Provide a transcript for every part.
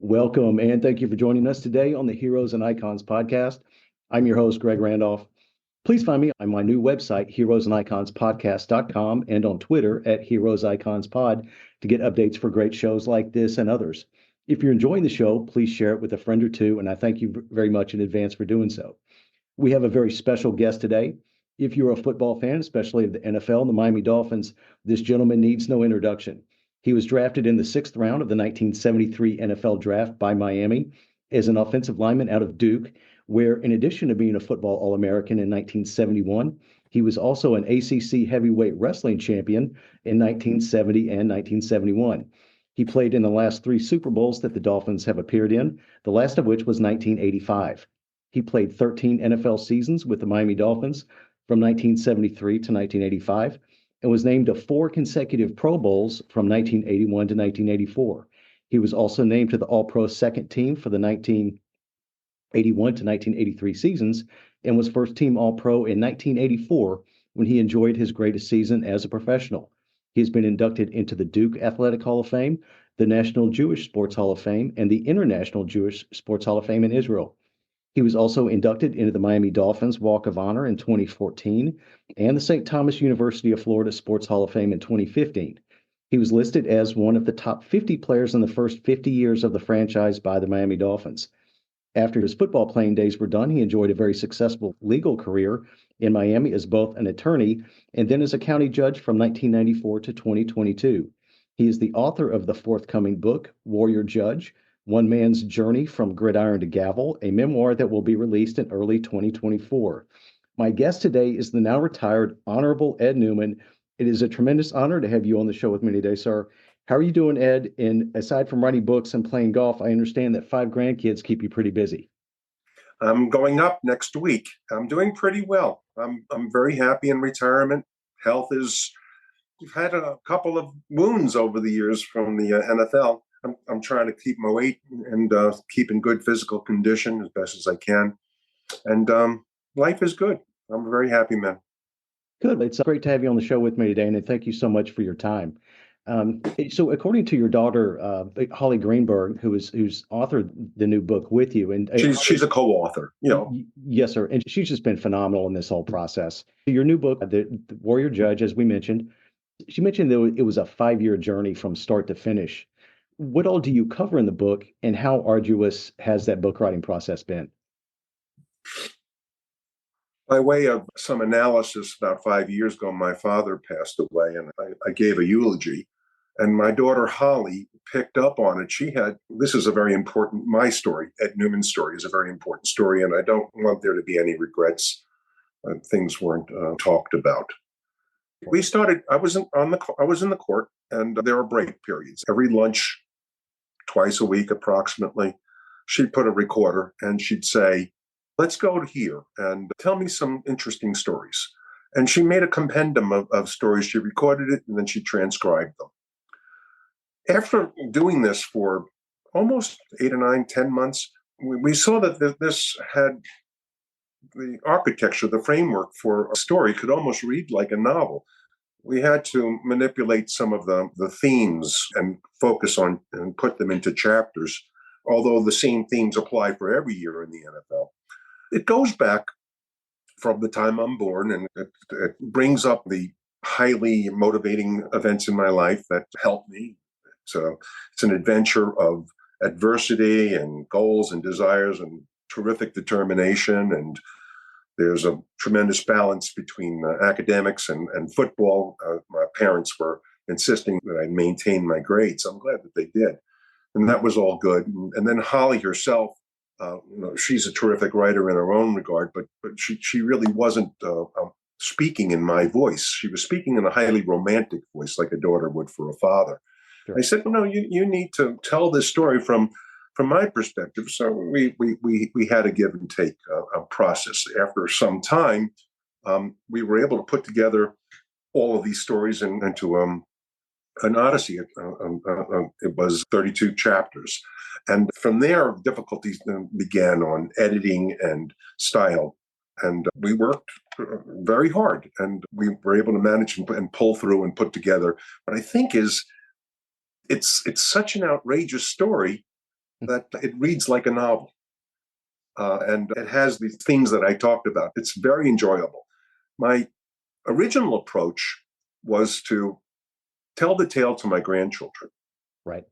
Welcome, and thank you for joining us today on the Heroes and Icons podcast. I'm your host, Greg Randolph. Please find me on my new website, heroesandiconspodcast.com, and on Twitter at HeroesIconsPod to get updates for great shows like this and others. If you're enjoying the show, please share it with a friend or two, and I thank you very much in advance for doing so. We have a very special guest today. If you're a football fan, especially of the NFL and the Miami Dolphins, this gentleman needs no introduction. He was drafted in the sixth round of the 1973 NFL draft by Miami as an offensive lineman out of Duke, where in addition to being a football All-American in 1971, he was also an ACC heavyweight wrestling champion in 1970 and 1971. He played in the last three Super Bowls that the Dolphins have appeared in, the last of which was 1985. He played 13 NFL seasons with the Miami Dolphins from 1973 to 1985 and was named to four consecutive Pro Bowls from 1981 to 1984. He was also named to the All-Pro second team for the 1981 to 1983 seasons and was first team All-Pro in 1984 when he enjoyed his greatest season as a professional. He has been inducted into the Duke Athletic Hall of Fame, the National Jewish Sports Hall of Fame, and the International Jewish Sports Hall of Fame in Israel. He was also inducted into the Miami Dolphins Walk of Honor in 2014 and the St. Thomas University of Florida Sports Hall of Fame in 2015. He was listed as one of the top 50 players in the first 50 years of the franchise by the Miami Dolphins. After his football playing days were done, he enjoyed a very successful legal career in Miami as both an attorney and then as a county judge from 1994 to 2022. He is the author of the forthcoming book, Warrior Judge: One Man's Journey from Gridiron to Gavel, a memoir that will be released in early 2024. My guest today is the now retired Honorable Ed Newman. It is a tremendous honor to have you on the show with me today, sir. How are you doing, Ed? And aside from writing books and playing golf, I understand that 5 grandkids keep you pretty busy. I'm going up next week. I'm doing pretty well. I'm very happy in retirement. Health is, we've had a couple of wounds over the years from the NFL. I'm trying to keep my weight and keep in good physical condition as best as I can. And life is good. I'm a very happy man. Good. It's great to have you on the show with me today, and thank you so much for your time. So, according to your daughter, Holly Greenberg, who's authored the new book with you, and She's a co-author, Yes, sir, and she's just been phenomenal in this whole process. Your new book, the Warrior Judge, as we mentioned, she mentioned that it was a 5-year journey from start to finish. What all do you cover in the book, and how arduous has that book writing process been? By way of some analysis, about 5 years ago, my father passed away, and I gave a eulogy. And my daughter, Holly, picked up on it. This is a very important, my story, Ed Newman's story is a very important story, and I don't want there to be any regrets. Things weren't talked about. We started, I was in the court, and there were break periods. Every lunch, twice a week approximately, she'd put a recorder and she'd say, let's go to here and tell me some interesting stories. And she made a compendium of stories. She recorded it and then she transcribed them. After doing this for almost 8 or 9, 10 months, we saw that this had the architecture, the framework for a story could almost read like a novel. We had to manipulate some of the themes and focus on and put them into chapters, although the same themes apply for every year in the NFL. It goes back from the time I'm born, and it brings up the highly motivating events in my life that helped me. It's an adventure of adversity and goals and desires and terrific determination. And there's a tremendous balance between academics and football. My parents were insisting that I maintain my grades. I'm glad that they did. And that was all good. And then Holly herself, she's a terrific writer in her own regard, but she really wasn't speaking in my voice. She was speaking in a highly romantic voice, like a daughter would for a father. Sure. I said, no, you need to tell this story from my perspective. So we had a give and take process. After some time, we were able to put together all of these stories into an odyssey. It was 32 chapters. And from there, difficulties began on editing and style. And we worked very hard, and we were able to manage and pull through and put together what I think is it's such an outrageous story that it reads like a novel. And it has these themes that I talked about. It's very enjoyable. My original approach was to tell the tale to my grandchildren. Right.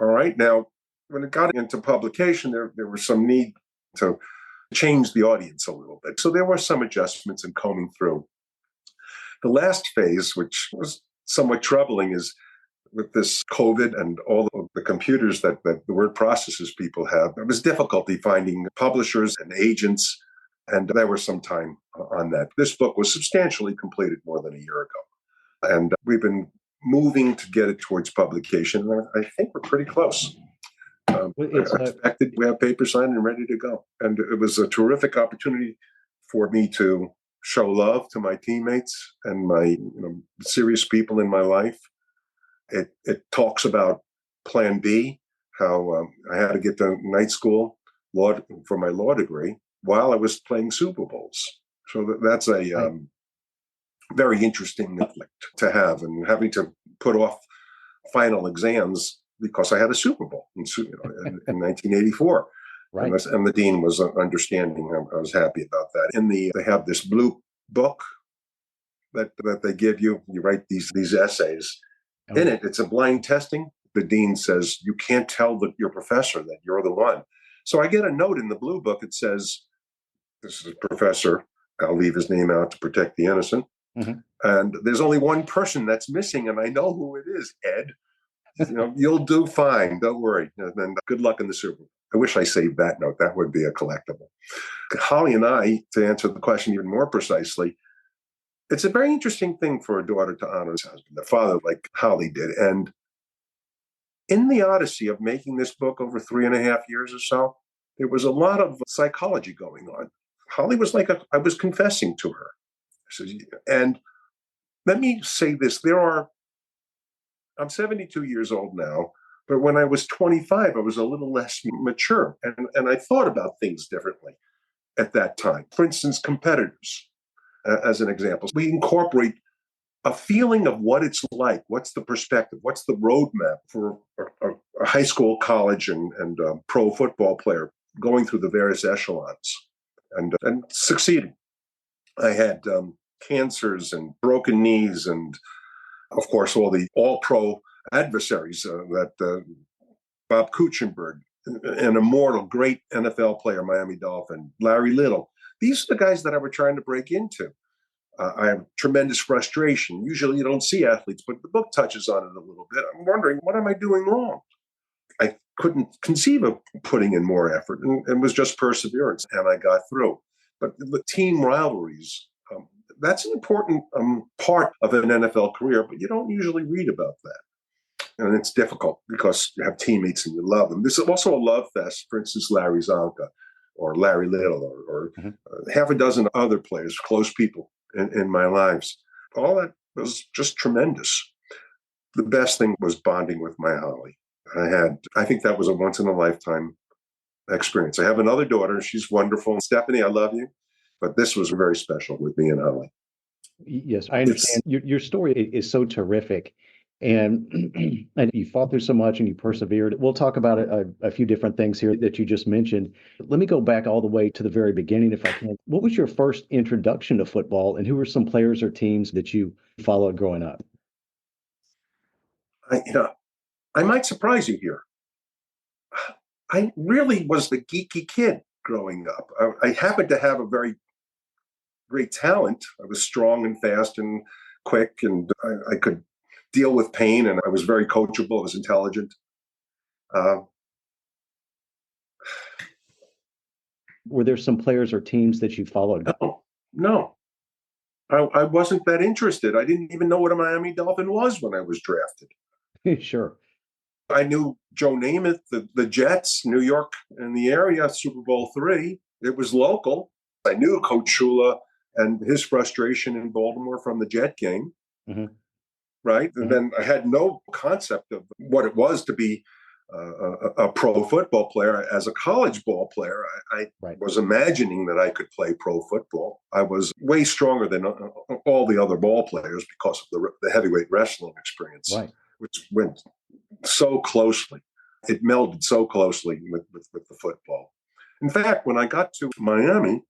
All right. Now, when it got into publication, there was some need to change the audience a little bit. So there were some adjustments in combing through. The last phase, which was somewhat troubling, is with this COVID and all of the computers that the word processors people have, there was difficulty finding publishers and agents, and there was some time on that. This book was substantially completed more than a year ago, and we've been moving to get it towards publication, and I think we're pretty close. I expected we have paper signed and ready to go, and it was a terrific opportunity for me to show love to my teammates and my serious people in my life. It talks about Plan B, how I had to get to night school law for my law degree while I was playing Super Bowls. So that's a very interesting conflict to have, and having to put off final exams because I had a Super Bowl in 1984. Right. And the dean was understanding. I was happy about that. They have this blue book that they give you. You write these essays. In it, it's a blind testing. The dean says, you can't tell your professor that you're the one. So I get a note in the blue book. It says, this is a professor. I'll leave his name out to protect the innocent. Mm-hmm. And there's only one person that's missing, and I know who it is, Ed. You'll do fine. Don't worry. And good luck in the Super Bowl. I wish I saved that note. That would be a collectible. Holly and I, to answer the question even more precisely, it's a very interesting thing for a daughter to honor her husband, the father, like Holly did. And in the odyssey of making this book over 3.5 years or so, there was a lot of psychology going on. Holly was like, I was confessing to her. And let me say this, I'm 72 years old now, but when I was 25, I was a little less mature. And I thought about things differently at that time. For instance, competitors. As an example, we incorporate a feeling of what it's like, what's the perspective, what's the roadmap for a high school, college, and pro football player going through the various echelons and succeeding. I had cancers and broken knees and, of course, all the all-pro adversaries that Bob Kuchenberg, an immortal, great NFL player, Miami Dolphin, Larry Little. These are the guys that I were trying to break into. I have tremendous frustration. Usually you don't see athletes, but the book touches on it a little bit. I'm wondering, what am I doing wrong? I couldn't conceive of putting in more effort, and it was just perseverance, and I got through. But the team rivalries, that's an important part of an NFL career, but you don't usually read about that. And it's difficult because you have teammates and you love them. This is also a love fest. For instance, Larry Zonka or Larry Little or half a dozen other players, close people in my lives. All that was just tremendous. The best thing was bonding with my Holly. I think that was a once in a lifetime experience. I have another daughter. She's wonderful. Stephanie, I love you. But this was very special with me and Holly. Yes, I understand. Your story is so terrific. And you fought through so much and you persevered. We'll talk about a few different things here that you just mentioned. Let me go back all the way to the very beginning, if I can. What was your first introduction to football, and who were some players or teams that you followed growing up? I might surprise you here. I really was the geeky kid growing up. I happened to have a very great talent. I was strong and fast and quick, and I could deal with pain, and I was very coachable. I was intelligent. Were there some players or teams that you followed? No. I wasn't that interested. I didn't even know what a Miami Dolphin was when I was drafted. Sure. I knew Joe Namath, the Jets, New York and the area, Super Bowl III. It was local. I knew Coach Shula and his frustration in Baltimore from the Jet game. Mm-hmm. Right? And then I had no concept of what it was to be a pro football player. As a college ball player, I was imagining that I could play pro football. I was way stronger than all the other ball players because of the heavyweight wrestling experience, which went so closely It melded so closely with the football. In fact, when I got to Miami,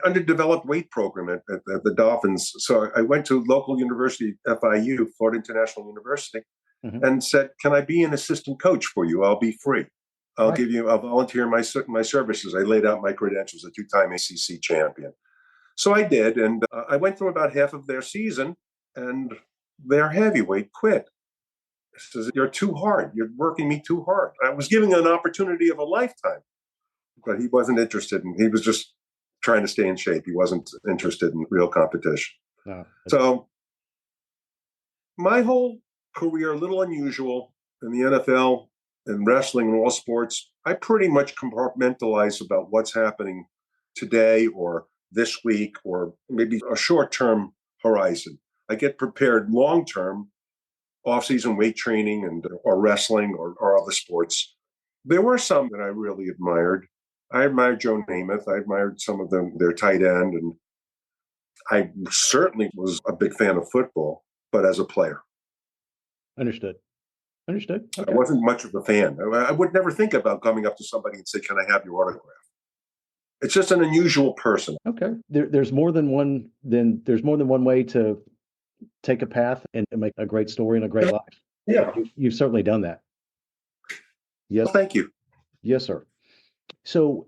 underdeveloped weight program at the Dolphins. So I went to local university, FIU, Florida International University, and said, "Can I be an assistant coach for you? I'll be free. I'll volunteer my services." I laid out my credentials, a 2-time ACC champion. So I did, and I went through about half of their season, and their heavyweight quit. He says, "You're too hard. You're working me too hard." I was giving an opportunity of a lifetime, but he wasn't interested, and he was just trying to stay in shape. He wasn't interested in real competition. No. So my whole career, a little unusual in the NFL and wrestling and all sports. I pretty much compartmentalize about what's happening today or this week or maybe a short-term horizon. I get prepared long-term, off-season weight training and or wrestling or other sports. There were some that I really admired. I admired Joe Namath. I admired some of them, their tight end. And I certainly was a big fan of football, but as a player. Understood. Okay. I wasn't much of a fan. I would never think about coming up to somebody and say, "Can I have your autograph?" It's just an unusual person. Okay. There's more than one way to take a path and make a great story and a great life. Yeah. You've certainly done that. Yes. Well, thank you. Yes, sir. So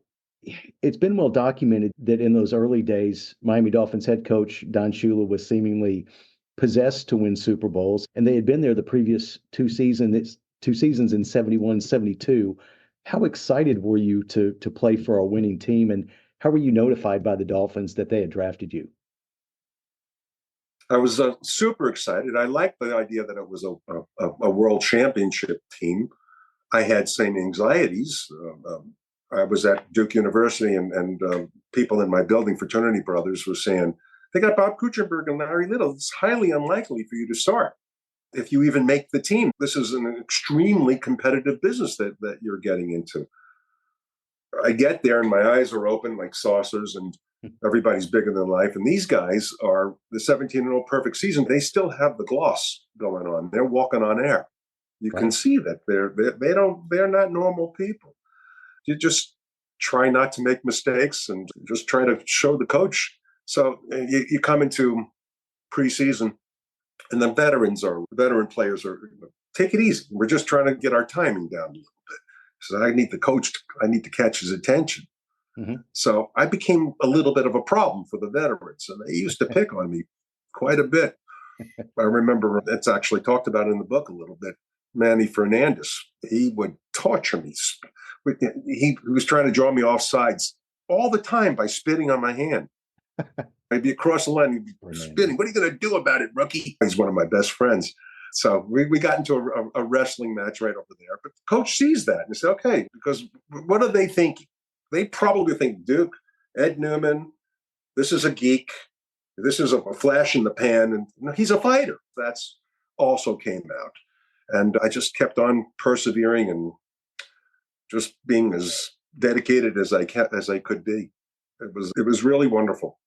it's been well documented that in those early days, Miami Dolphins head coach Don Shula was seemingly possessed to win Super Bowls, and they had been there the previous two seasons in 71, 72. How excited were you to play for a winning team, and how were you notified by the Dolphins that they had drafted you? I was super excited. I liked the idea that it was a world championship team. I had same anxieties. I was at Duke University, and people in my building, fraternity brothers, were saying, "They got Bob Kuechenberg and Larry Little. It's highly unlikely for you to start if you even make the team. This is an extremely competitive business that you're getting into." I get there, and my eyes are open like saucers, and everybody's bigger than life. And these guys are the 17-0 perfect season. They still have the gloss going on. They're walking on air. You can see that they're not normal people. You just try not to make mistakes and just try to show the coach. So you come into preseason, and the veteran players are, "Take it easy. We're just trying to get our timing down a little bit." So I need to catch his attention. So I became a little bit of a problem for the veterans, and they used to pick on me quite a bit. I remember it's actually talked about in the book a little bit. Manny Fernandez, he would torture me. He was trying to draw me off sides all the time by spitting on my hand. I'd be across the line, he'd be spitting. "What are you going to do about it, rookie?" He's one of my best friends. So we got into a wrestling match right over there. But the coach sees that and says, "Okay," because what are they thinking? They probably think Duke, Ed Newman, this is a geek. This is a flash in the pan. And he's a fighter. That's also came out. And I just kept on persevering and just being as dedicated as I could be. It was really wonderful.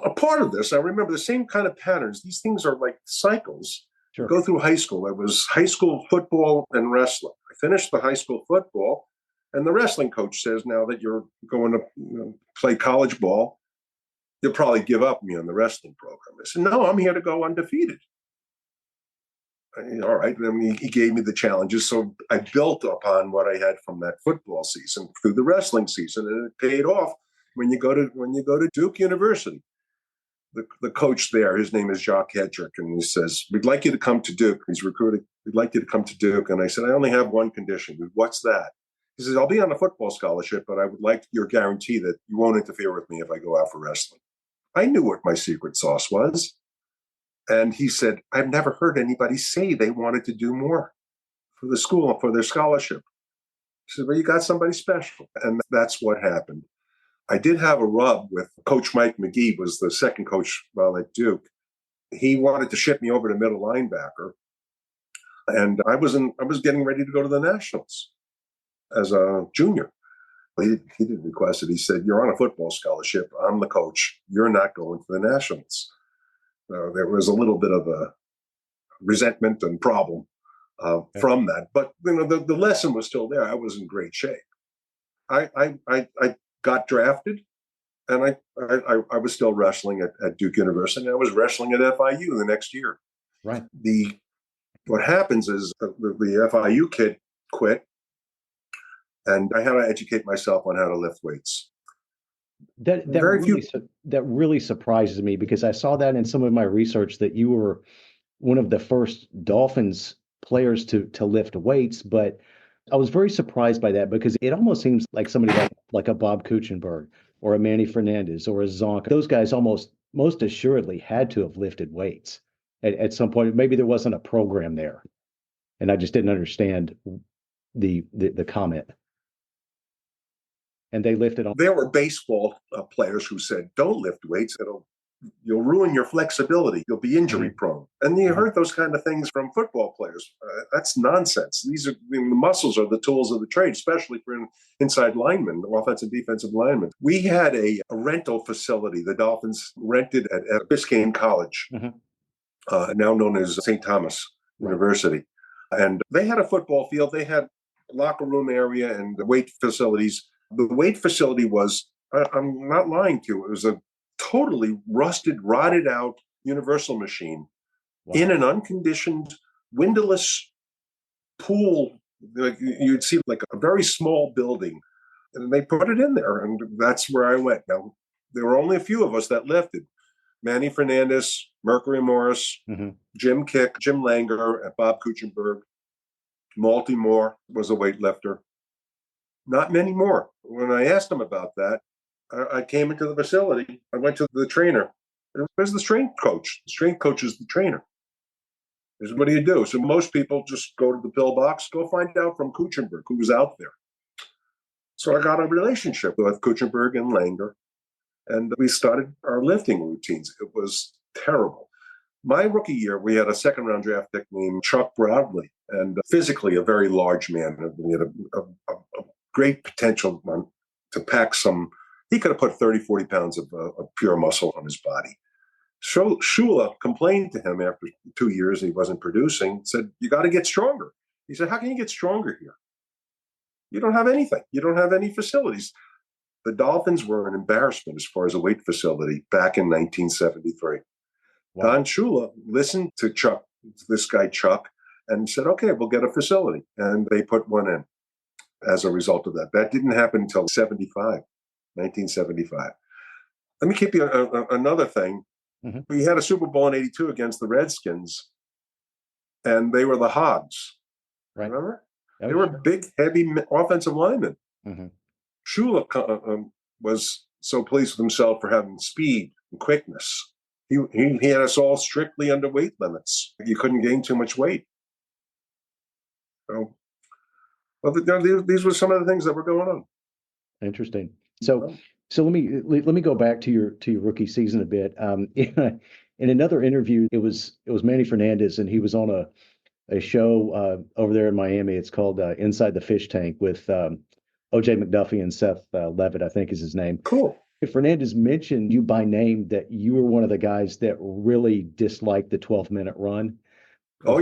A part of this, I remember the same kind of patterns. These things are like cycles. Sure. Go through high school. It was high school football and wrestling. I finished the high school football, and the wrestling coach says, "Now that you're going to play college ball, you'll probably give up me on the wrestling program." I said, "No, I'm here to go undefeated." All right. I mean, he gave me the challenges. So I built upon what I had from that football season through the wrestling season, and it paid off when you go to Duke University. The coach there, his name is Jacques Hedrick, and he says, "We'd like you to come to Duke." He's recruiting. "We'd like you to come to Duke." And I said, "I only have one condition." "What's that?" He says, "I'll be on a football scholarship, but I would like your guarantee that you won't interfere with me if I go out for wrestling." I knew what my secret sauce was. And he said, "I've never heard anybody say they wanted to do more for the school, for their scholarship." He said, "Well, you got somebody special." And that's what happened. I did have a rub with Coach Mike McGee, was the second coach while at Duke. He wanted to ship me over to middle linebacker. And I was getting ready to go to the Nationals as a junior. He didn't request it. He said, "You're on a football scholarship. I'm the coach. You're not going to the Nationals." There was a little bit of a resentment and problem Okay. from that. But the lesson was still there. I was in great shape. I got drafted, and I was still wrestling at Duke University. I was wrestling at FIU the next year. Right. What happens is the FIU kid quit, and I had to educate myself on how to lift weights. That really surprises me, because I saw that in some of my research that you were one of the first Dolphins players to lift weights. But I was very surprised by that, because it almost seems like somebody like a Bob Kuechenberg or a Manny Fernandez or a Zonk. Those guys almost most assuredly had to have lifted weights at some point. Maybe there wasn't a program there, and I just didn't understand the comment. And they lifted on. There were baseball players who said, "Don't lift weights; you'll ruin your flexibility. You'll be injury prone." And you heard those kind of things from football players. That's nonsense. The muscles are the tools of the trade, especially for inside linemen, offensive and defensive linemen. We had a rental facility. The Dolphins rented at Biscayne College, now known as St. Thomas University. And they had a football field. They had a locker room area and the weight facilities. The weight facility was, I'm not lying to you, it was a totally rusted, rotted out universal machine in an unconditioned, windowless pool. Like you'd see like a very small building, and they put it in there, and that's where I went. Now, there were only a few of us that lifted. Manny Fernandez, Mercury Morris, Jim Kick, Jim Langer, and Bob Kuechenberg. Malty Moore was a weightlifter. Not many more. When I asked him about that, I came into the facility. I went to the trainer. Where's the strength coach? The strength coach is the trainer. He said, what do you do? So most people just go to the pillbox, go find out from Kuechenberg, who was out there. So I got a relationship with Kuechenberg and Langer, and we started our lifting routines. It was terrible. My rookie year, we had a second-round draft pick named Chuck Broadley, and physically a very large man. He had a great potential to pack some. He could have put 30, 40 pounds of pure muscle on his body. So Shula complained to him after 2 years he wasn't producing, said, you got to get stronger. He said, how can you get stronger here? You don't have anything. You don't have any facilities. The Dolphins were an embarrassment as far as a weight facility back in 1973. Wow. Don Shula listened to Chuck, this guy Chuck, and said, okay, we'll get a facility. And they put one in as a result of that. That didn't happen until 1975. Let me keep you another thing. We had a Super Bowl in '82 against the Redskins, and they were the Hogs. Right. Remember? They were big, heavy offensive linemen. Shula was so pleased with himself for having speed and quickness. He had us all strictly under weight limits. You couldn't gain too much weight. So, well, these were some of the things that were going on. Interesting. So let me go back to your rookie season a bit. In another interview, it was Manny Fernandez, and he was on a show over there in Miami. It's called Inside the Fish Tank with O.J. McDuffie and Seth Levitt, I think is his name. Cool. Fernandez mentioned you by name, that you were one of the guys that really disliked the 12-minute run. Of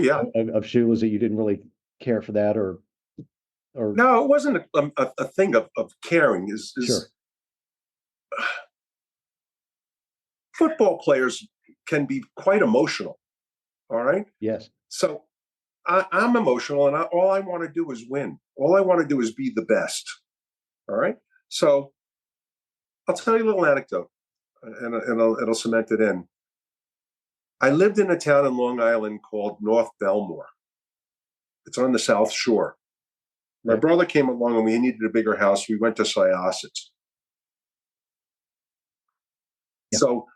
Shula's, that you didn't really care for that, or no, it wasn't a thing of caring. Sure. Football players can be quite emotional. All right. Yes. So I'm emotional, and all I want to do is win. All I want to do is be the best. All right. So I'll tell you a little anecdote, and it'll cement it in. I lived in a town in Long Island called North Belmore. It's on the South Shore. My brother came along, and we needed a bigger house. We went to Syosset. Yeah. So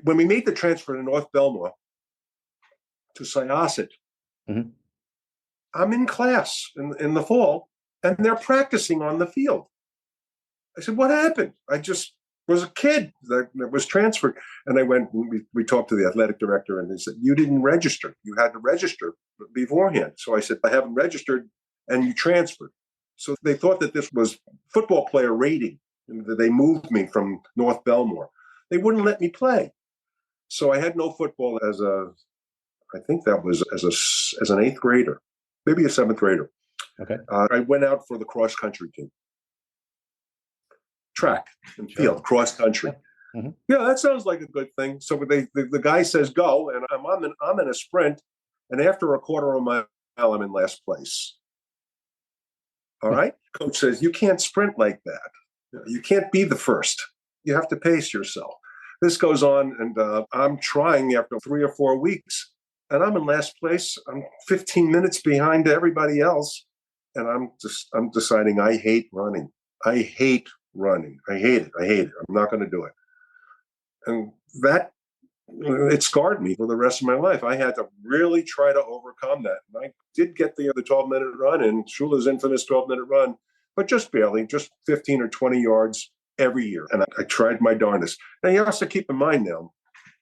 when we made the transfer to North Belmore, to Syosset, I'm in class in the fall, and they're practicing on the field. I said, what happened? I just was a kid that was transferred. And I went, we talked to the athletic director, and they said, you didn't register. You had to register beforehand. So I said, I haven't registered, and you transferred. So they thought that this was football player rating, and that they moved me from North Belmore. They wouldn't let me play. So I had no football as an eighth grader. maybe a seventh grader. Okay. I went out for the cross country team. Track and Sure. field, cross country. Yeah. Mm-hmm. Yeah, that sounds like a good thing. So the guy says go, and I'm in a sprint, and after a quarter of a mile, I'm in last place. All right? Coach says, you can't sprint like that. You can't be the first. You have to pace yourself. This goes on, and I'm trying after 3 or 4 weeks, and I'm in last place. I'm 15 minutes behind everybody else, and I'm deciding I hate running. I hate running. I hate it. I'm not going to do it. And that, it scarred me for the rest of my life. I had to really try to overcome that. And I did get the 12-minute run in Shula's infamous 12-minute run, but just barely, just 15 or 20 yards every year. And I tried my darndest. Now, you also keep in mind now,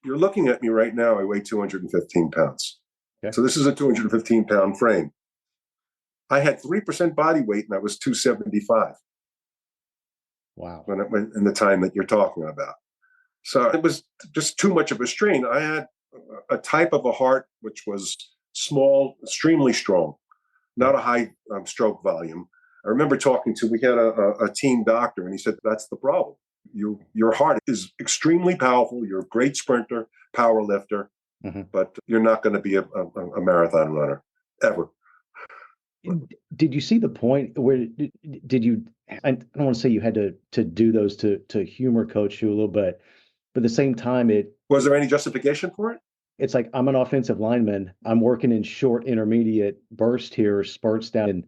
you're looking at me right now, I weigh 215 pounds. Okay. So this is a 215-pound frame. I had 3% body weight, and I was 275. Wow. When in the time that you're talking about. So it was just too much of a strain. I had a type of a heart which was small, extremely strong, not a high stroke volume. I remember we had a team doctor, and he said, that's the problem. Your heart is extremely powerful. You're a great sprinter, power lifter, but you're not going to be a marathon runner, ever. Did you see the point where did you, I don't want to say you had to do those to humor Coach Shula, but at the same time, was there any justification for it? It's like, I'm an offensive lineman. I'm working in short, intermediate burst here, spurts down in,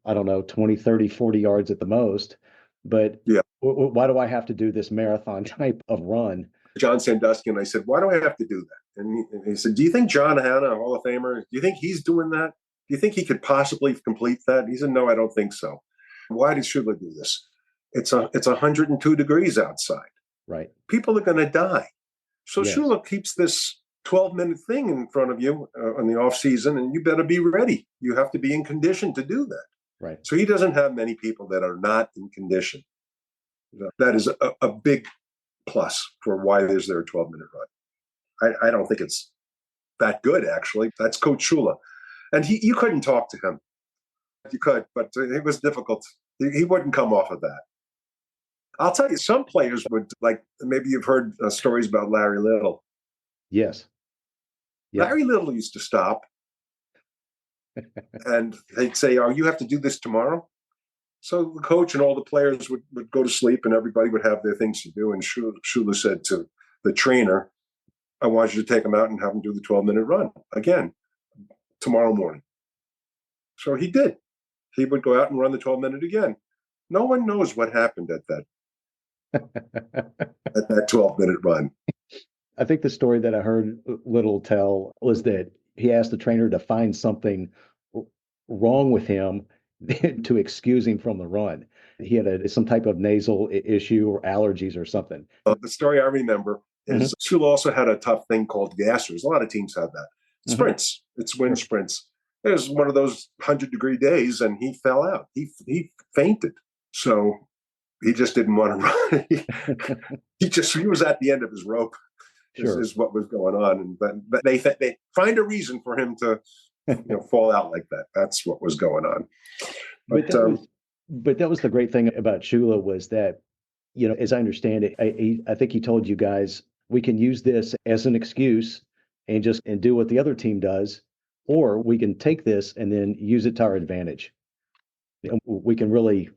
I don't know, 20, 30, 40 yards at the most. But yeah, why do I have to do this marathon type of run? John Sandusky, and I said, why do I have to do that? And he said, do you think John Hanna, a Hall of Famer, do you think he's doing that? Do you think he could possibly complete that? He said, no, I don't think so. Why did Shula do this? It's 102 degrees outside. Right. People are going to die. So yes. Shula keeps this 12-minute thing in front of you in the off season, and you better be ready. You have to be in condition to do that. Right. So he doesn't have many people that are not in condition. That is a big plus for why there's their 12-minute run. I don't think it's that good, actually. That's Coach Shula. And you couldn't talk to him. You could, but it was difficult. He wouldn't come off of that. I'll tell you, some players would, like, maybe you've heard stories about Larry Little. Yes. Yep. Larry Little used to stop and they'd say, oh, you have to do this tomorrow? So the coach and all the players would go to sleep, and everybody would have their things to do. And Shula said to the trainer, I want you to take them out and have them do the 12-minute run again tomorrow morning. So he did. He would go out and run the 12-minute again. No one knows what happened at that at that 12-minute run. I think the story that I heard Little tell was that he asked the trainer to find something wrong with him to excuse him from the run. He had some type of nasal issue or allergies or something. The story I remember is Shula also had a tough thing called gassers. A lot of teams have that. Sprints. It's wind sprints. It was one of those 100-degree days, and he fell out. He fainted. So he just didn't want to run. he was at the end of his rope. Sure. Is what was going on, and but they find a reason for him to fall out like that. That's what was going on. But that was the great thing about Shula, was that, as I understand it, I think he told you guys, we can use this as an excuse and do what the other team does, or we can take this and then use it to our advantage. We can really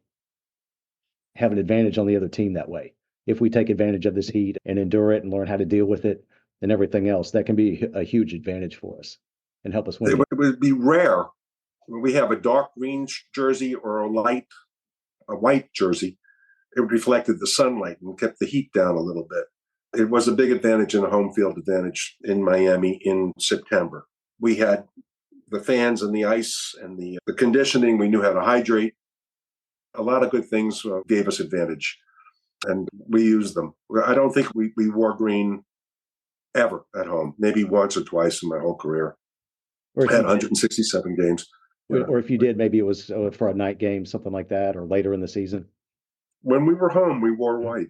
have an advantage on the other team that way. If we take advantage of this heat and endure it and learn how to deal with it and everything else, that can be a huge advantage for us and help us win. It would be rare when we have a dark green jersey or a white jersey. It reflected the sunlight and kept the heat down a little bit. It was a big advantage and a home field advantage in Miami in September. We had the fans and the ice and the conditioning. We knew how to hydrate. A lot of good things gave us advantage. And we used them. I don't think we wore green ever at home. Maybe once or twice in my whole career. I had 167 games. Or if you did, maybe it was for a night game, something like that, or later in the season. When we were home, we wore white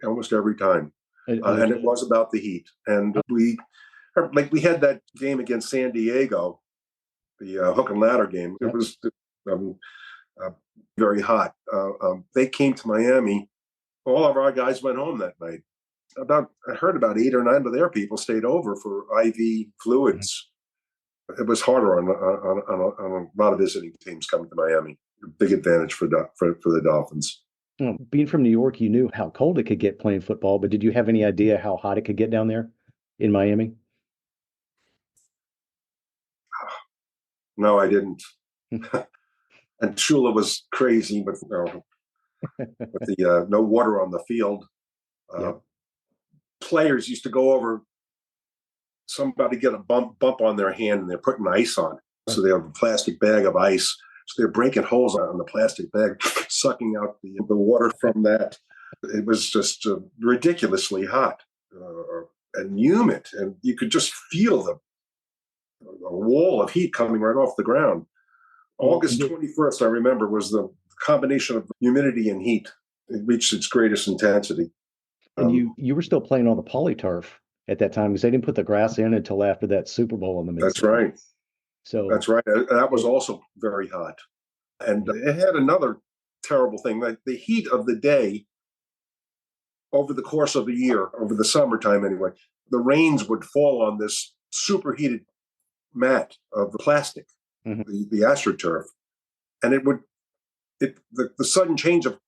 almost every time. And it was about the heat. And we had that game against San Diego. the hook and ladder game. It Yep. was um, uh, very hot. They came to Miami. All of our guys went home that night. I heard about 8 or 9 of their people stayed over for IV fluids. It was harder on a lot of visiting teams coming to Miami. Big advantage for the Dolphins. Well, being from New York, you knew how cold it could get playing football, but did you have any idea how hot it could get down there in Miami? No, I didn't. And Shula was crazy with, with the no water on the field. Yep. Players used to go over. Somebody get a bump on their hand, and they're putting ice on it. So they have a plastic bag of ice. So they're breaking holes on the plastic bag, sucking out the water from that. It was just ridiculously hot and humid, and you could just feel the wall of heat coming right off the ground. August 21st, I remember, was the combination of humidity and heat. It reached its greatest intensity. And you were still playing on the polyturf at that time because they didn't put the grass in until after that Super Bowl in the mid. That's right. So that's right. That was also very hot. And it had another terrible thing. Like the heat of the day over the course of the year, over the summertime anyway, the rains would fall on this superheated mat of plastic, the AstroTurf. And the sudden change of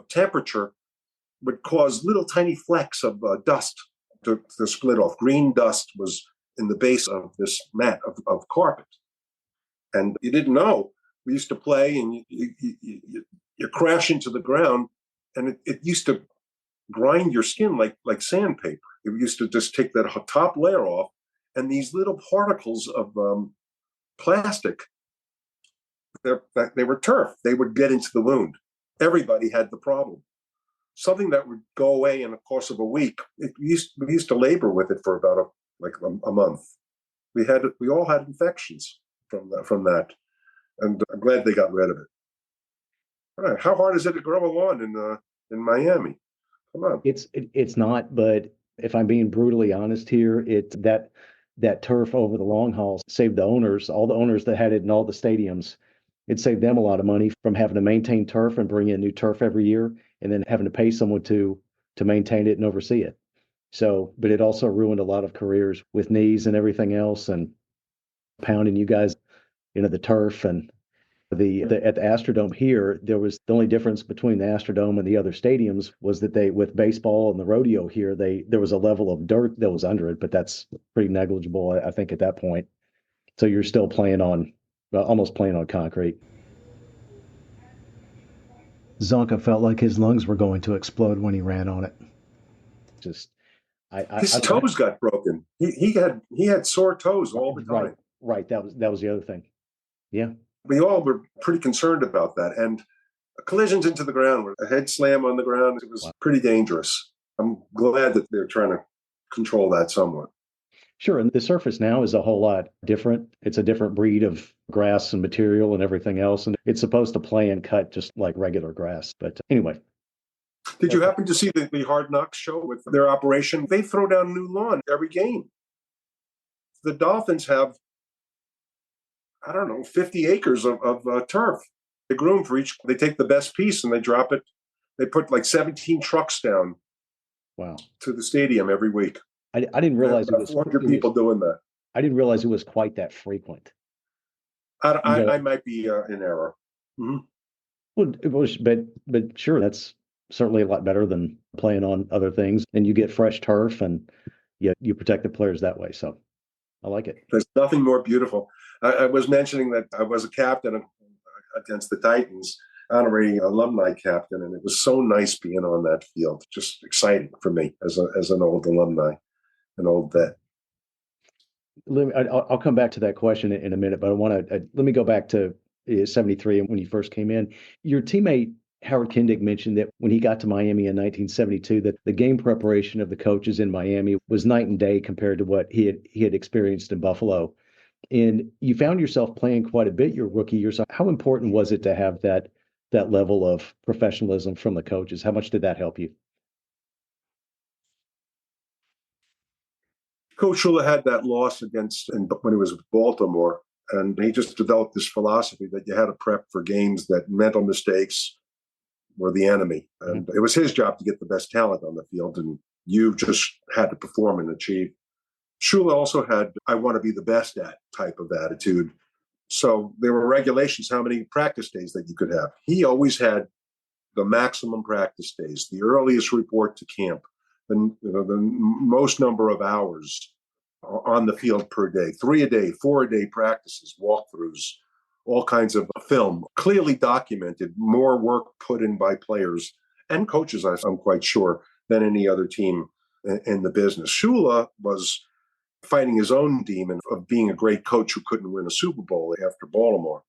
temperature would cause little tiny flecks of dust to split off. Green dust was in the base of this mat of carpet. And you didn't know. We used to play, and you crash into the ground, and it used to grind your skin like sandpaper. It used to just take that top layer off, and these little particles of plastic, they were turf. They would get into the wound. Everybody had the problem. Something that would go away in the course of a week. We used to labor with it for about a month. We all had infections from that, and I'm glad they got rid of it. All right, how hard is it to grow a lawn in Miami? Come on. It's not, but if I'm being brutally honest here, that turf over the long haul saved the owners, all the owners that had it in all the stadiums. It saved them a lot of money from having to maintain turf and bring in new turf every year, and then having to pay someone to maintain it and oversee it. So, but it also ruined a lot of careers with knees and everything else, and pounding you guys into the turf. And at the Astrodome here, there was the only difference between the Astrodome and the other stadiums was that with baseball and the rodeo here, there was a level of dirt that was under it, but that's pretty negligible, I think, at that point. So you're still almost playing on concrete. Zonka felt like his lungs were going to explode when he ran on it. Just, his toes got broken. He had sore toes all the time. Right. That was the other thing. Yeah. We all were pretty concerned about that. And collisions into the ground, a head slam on the ground, it was pretty dangerous. I'm glad that they're trying to control that somewhat. Sure. And the surface now is a whole lot different. It's a different breed of grass and material and everything else. And it's supposed to play and cut just like regular grass. But anyway. Did you happen to see the Hard Knocks show with their operation? They throw down new lawn every game. The Dolphins have, 50 acres of turf. They groom for each. They take the best piece and they drop it. They put like 17 trucks down. Wow. To the stadium every week. I didn't realize it was 400 people doing that. I didn't realize it was quite that frequent. I might be in error. Mm-hmm. Well, it was, but sure, that's certainly a lot better than playing on other things. And you get fresh turf, and you protect the players that way. So I like it. There's nothing more beautiful. I was mentioning that I was a captain against the Titans, honorary alumni captain, and it was so nice being on that field. Just exciting for me as an old alumni, an old vet. I'll come back to that question in a minute, but I want to let me go back to 73 and when you first came in. Your teammate Howard Kindick mentioned that when he got to Miami in 1972, that the game preparation of the coaches in Miami was night and day compared to what he had experienced in Buffalo. And you found yourself playing quite a bit your rookie year. So how important was it to have that level of professionalism from the coaches? How much did that help you? Coach Shula had that loss when he was with Baltimore. And he just developed this philosophy that you had to prep for games, that mental mistakes were the enemy. And it was his job to get the best talent on the field, and you just had to perform and achieve. Shula also had, I want to be the best at type of attitude. So there were regulations how many practice days that you could have. He always had the maximum practice days, the earliest report to camp, the most number of hours on the field per day, 3 a day, 4 a day practices, walkthroughs, all kinds of film, clearly documented, more work put in by players and coaches, I'm quite sure, than any other team in the business. Shula was fighting his own demon of being a great coach who couldn't win a Super Bowl after Baltimore.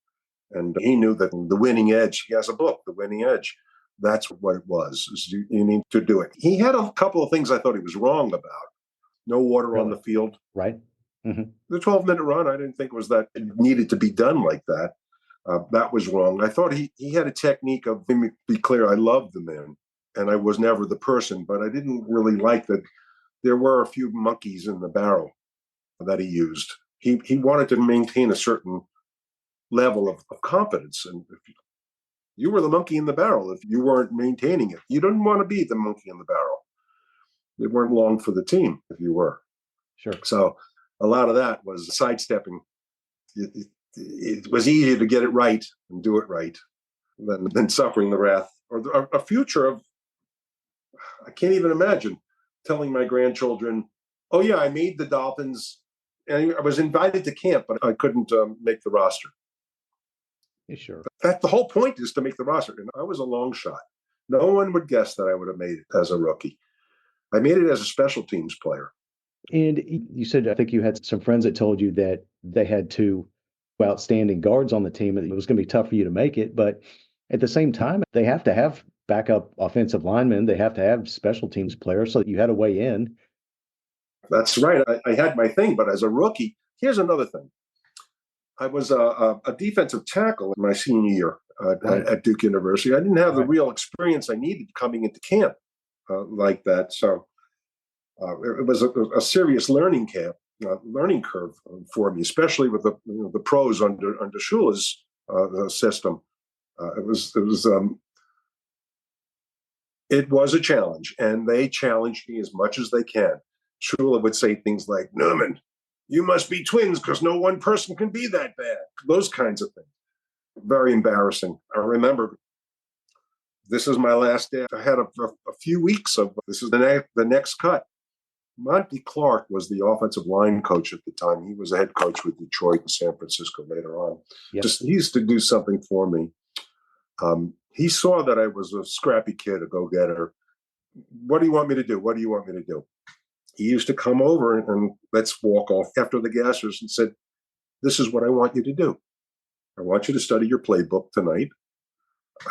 And he knew that the winning edge, he has a book, The Winning Edge. That's what it was. You need to do it. He had a couple of things I thought he was wrong about. No water on the field. Right. The 12-minute run, I didn't think was that it needed to be done like that. That was wrong. I thought he had a technique of, let me be clear, I loved the man, and I was never the person, but I didn't really like that there were a few monkeys in the barrel that he used. He wanted to maintain a certain level of confidence. And if you were the monkey in the barrel, if you weren't maintaining it, you didn't want to be the monkey in the barrel. They weren't long for the team if you were. Sure. So a lot of that was sidestepping. It was easier to get it right and do it right than suffering the wrath or a future of, I can't even imagine telling my grandchildren, oh yeah, I made the Dolphins and I was invited to camp, but I couldn't make the roster. Yeah, sure. That the whole point is to make the roster. And I was a long shot. No one would guess that I would have made it as a rookie. I made it as a special teams player. And you said, I think you had some friends that told you that they had two outstanding guards on the team, and it was going to be tough for you to make it. But at the same time, they have to have backup offensive linemen. They have to have special teams players. So you had a way in. That's right. I had my thing. But as a rookie, here's another thing. I was a defensive tackle in my senior year at Duke University. I didn't have the real experience I needed coming into camp like that. So it was a serious learning curve for me, especially with the pros under Shula's system. It was a challenge, and they challenged me as much as they can. Shula would say things like, Newman, you must be twins because no one person can be that bad. Those kinds of things. Very embarrassing. I remember this is my last day. I had a few weeks of this is the next cut. Monty Clark was the offensive line coach at the time. He was a head coach with Detroit and San Francisco later on. Yep. He used to do something for me. He saw that I was a scrappy kid, a go-getter. What do you want me to do? What do you want me to do? He used to come over and let's walk off after the gassers and said, this is what I want you to do. I want you to study your playbook tonight.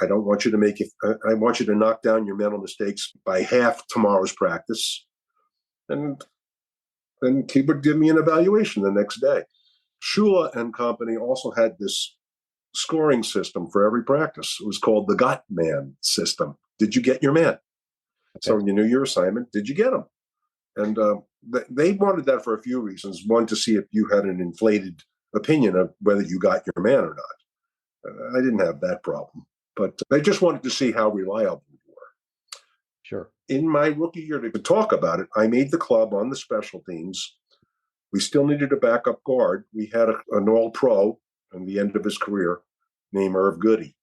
I don't want you to make it. I want you to knock down your mental mistakes by half tomorrow's practice. And then he would give me an evaluation the next day. Shula and company also had this scoring system for every practice. It was called the Got Man system. Did you get your man? Okay. So you knew your assignment. Did you get him? And they wanted that for a few reasons. One, to see if you had an inflated opinion of whether you got your man or not. I didn't have that problem, but they just wanted to see how reliable you were. Sure. In my rookie year, to talk about it, I made the club on the special teams. We still needed a backup guard. We had an all-pro at the end of his career named Irv Goody.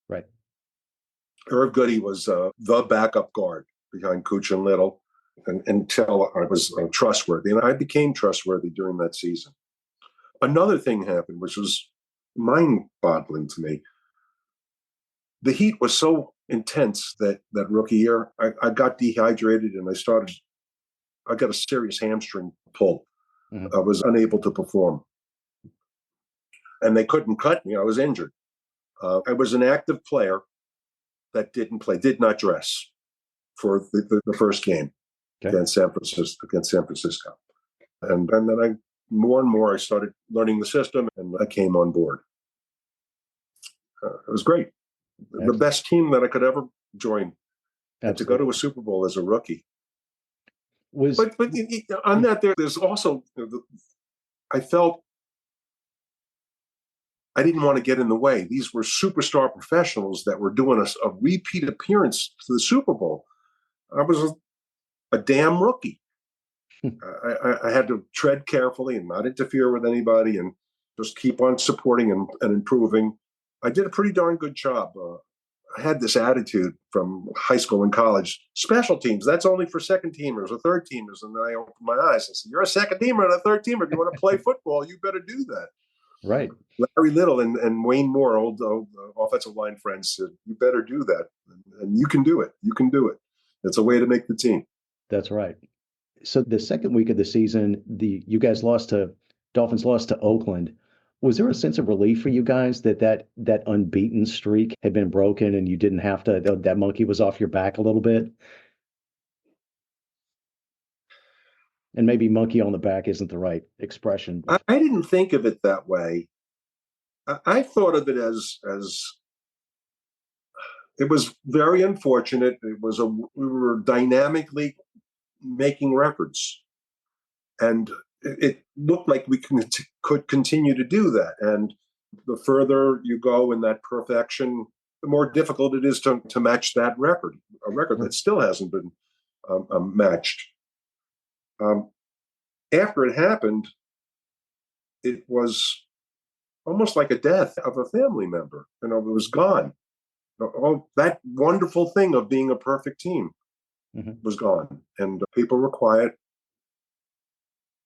Right. Irv Goody was the backup guard behind Cooch and Little until I was trustworthy. And I became trustworthy during that season. Another thing happened, which was mind-boggling to me. The heat was so intense that rookie year, I got dehydrated and I got a serious hamstring pull. I was unable to perform. And they couldn't cut me. I was injured. I was an active player that did not dress for the first game against San Francisco. And then more and more I started learning the system and I came on board. It was great. Excellent. The best team that I could ever join. And to go to a Super Bowl as a rookie. But on that, there's also, I felt I didn't want to get in the way. These were superstar professionals that were doing a repeat appearance to the Super Bowl. I was a damn rookie. I had to tread carefully and not interfere with anybody and just keep on supporting and improving. I did a pretty darn good job. I had this attitude from high school and college. Special teams, that's only for second teamers or third teamers. And then I opened my eyes and said, you're a second teamer and a third teamer. If you want to play football, you better do that. Right. Larry Little and Wayne Moore, old offensive line friends, said, you better do that. And you can do it. You can do it. It's a way to make the team. That's right. So the second week of the season, you guys Dolphins lost to Oakland. Was there a sense of relief for you guys that unbeaten streak had been broken and you didn't have to, that monkey was off your back a little bit? And maybe monkey on the back isn't the right expression. I didn't think of it that way. I thought of it as it was very unfortunate. We were dynamically making records, and it looked like we could continue to do that. And the further you go in that perfection, the more difficult it is to match that record, a record that still hasn't been matched. After it happened, it was almost like a death of a family member. It was gone. All that wonderful thing of being a perfect team was gone, and people were quiet.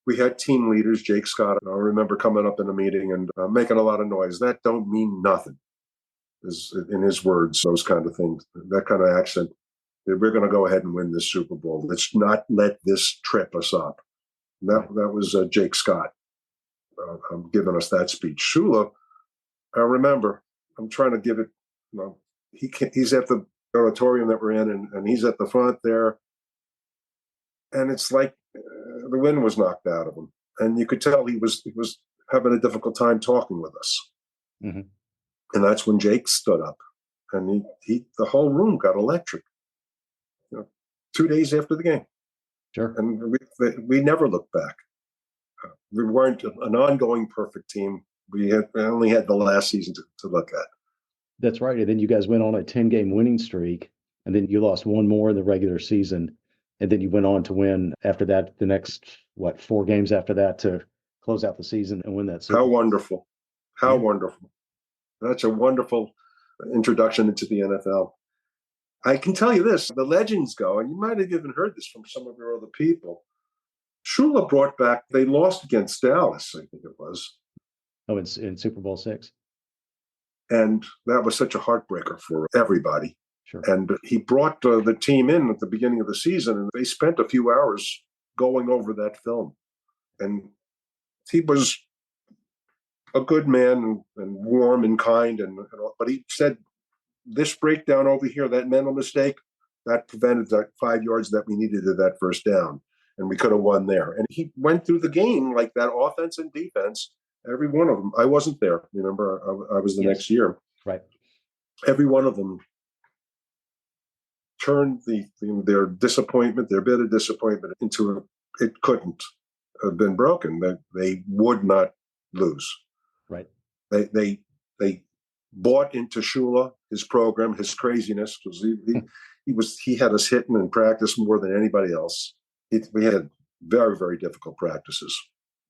We had team leaders, Jake Scott. I remember coming up in a meeting and making a lot of noise. That don't mean nothing, is in his words, those kind of things, that kind of accent. We're going to go ahead and win this Super Bowl. Let's not let this trip us up. That was Jake Scott giving us that speech. Shula, I remember, I'm trying to give it, he's at the auditorium that we're in, and he's at the front there. And it's like the wind was knocked out of him. And you could tell he was having a difficult time talking with us. Mm-hmm. And that's when Jake stood up. And the whole room got electric. 2 days after the game. Sure. And we never looked back. We weren't an ongoing perfect team. We only had the last season to look at. That's right. And then you guys went on a 10-game winning streak, and then you lost one more in the regular season. And then you went on to win after that, the next, 4 games after that to close out the season and win that Super Bowl. How wonderful. How wonderful. That's a wonderful introduction into the NFL. I can tell you this, the legends go, and you might have even heard this from some of your other people. Shula brought back, they lost against Dallas, I think it was. Oh, in Super Bowl VI. And that was such a heartbreaker for everybody. Sure. And he brought the team in at the beginning of the season, and they spent a few hours going over that film. And he was a good man and warm and kind, but he said, this breakdown over here, that mental mistake, that prevented the 5 yards that we needed at that first down. And we could have won there. And he went through the game like that, offense and defense, every one of them. I wasn't there. Remember, I was the next year. Right. Every one of them turned their disappointment, their bit of disappointment into it couldn't have been broken. They would not lose. Right. They bought into Shula, his program, his craziness, because he had us hitting in practice more than anybody else. We had very, very difficult practices,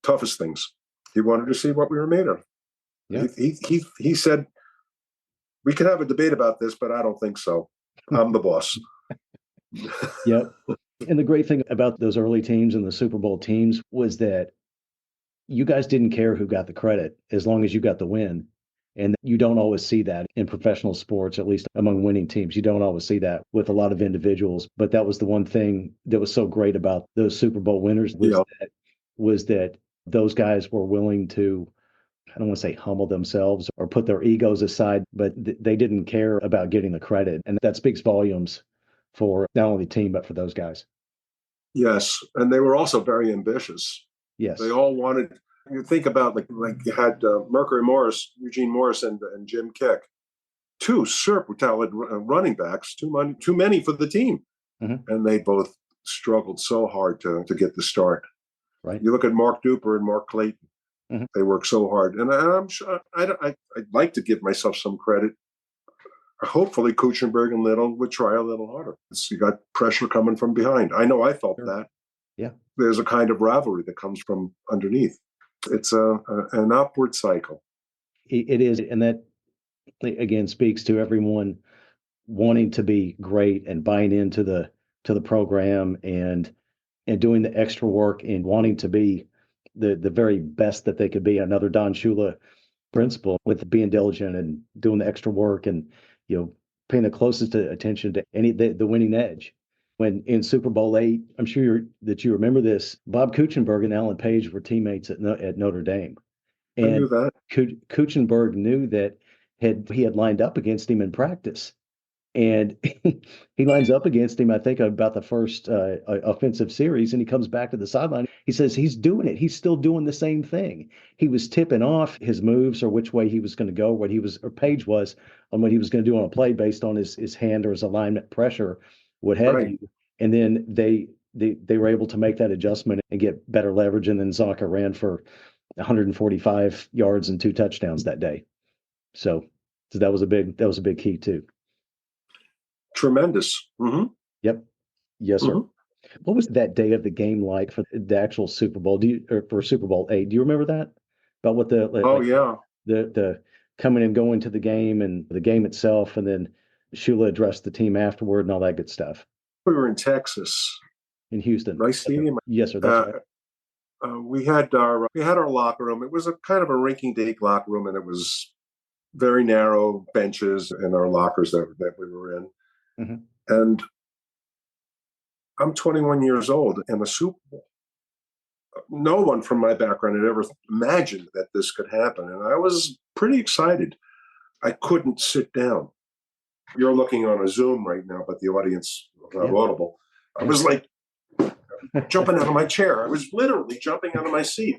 toughest things. He wanted to see what we were made of. Yeah. He said, we can have a debate about this, but I don't think so. I'm the boss. Yeah. And the great thing about those early teams and the Super Bowl teams was that you guys didn't care who got the credit as long as you got the win. And you don't always see that in professional sports, at least among winning teams. You don't always see that with a lot of individuals. But that was the one thing that was so great about those Super Bowl winners was that those guys were willing to, I don't want to say humble themselves or put their egos aside, but they didn't care about getting the credit. And that speaks volumes for not only the team, but for those guys. Yes. And they were also very ambitious. Yes. They all wanted. You think about like you had Mercury Morris, Eugene Morris, and Jim Kick, 2 super talented running backs, too many for the team, and they both struggled so hard to get the start. Right. You look at Mark Duper and Mark Clayton. Mhm. They work so hard, and I'm sure I'd like to give myself some credit. Hopefully, Kuchenberg and Little would try a little harder. You got pressure coming from behind. I know I felt Sure. that. Yeah, There's a kind of rivalry that comes from underneath. It's an upward cycle. it is. And that, again, speaks to everyone wanting to be great and buying into the program and doing the extra work and wanting to be the very best that they could be. Another Don Shula principle with being diligent and doing the extra work and paying the closest attention to the winning edge. When in Super Bowl VIII, I'm sure that you remember this. Bob Kuchenberg and Alan Page were teammates at Notre Dame, I knew and that. Kuchenberg knew that he had lined up against him in practice, and he lines up against him, I think, about the first offensive series, and he comes back to the sideline. He says he's doing it. He's still doing the same thing. He was tipping off his moves or which way he was going to go, or Page was on what he was going to do on a play based on his hand or his alignment pressure, what have Right. you. And then they were able to make that adjustment and get better leverage. And then Zonka ran for 145 yards and 2 touchdowns that day. So that was a big key too. Tremendous. Mm-hmm. Yep. Yes, sir. Mm-hmm. What was that day of the game like for the actual Super Bowl? Or for Super Bowl VIII? Do you remember that? About what Oh yeah. the coming and going to the game and the game itself, and then Shula addressed the team afterward and all that good stuff We were in Texas, in Houston. Rice Stadium. Yes, sir. That's right. We had our locker room. It was a kind of a rinky-dink locker room, and it was very narrow benches in our lockers that we were in. Mm-hmm. And I'm 21 years old in a Super Bowl. No one from my background had ever imagined that this could happen, and I was pretty excited. I couldn't sit down. You're looking on a Zoom right now, but the audience was not audible. I was like jumping out of my chair. I was literally jumping out of my seat.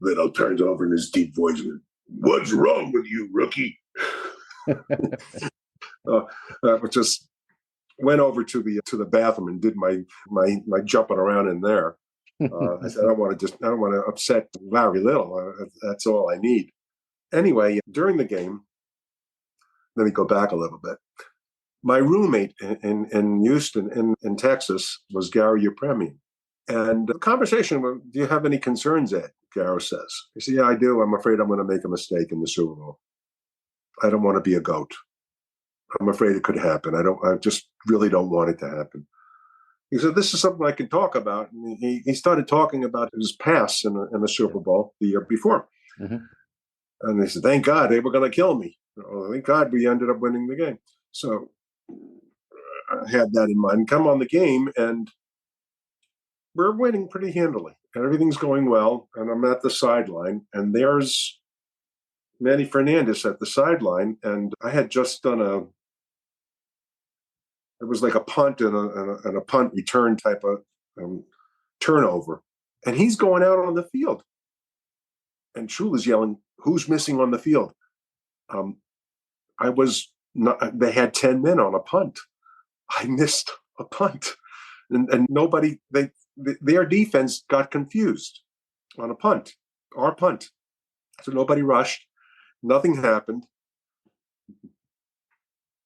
Little turns over in his deep voice, "What's wrong with you, rookie?" Just went over to the bathroom and did my jumping around in there. I said, I don't want to upset Larry Little. That's all I need. Anyway, during the game, let me go back a little bit. My roommate in Houston, in Texas, was Gary Upremian. And the conversation, do you have any concerns, Ed? Gary says. I said, yeah, I do. I'm afraid I'm going to make a mistake in the Super Bowl. I don't want to be a goat. I'm afraid it could happen. I just really don't want it to happen. He said, this is something I can talk about. And he started talking about his pass in the Super Bowl the year before. Mm-hmm. And he said, thank God they were going to kill me. Thank God we ended up winning the game. So I had that in mind. Come on the game, and we're winning pretty handily. And everything's going well. And I'm at the sideline, and there's Manny Fernandez at the sideline. And I had just done it was like a punt and a punt return type of turnover. And he's going out on the field. And Shula's yelling, who's missing on the field? They had 10 men on a punt. I missed a punt. And nobody, their defense got confused on a punt, our punt. So nobody rushed. Nothing happened.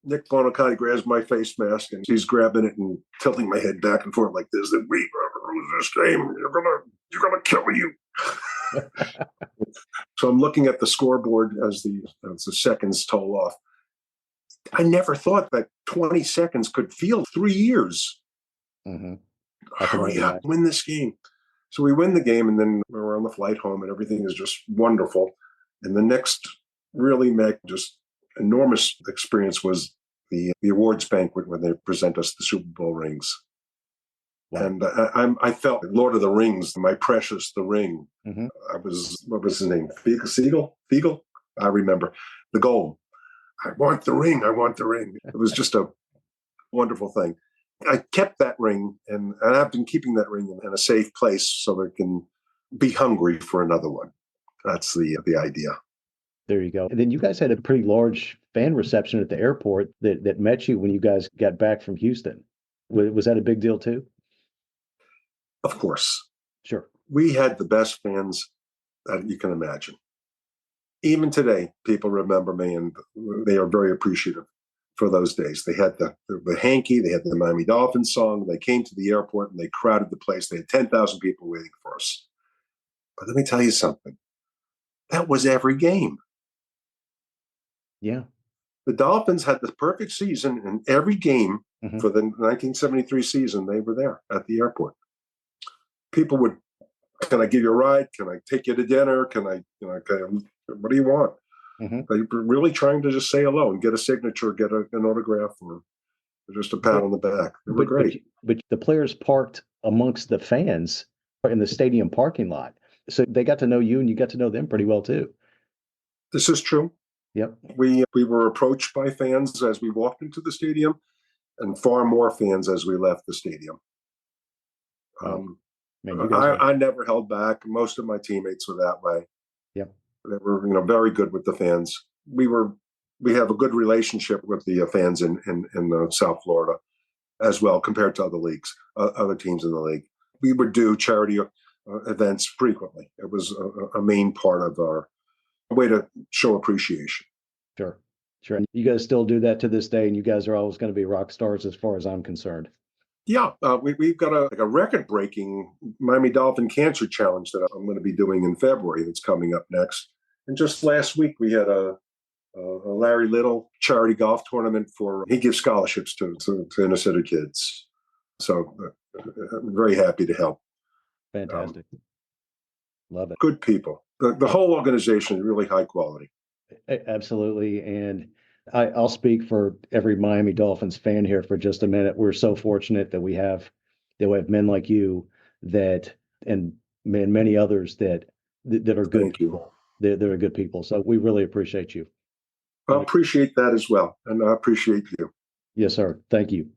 Nick Bonacotti grabs my face mask and he's grabbing it and tilting my head back and forth like this. And we lose this game. You're gonna kill you. So I'm looking at the scoreboard as the seconds toll off. I never thought that 20 seconds could feel 3 years. Mm-hmm. Hurry up, win this game. So we win the game, and then we're on the flight home, and everything is just wonderful. And the next really just enormous experience was the awards banquet when they present us the Super Bowl rings. Wow. And I felt like Lord of the Rings, my precious, the ring. Mm-hmm. What was his name? Fiegel? I remember. The goal. I want the ring. I want the ring. It was just a wonderful thing. I kept that ring, and I've been keeping that ring in a safe place so I can be hungry for another one. That's the idea. There you go. And then you guys had a pretty large fan reception at the airport that met you when you guys got back from Houston. Was that a big deal too? Of course. Sure. We had the best fans that you can imagine. Even today, people remember me, and they are very appreciative for those days. They had the hanky, they had the Miami Dolphins song. They came to the airport and they crowded the place. They had 10,000 people waiting for us. But let me tell you something. That was every game. Yeah. The Dolphins had the perfect season in every game for the 1973 season. They were there at the airport. People would, can I give you a ride? Can I take you to dinner? What do you want? They were really trying to just say hello and get a signature, get an autograph, or just a pat on the back. They were great. But the players parked amongst the fans in the stadium parking lot. So they got to know you and you got to know them pretty well too. This is true. Yep. We were approached by fans as we walked into the stadium, and far more fans as we left the stadium. I never held back. Most of my teammates were that way. Yep. They were, very good with the fans. We have a good relationship with the fans in South Florida as well, compared to other leagues, other teams in the league. We would do charity events frequently. It was a main part of our way to show appreciation. Sure. And you guys still do that to this day, and you guys are always going to be rock stars as far as I'm concerned. Yeah, we've got a record-breaking Miami Dolphin Cancer Challenge that I'm going to be doing in February that's coming up next. And just last week, we had a Larry Little charity golf tournament he gives scholarships to inner city kids. So I'm very happy to help. Fantastic. Love it. Good people. The whole organization is really high quality. Absolutely. And I'll speak for every Miami Dolphins fan here for just a minute. We're so fortunate that we have men like you and many others that are good people. That are good people. So we really appreciate you. I appreciate that as well. And I appreciate you. Yes, sir. Thank you.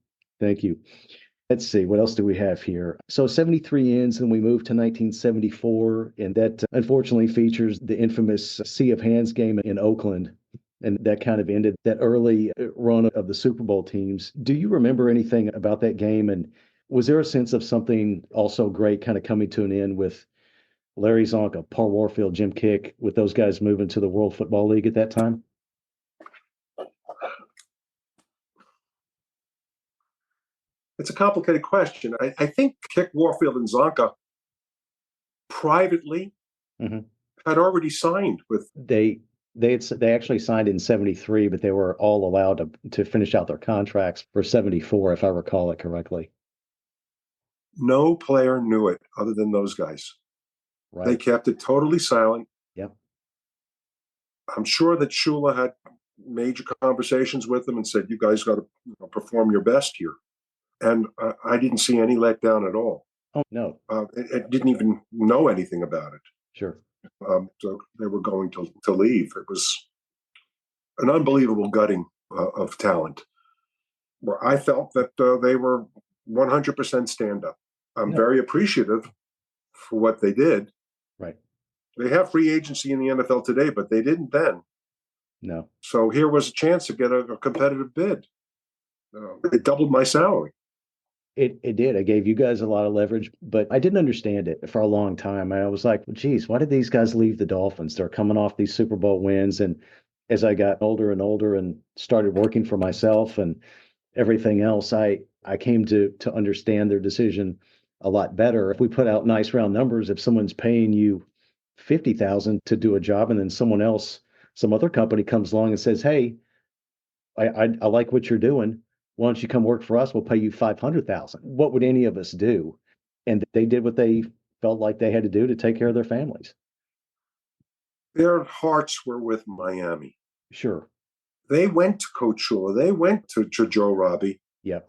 Let's see, what else do we have here? So 73 ends, and we moved to 1974, and that unfortunately features the infamous Sea of Hands game in Oakland, and that kind of ended that early run of the Super Bowl teams. Do you remember anything about that game, and was there a sense of something also great kind of coming to an end with Larry Zonka, Paul Warfield, Jim Kick, with those guys moving to the World Football League at that time? It's a complicated question. I think Kick, Warfield, and Zonka privately had already signed with. They actually signed in 73, but they were all allowed to finish out their contracts for 74, if I recall it correctly. No player knew it other than those guys. Right. They kept it totally silent. Yep. I'm sure that Shula had major conversations with them and said, "You guys got to perform your best here." And I didn't see any letdown at all. Oh, no. It didn't even know anything about it. Sure. So they were going to leave. It was an unbelievable gutting of talent, where I felt that they were 100% stand-up. I'm very appreciative for what they did. Right. They have free agency in the NFL today, but they didn't then. No. So here was a chance to get a competitive bid. It doubled my salary. It did. It gave you guys a lot of leverage, but I didn't understand it for a long time. I was like, well, geez, why did these guys leave the Dolphins? They're coming off these Super Bowl wins. And as I got older and older and started working for myself and everything else, I came to understand their decision a lot better. If we put out nice round numbers, if someone's paying you $50,000 to do a job, and then some other company comes along and says, "Hey, I like what you're doing. Why don't you come work for us? We'll pay you $500,000." What would any of us do? And they did what they felt like they had to do to take care of their families. Their hearts were with Miami. Sure. They went to Coach Shula. They went to Joe Robbie. Yep.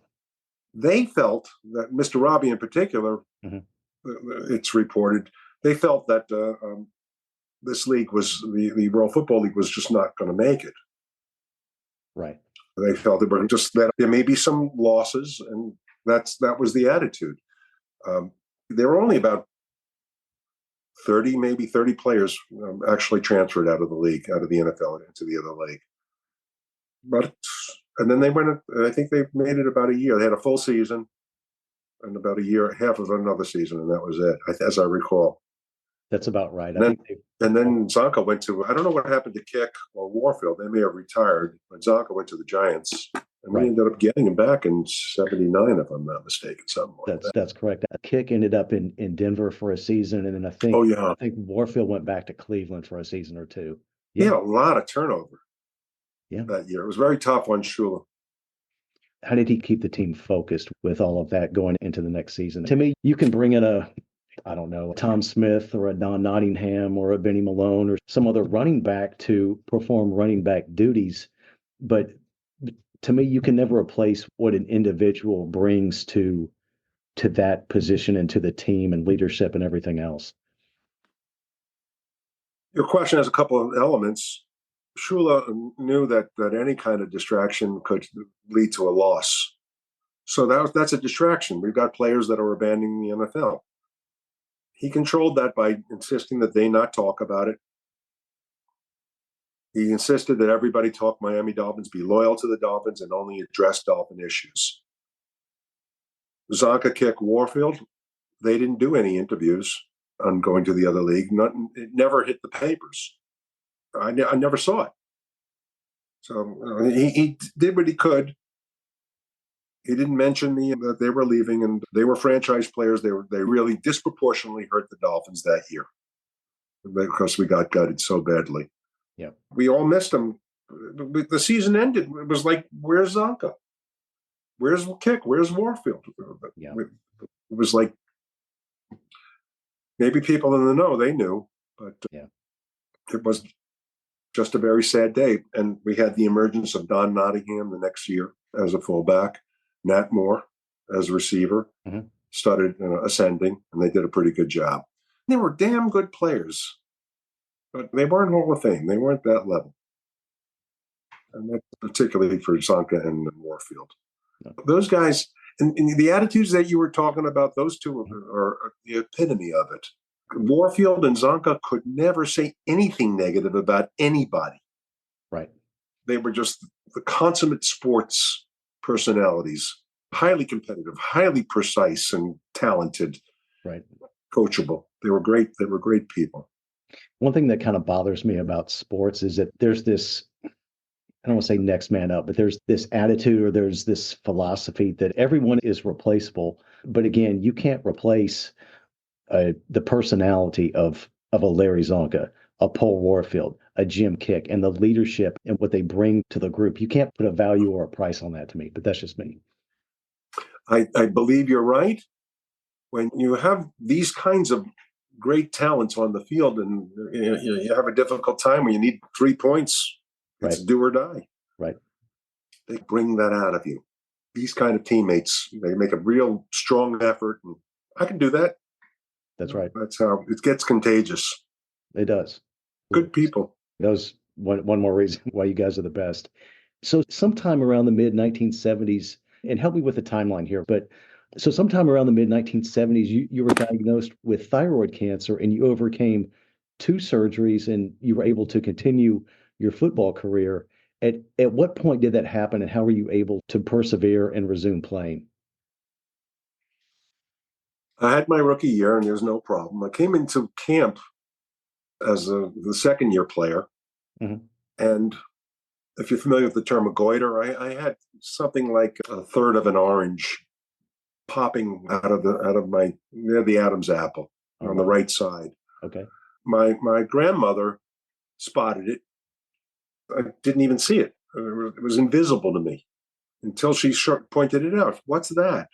They felt that Mr. Robbie in particular, it's reported, they felt that this league the World Football League was just not going to make it. Right. They felt that there may be some losses, and that was the attitude. There were only about 30 players actually transferred out of the league, out of the NFL into the other league. And then they went. I think they made it about a year. They had a full season, and about a year, half of another season, and that was it, as I recall. That's about right. And then Zonka went to, I don't know what happened to Kick or Warfield. They may have retired, but Zonka went to the Giants. And we ended up getting him back in '79, if I'm not mistaken. That's correct. Kick ended up in Denver for a season, and then I think Warfield went back to Cleveland for a season or two. He had a lot of turnover that year. It was very tough on Shula. How did he keep the team focused with all of that going into the next season? To me, you can bring in I don't know, Tom Smith or a Don Nottingham or a Benny Malone or some other running back to perform running back duties. But to me, you can never replace what an individual brings to that position and to the team and leadership and everything else. Your question has a couple of elements. Shula knew that any kind of distraction could lead to a loss. So that's a distraction. We've got players that are abandoning the NFL. He controlled that by insisting that they not talk about it. He insisted that everybody talk Miami Dolphins, be loyal to the Dolphins, and only address Dolphin issues. Zonka, Kick, Warfield, they didn't do any interviews on going to the other league. It never hit the papers. I never saw it. So he did what he could. He didn't mention that they were leaving, and they were franchise players. They really disproportionately hurt the Dolphins that year because we got gutted so badly. Yeah, we all missed him. The season ended. It was like, where's Zonka? Where's Kick? Where's Warfield? Yeah. It was like maybe people in the know, they knew, but it was just a very sad day. And we had the emergence of Don Nottingham the next year as a fullback, Nat Moore as a receiver, started ascending, and they did a pretty good job. They were damn good players, but they weren't Hall of Fame. They weren't that level. And that's particularly for Zonka and Warfield. Those guys, and the attitudes that you were talking about, those two are the epitome of it. Warfield and Zonka could never say anything negative about anybody. Right. They were just the consummate sports personalities, highly competitive, highly precise and talented, right, coachable. They were great. They were great people. One thing that kind of bothers me about sports is that there's this, I don't want to say next man up, but there's this attitude or there's this philosophy that everyone is replaceable. But again, you can't replace the personality of a Larry Zonka, a Paul Warfield, a Jim Kick, and the leadership and what they bring to the group. You can't put a value or a price on that to me, but that's just me. I believe you're right. When you have these kinds of great talents on the field and you have a difficult time when you need 3 points, it's do or die. Right. They bring that out of you. These kind of teammates, they make a real strong effort. And I can do that. That's right. That's how it gets contagious. It does. Good people. That was one more reason why you guys are the best. So sometime around the mid 1970s, and help me with the timeline here, but so sometime around the mid 1970s, you were diagnosed with thyroid cancer and you overcame 2 surgeries and you were able to continue your football career. At what point did that happen and how were you able to persevere and resume playing? I had my rookie year and there's no problem. I came into camp as the second year player. And if you're familiar with the term a goiter, I had something like a third of an orange popping out of my near the Adam's apple on the right side. Okay. My grandmother spotted it. I didn't even see it. It was invisible to me until she pointed it out. What's that?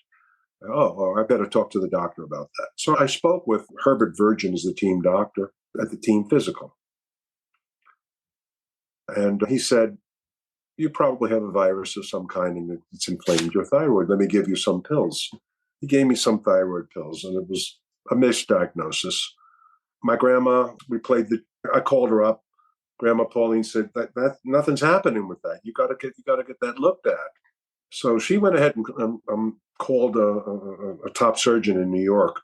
Oh, I better talk to the doctor about that. So I spoke with Herbert Virgin as the team doctor at the team physical. And he said, you probably have a virus of some kind and it's inflamed your thyroid. Let me give you some pills. He gave me some thyroid pills and it was a misdiagnosis. My grandma, I called her up. Grandma Pauline said that nothing's happening with that. You got to get that looked at. So she went ahead and called a top surgeon in New York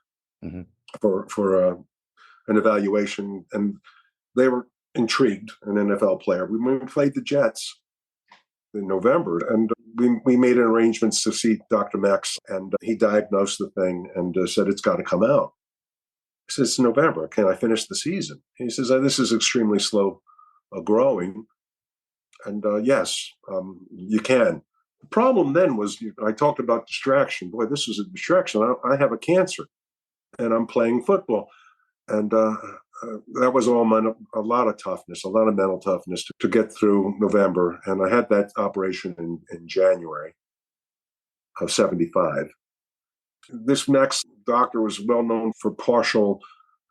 for an evaluation, and they were intrigued. An NFL player. We played the Jets. in November, and we made arrangements to see Dr. Max, and he diagnosed the thing and said it's got to come out. He says, it's November. Can I finish the season? He says, this is extremely slow growing. And yes, you can. The problem then was, I talked about distraction. Boy, this was a distraction. I have a cancer and I'm playing football. And that was all a lot of toughness, a lot of mental toughness to get through November. And I had that operation in January of 75. This next doctor was well known for partial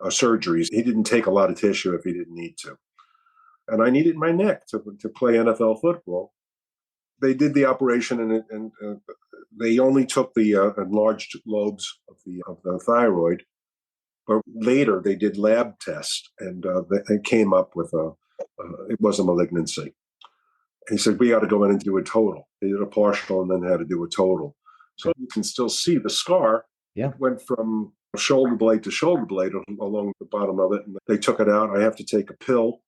surgeries. He didn't take a lot of tissue if he didn't need to. And I needed my neck to play NFL football. They did the operation, and they only took the enlarged lobes of the thyroid. But later they did lab tests, and they came up with it was a malignancy. He said, we got to go in and do a total. They did a partial and then had to do a total. So you can still see the scar. Yeah. It went from shoulder blade to shoulder blade along the bottom of it. And they took it out. I have to take a pill.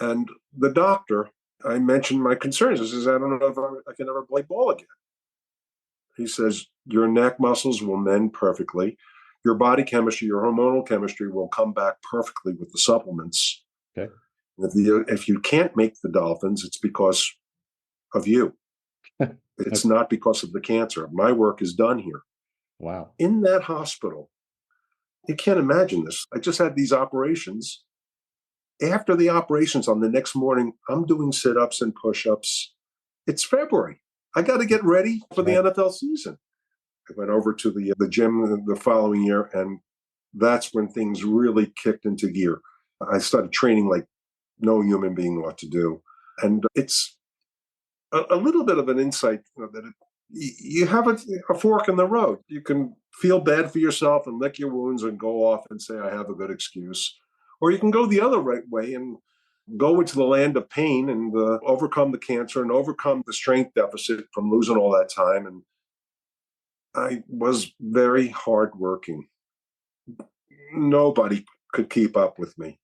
And the doctor, I mentioned my concerns. He says, I don't know if I can ever play ball again. He says, your neck muscles will mend perfectly. Your body chemistry, your hormonal chemistry will come back perfectly with the supplements. Okay. If you can't make the Dolphins, it's because of you. It's not because of the cancer. My work is done here. Wow. In that hospital, you can't imagine this. I just had these operations. After the operations, on the next morning, I'm doing sit-ups and push-ups. It's February. I got to get ready for the NFL season. I went over to the gym the following year, and that's when things really kicked into gear. I started training like no human being ought to do. And it's a little bit of an insight that you have a fork in the road. You can feel bad for yourself and lick your wounds and go off and say, I have a good excuse. Or you can go the other right way and go into the land of pain and overcome the cancer and overcome the strength deficit from losing all that time. And I was very hardworking. Nobody could keep up with me.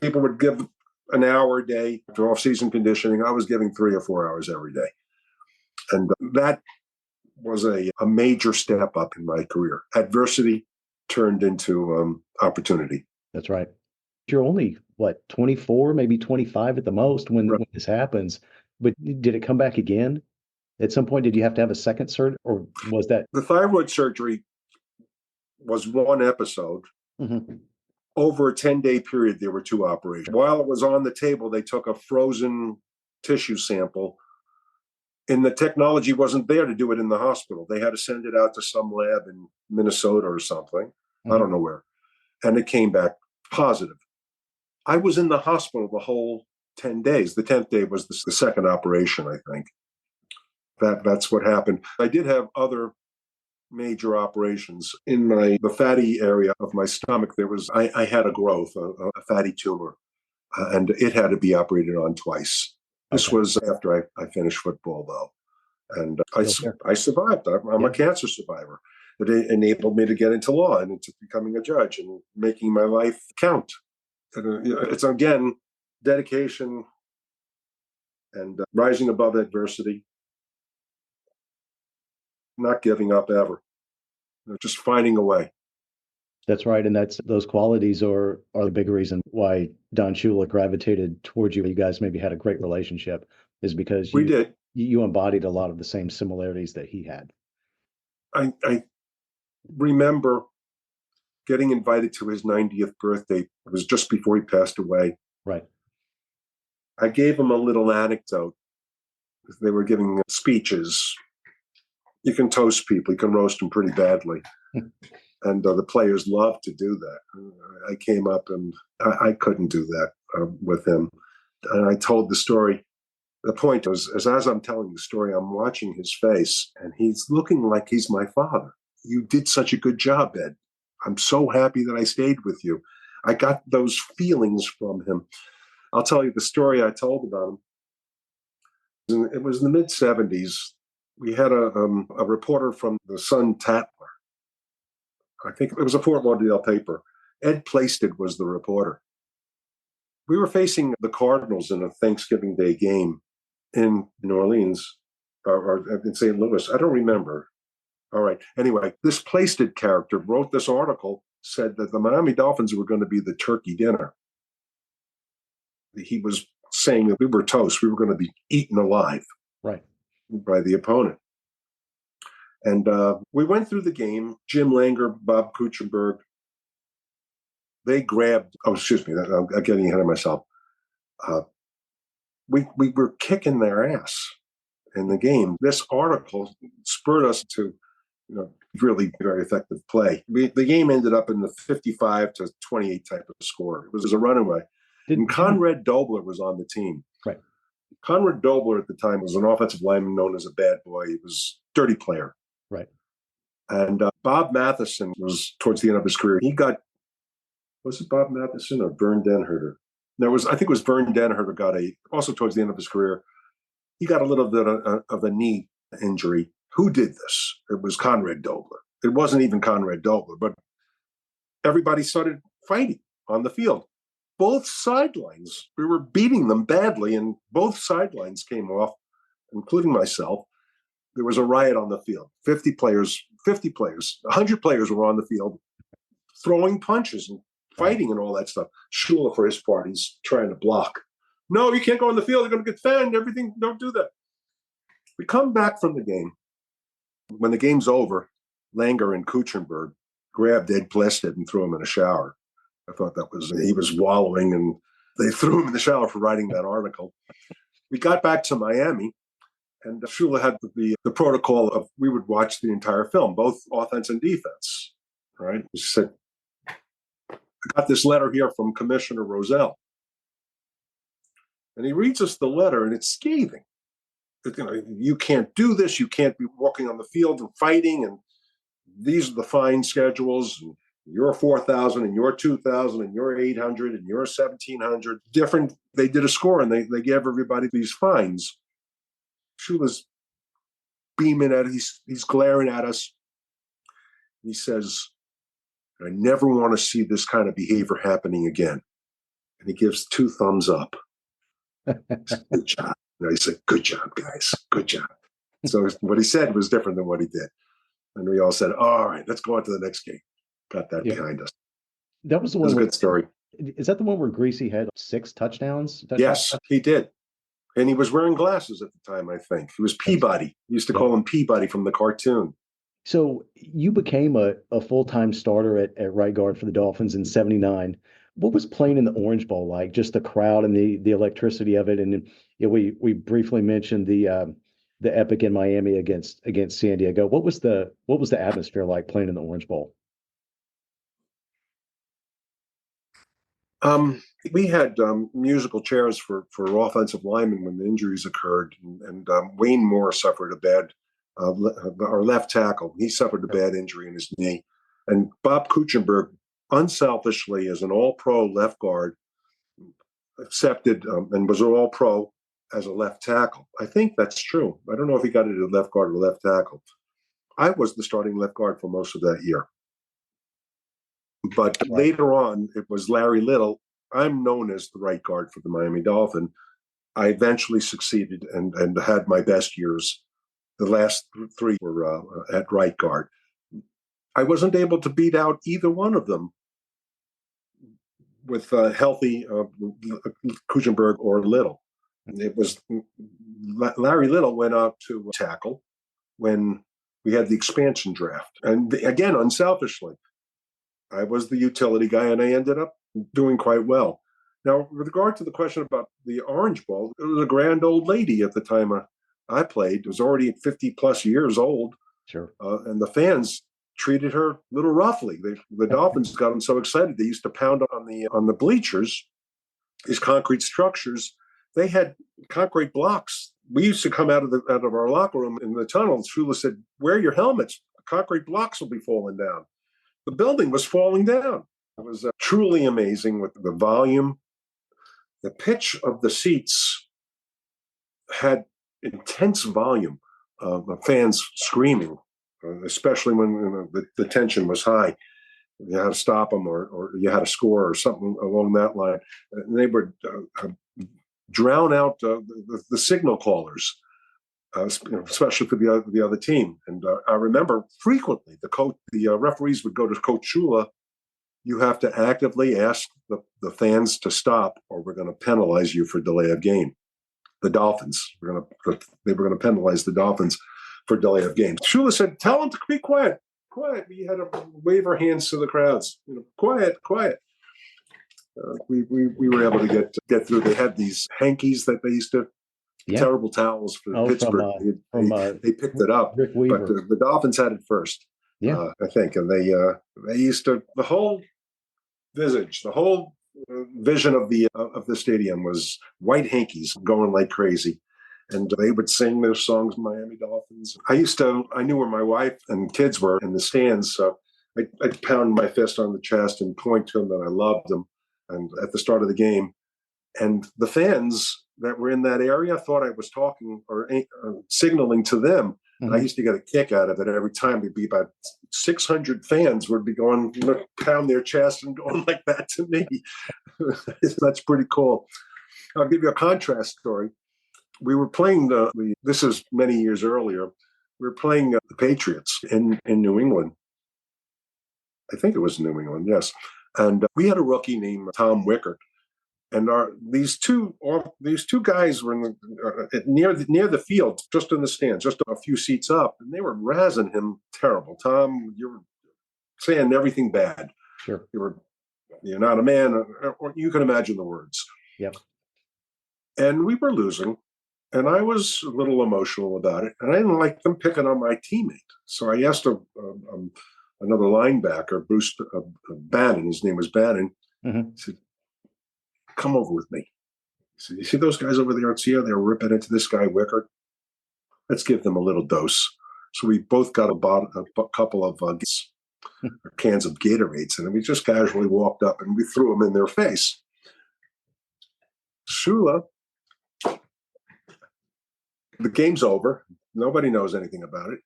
People would give an hour a day for off-season conditioning. I was giving 3 or 4 hours every day. And that was a major step up in my career. Adversity turned into opportunity. That's right. You're only, 24, maybe 25 at the most when this happens. But did it come back again? At some point, did you have to have a second surgery, or was that? The thyroid surgery was one episode. Mm-hmm. Over a 10-day period, there were 2 operations. While it was on the table, they took a frozen tissue sample, and the technology wasn't there to do it in the hospital. They had to send it out to some lab in Minnesota or something. Mm-hmm. I don't know where. And it came back positive. I was in the hospital the whole 10 days. The 10th day was the second operation, I think. That's what happened. I did have other major operations in the fatty area of my stomach. I had a growth, a fatty tumor, and it had to be operated on twice. This was after I finished football, though, and I survived. I'm a cancer survivor. It enabled me to get into law and into becoming a judge and making my life count. And, it's again dedication and rising above adversity. Not giving up ever, just finding a way. That's right, and those qualities are the big reason why Don Shula gravitated towards you. You guys maybe had a great relationship, is because we did. You embodied a lot of the same similarities that he had. I remember getting invited to his 90th birthday. It was just before he passed away. Right. I gave him a little anecdote. They were giving speeches. You can toast people. You can roast them pretty badly. And the players love to do that. I came up and I couldn't do that with him. And I told the story. The point was, as I'm telling the story, I'm watching his face, and he's looking like he's my father. You did such a good job, Ed. I'm so happy that I stayed with you. I got those feelings from him. I'll tell you the story I told about him. It was in the mid-'70s. We had a reporter from the Sun-Tatler. I think it was a Fort Lauderdale paper. Ed Plasted was the reporter. We were facing the Cardinals in a Thanksgiving Day game. in New Orleans or in St. Louis. I don't remember. All right. Anyway, this Placed It character wrote this article, said that the Miami Dolphins were going to be the turkey dinner. He was saying that we were toast. We were going to be eaten alive Right. by the opponent. And we went through the game. Jim Langer, Bob Kuchenberg, they grabbed, excuse me, I'm getting ahead of myself. We were kicking their ass in the game. This article spurred us to, really very effective play. The game ended up in the 55-28 type of score. It was a runaway. And Conrad Dobler was on the team. Right. Conrad Dobler at the time was an offensive lineman known as a bad boy. He was a dirty player. Right. And Bob Matheson was towards the end of his career. He got, was it Bob Matheson or Vern Denherter? No, I think it was Vern Denherter also towards the end of his career, he got a little bit of a knee injury. Who did this? It was Conrad Dobler. It wasn't even Conrad Dobler, but everybody started fighting on the field. Both sidelines, we were beating them badly, and both sidelines came off, including myself. There was a riot on the field. 50 players, 100 players were on the field throwing punches and fighting and all that stuff. Shula, for his part, he's trying to block. No, you can't go on the field. You're going to get fanned. Everything, don't do that. We come back from the game. When the game's over, Langer and Kuchenberg grabbed Ed Plested and threw him in a shower. I thought he was wallowing, and they threw him in the shower for writing that article. We got back to Miami, and Shula had the protocol of we would watch the entire film, both offense and defense, right? He said, I got this letter here from Commissioner Rozelle. And he reads us the letter, and it's scathing. You can't do this. You can't be walking on the field and fighting, and these are the fine schedules. And you're 4,000, and you're 2,000, and you're 800, and you're 1,700. Different. They did a score, and they gave everybody these fines. Shula's beaming at us. He's glaring at us. He says, I never want to see this kind of behavior happening again. And he gives 2 thumbs up. Good job. And I said, good job, guys. Good job. So what he said was different than what he did. And we all said, all right, let's go on to the next game. Got that behind us. That was the one. It was a good story. Is that the one where Greasy had 6 touchdowns? Yes, he did. And he was wearing glasses at the time, I think. He was Peabody. We used to call him Peabody from the cartoon. So you became a full-time starter at right guard for the Dolphins in '79. What was playing in the Orange Bowl like? Just the crowd and the electricity of it. And we briefly mentioned the epic in Miami against San Diego. What was the atmosphere like playing in the Orange Bowl? We had musical chairs for offensive linemen when the injuries occurred, and Wayne Moore suffered a bad, our left tackle. He suffered a bad injury in his knee, and Bob Kuchenberg, unselfishly as an All-Pro left guard, accepted and was an All-Pro as a left tackle. I think that's true. I don't know if he got it at left guard or left tackle. I was the starting left guard for most of that year. But later on, it was Larry Little. I'm known as the right guard for the Miami Dolphins. I eventually succeeded and had my best years. The last 3 were at right guard. I wasn't able to beat out either one of them with healthy Kuchenberg or Little. It was Larry Little went out to tackle when we had the expansion draft. And again, unselfishly, I was the utility guy, and I ended up doing quite well. Now, with regard to the question about the Orange Bowl, it was a grand old lady at the time I played. It was already 50-plus years old. Sure. And the fans treated her a little roughly. The Dolphins got them so excited. They used to pound on the bleachers, these concrete structures. They had concrete blocks. We used to come out of our locker room in the tunnels. Shula said, wear your helmets. Concrete blocks will be falling down. The building was falling down. It was truly amazing with the volume. The pitch of the seats had intense volume of fans screaming, especially when the tension was high. You had to stop them or you had to score or something along that line. And they were drown out the signal callers, especially for the other team. And I remember frequently the referees would go to Coach Shula. You have to actively ask the fans to stop, or we're going to penalize you for delay of game. The Dolphins, they were going to penalize the Dolphins for delay of game. Shula said, "Tell them to be quiet, quiet." We had to wave our hands to the crowds. Quiet, quiet. We were able to get through. They had these hankies that they used to, terrible towels for Pittsburgh. They picked it up, but the Dolphins had it first. I think, and they used to, the whole vision of the stadium was white hankies going like crazy, and they would sing their songs, Miami Dolphins. I knew where my wife and kids were in the stands, so I'd pound my fist on the chest and point to them that I loved them. And at the start of the game, and the fans that were in that area thought I was talking or signaling to them. And I used to get a kick out of it every time. There'd be about 600 fans would be going, pound their chest and going like that to me. That's pretty cool. I'll give you a contrast story. We were playing this is many years earlier. We were playing the Patriots in New England. I think it was New England, yes. And we had a rookie named Tom Wickert. And these two guys were near the field, just in the stands, just a few seats up, and they were razzing him terrible. Tom, you were saying everything bad. Sure, you're not a man, or you can imagine the words. Yep. And we were losing, and I was a little emotional about it, and I didn't like them picking on my teammate. So I asked another linebacker, Bruce Bannon. His name was Bannon. Mm-hmm. He said, "Come over with me." So you see those guys over there? See how they're ripping into this guy Wickert? Let's give them a little dose. So we both got a couple of cans of Gatorades, and we just casually walked up and we threw them in their face. Shula, the game's over. Nobody knows anything about it.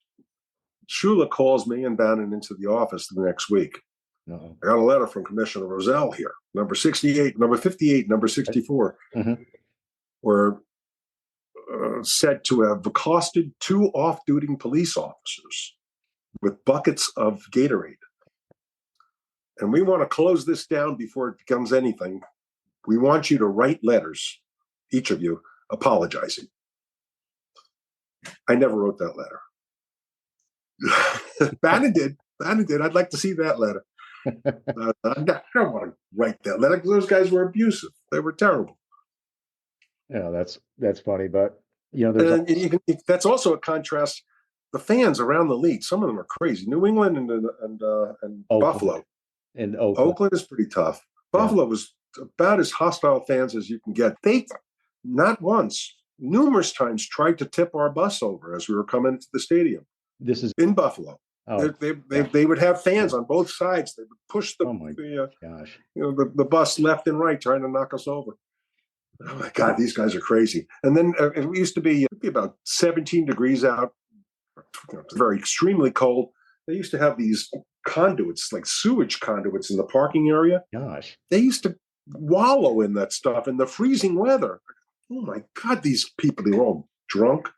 Shula calls me and Bannon into the office the next week. Uh-oh. I got a letter from Commissioner Roselle here, number 68, number 58, number 64, were said to have accosted two off-duty police officers with buckets of Gatorade. And we want to close this down before it becomes anything. We want you to write letters, each of you, apologizing. I never wrote that letter. Bannon did. I'd like to see that letter. I don't want to write that letter because those guys were abusive. They were terrible. Yeah, that's funny, but that's also a contrast. The fans around the league, some of them are crazy. New England and Buffalo. And Oakland is pretty tough. Buffalo was about as hostile fans as you can get. They, not once, numerous times, tried to tip our bus over as we were coming into the stadium. This is in Buffalo. Oh, they would have fans on both sides. They would push the bus left and right, trying to knock us over. Oh my God, these guys are crazy. And then it used to be about 17 degrees out, very extremely cold. They used to have these conduits, like sewage conduits in the parking area. Gosh. They used to wallow in that stuff in the freezing weather. Oh my God, these people, they were all drunk.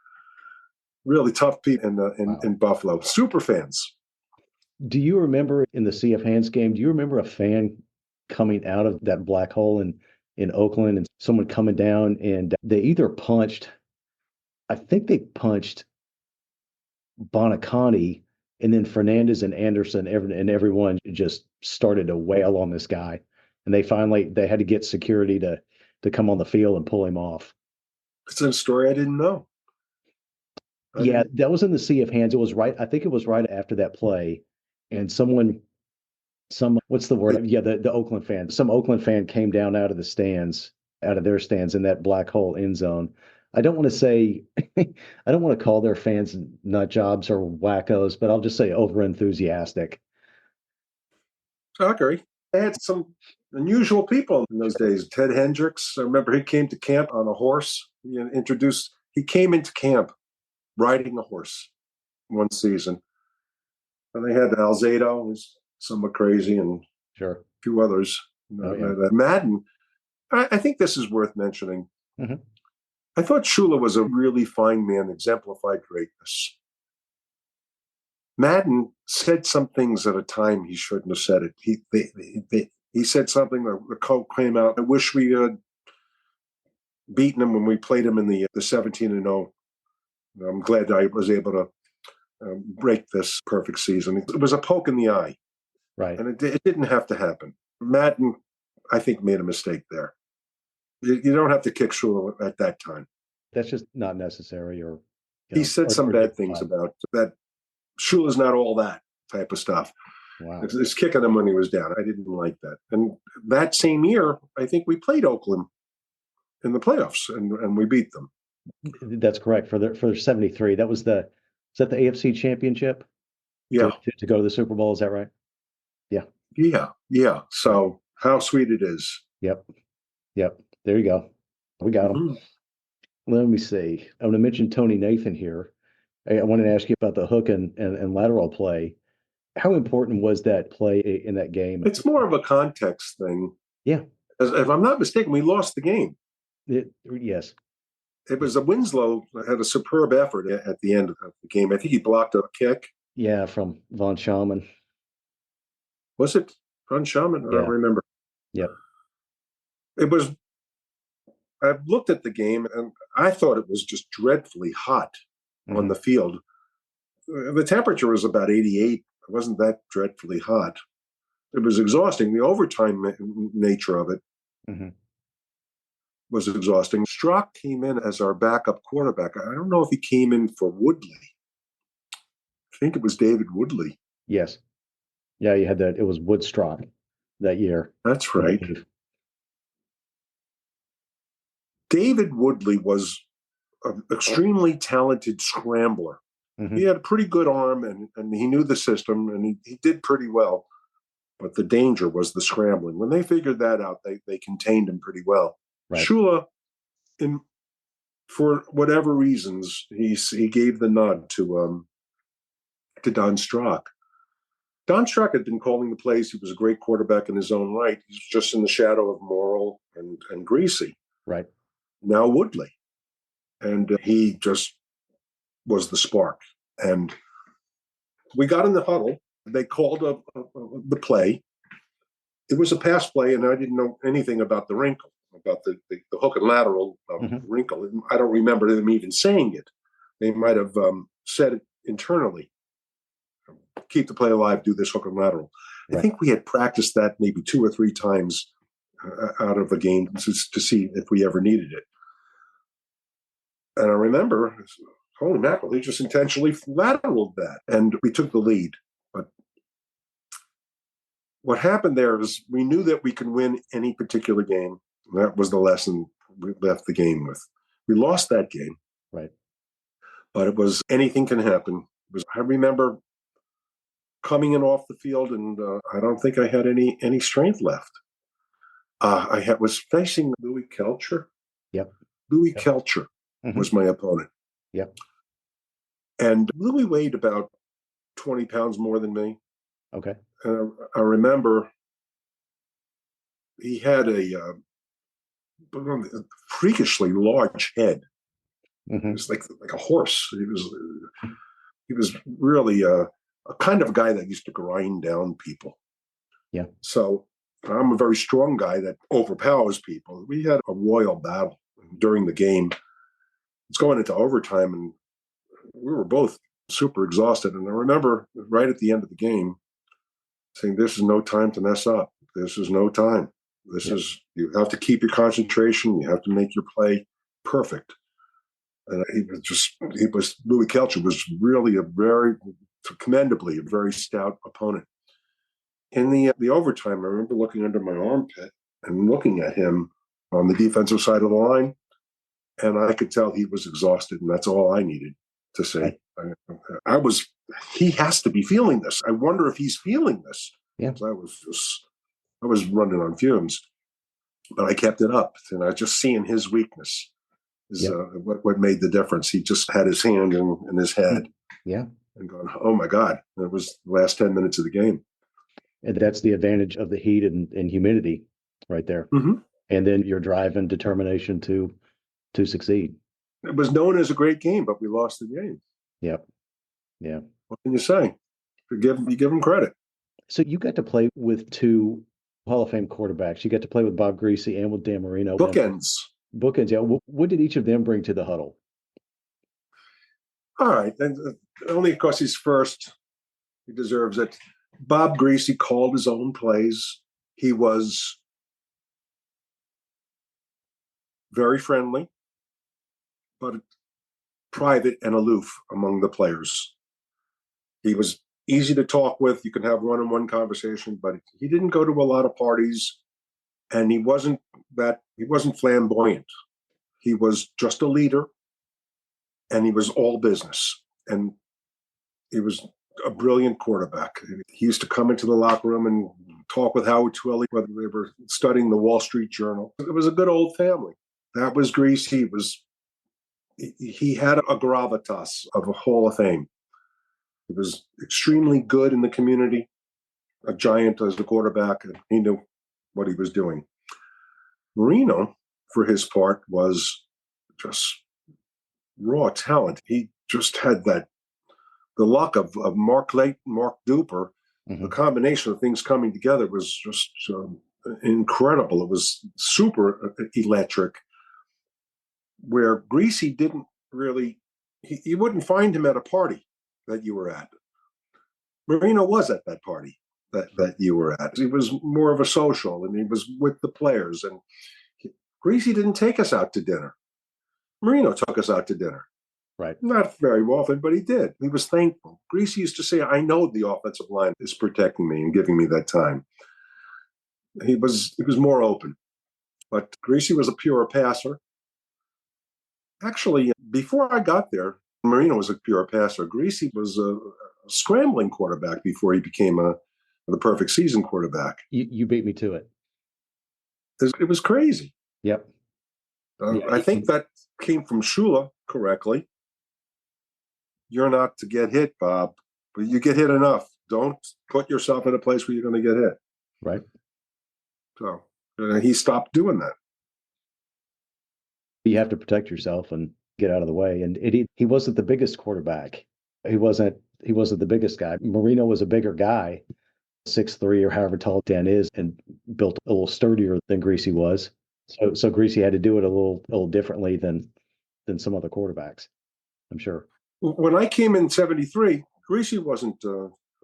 Really tough people in Buffalo. Super fans. Do you remember in the Sea of Hands game, do you remember a fan coming out of that black hole in Oakland and someone coming down and they either punched, I think they punched Bonacani, and then Fernandez and Anderson and everyone just started to wail on this guy. And they had to get security to come on the field and pull him off. It's a story I didn't know. Yeah, that was in the Sea of Hands. I think it was right after that play. And what's the word? Yeah, the Oakland fan. Some Oakland fan came down out of their stands in that black hole end zone. I don't want to call their fans nut jobs or wackos, but I'll just say over-enthusiastic. I agree. They had some unusual people in those days. Ted Hendricks, I remember he came to camp on a horse. He came into camp riding a horse one season. And they had Alzado, who's somewhat crazy, and sure, a few others. Madden, I think this is worth mentioning. Hmm. I thought Shula was a really fine man, exemplified greatness. Madden said some things at a time he shouldn't have said it. He said something, the quote came out, I wish we had beaten him when we played him in the 17-0. I'm glad I was able to break this perfect season. It was a poke in the eye, Right. and it didn't have to happen. Madden, I think, made a mistake there. You don't have to kick Shula at that time. That's just not necessary, or He said some or bad things justified. about that. Shula's not all that type of stuff. Wow. It's kicking him when he was down. I didn't like that. And that same year, I think we played Oakland in the playoffs, and we beat them. That's correct. For 73. Is that the AFC championship Yeah, to go to the Super Bowl? Is that right? Yeah. yeah. So how sweet it is. Yep. Yep. There you go. We got him. Mhm. Let me see. I'm going to mention Tony Nathan here. I wanted to ask you about the hook and lateral play. How important was that play in that game? It's more of a context thing. Yeah. If I'm not mistaken, we lost the game. Yes. It was a Winslow had a superb effort at the end of the game. I think he blocked a kick. Yeah, from Von Schaumann. Was it Von Shaman? I don't Yeah. remember. Yep. It was. I looked at the game and I thought it was just dreadfully hot on Hmm. the field. The temperature was about 88. It wasn't that dreadfully hot. It was exhausting. The overtime nature of it Hmm. was exhausting. Strock came in as our backup quarterback. I don't know if he came in for Woodley. I think it was David Woodley. Yes. Yeah, you had that. It was Woodstock that year, That's I right. believe. David Woodley was an extremely talented scrambler. He Hmm. had a pretty good arm and he knew the system and he did pretty well. But the danger was the scrambling. When they figured that out, they contained him pretty well. Right. Shula, for whatever reasons, he gave the nod to Don Strock. Don Strock had been calling the plays. He was a great quarterback in his own right. He was just in the shadow of Morrill and Greasy. Right. Now Woodley. And he just was the spark. And we got in the huddle. They called up the play. It was a pass play, and I didn't know anything about the wrinkle, about the hook and lateral Hmm. wrinkle. I don't remember them even saying it. They might have said it internally. Keep the play alive, do this hook and lateral. I Right. think we had practiced that maybe 2 or 3 times out of a game to see if we ever needed it. And I remember, holy mackerel, they just intentionally lateraled that. And we took the lead. But what happened there is we knew that we could win any particular game. That was the lesson we left the game with. We lost that game, Right. but it was anything can happen. I remember coming in off the field, and I don't think I had any strength left. Was facing Louis Kelcher. Yep. Louis Yep. Kelcher Hmm. was my opponent, Yep. and Louis weighed about 20 pounds more than me. Okay. And I remember he had a freakishly large head. He Hmm. was like a horse. He was really a kind of guy that used to grind down people. Yeah. So I'm a very strong guy that overpowers people. We had a royal battle during the game. It's going into overtime, and we were both super exhausted. And I remember right at the end of the game saying, "This is no time to mess up. This is no time. Yep. You have to keep your concentration. You have to make your play perfect." And Louis Kelcher was really commendably, a very stout opponent. In the overtime, I remember looking under my armpit and looking at him on the defensive side of the line, and I could tell he was exhausted, and that's all I needed to Right. say. He has to be feeling this. I wonder if he's feeling this. Yeah. I was running on fumes, but I kept it up, and I was just seeing his weakness is Yep. what made the difference. He just had his hand in his head Yeah. and going, "Oh my God!" It was the last 10 minutes of the game. And that's the advantage of the heat and humidity right there. Mm-hmm. And then your drive and determination to to succeed. It was known as a great game, but we lost the game. Yep. Yeah. What can you say? You give them credit. So you got to play with two Hall of Fame quarterbacks. You got to play with Bob Greasy and with Dan Marino. Bookends. Bookends, yeah. What did each of them bring to the huddle? All right. And only because he's first, he deserves it. Bob Greasy called his own plays. He was very friendly, but private and aloof among the players. He was easy to talk with. You can have one-on-one conversation, but he didn't go to a lot of parties, and he wasn't flamboyant. He was just a leader, and he was all business. And he was a brilliant quarterback. He used to come into the locker room and talk with Howard Twilley, whether they were studying the Wall Street Journal. It was a good old family. That was Greasy. He had a gravitas of a Hall of Fame. He was extremely good in the community, a giant as the quarterback, and he knew what he was doing. Marino, for his part, was just raw talent. He just had the luck of Mark Layton, Mark Duper. Mm-hmm. The combination of things coming together was just incredible. It was super electric, where Greasy didn't really, you wouldn't find him at a party that you were at. Marino was at that party that you were at. He was more of a social, and he was with the players. And Greasy didn't take us out to dinner. Marino took us out to dinner. Right. Not very often, but he did. He was thankful. Greasy used to say, I know the offensive line is protecting me and giving me that time. He was more open. But Greasy was a pure passer. Actually, before I got there, Marino was a pure passer. Greasy was a scrambling quarterback before he became the perfect season quarterback. You beat me to it. It was crazy. Yep. I think that came from Shula correctly. You're not to get hit, Bob, but you get hit enough. Don't put yourself in a place where you're going to get hit. Right. So he stopped doing that. You have to protect yourself and get out of the way. And he wasn't the biggest quarterback. He wasn't the biggest guy. Marino was a bigger guy, 6'3" or however tall Dan is, and built a little sturdier than Greasy was. So Greasy had to do it a little differently than some other quarterbacks, I'm sure. When I came in 73, Greasy wasn't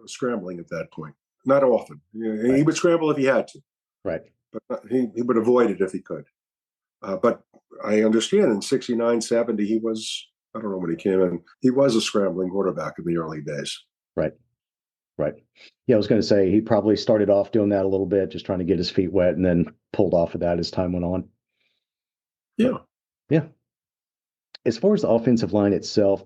scrambling at that point. Not often. He would scramble if he had to. Right. But he would avoid it if he could. But I understand in 69, 70, he was, I don't know when he came in, he was a scrambling quarterback in the early days. Right. Right. Yeah, I was going to say he probably started off doing that a little bit, just trying to get his feet wet, and then pulled off of that as time went on. Yeah. But, yeah. As far as the offensive line itself,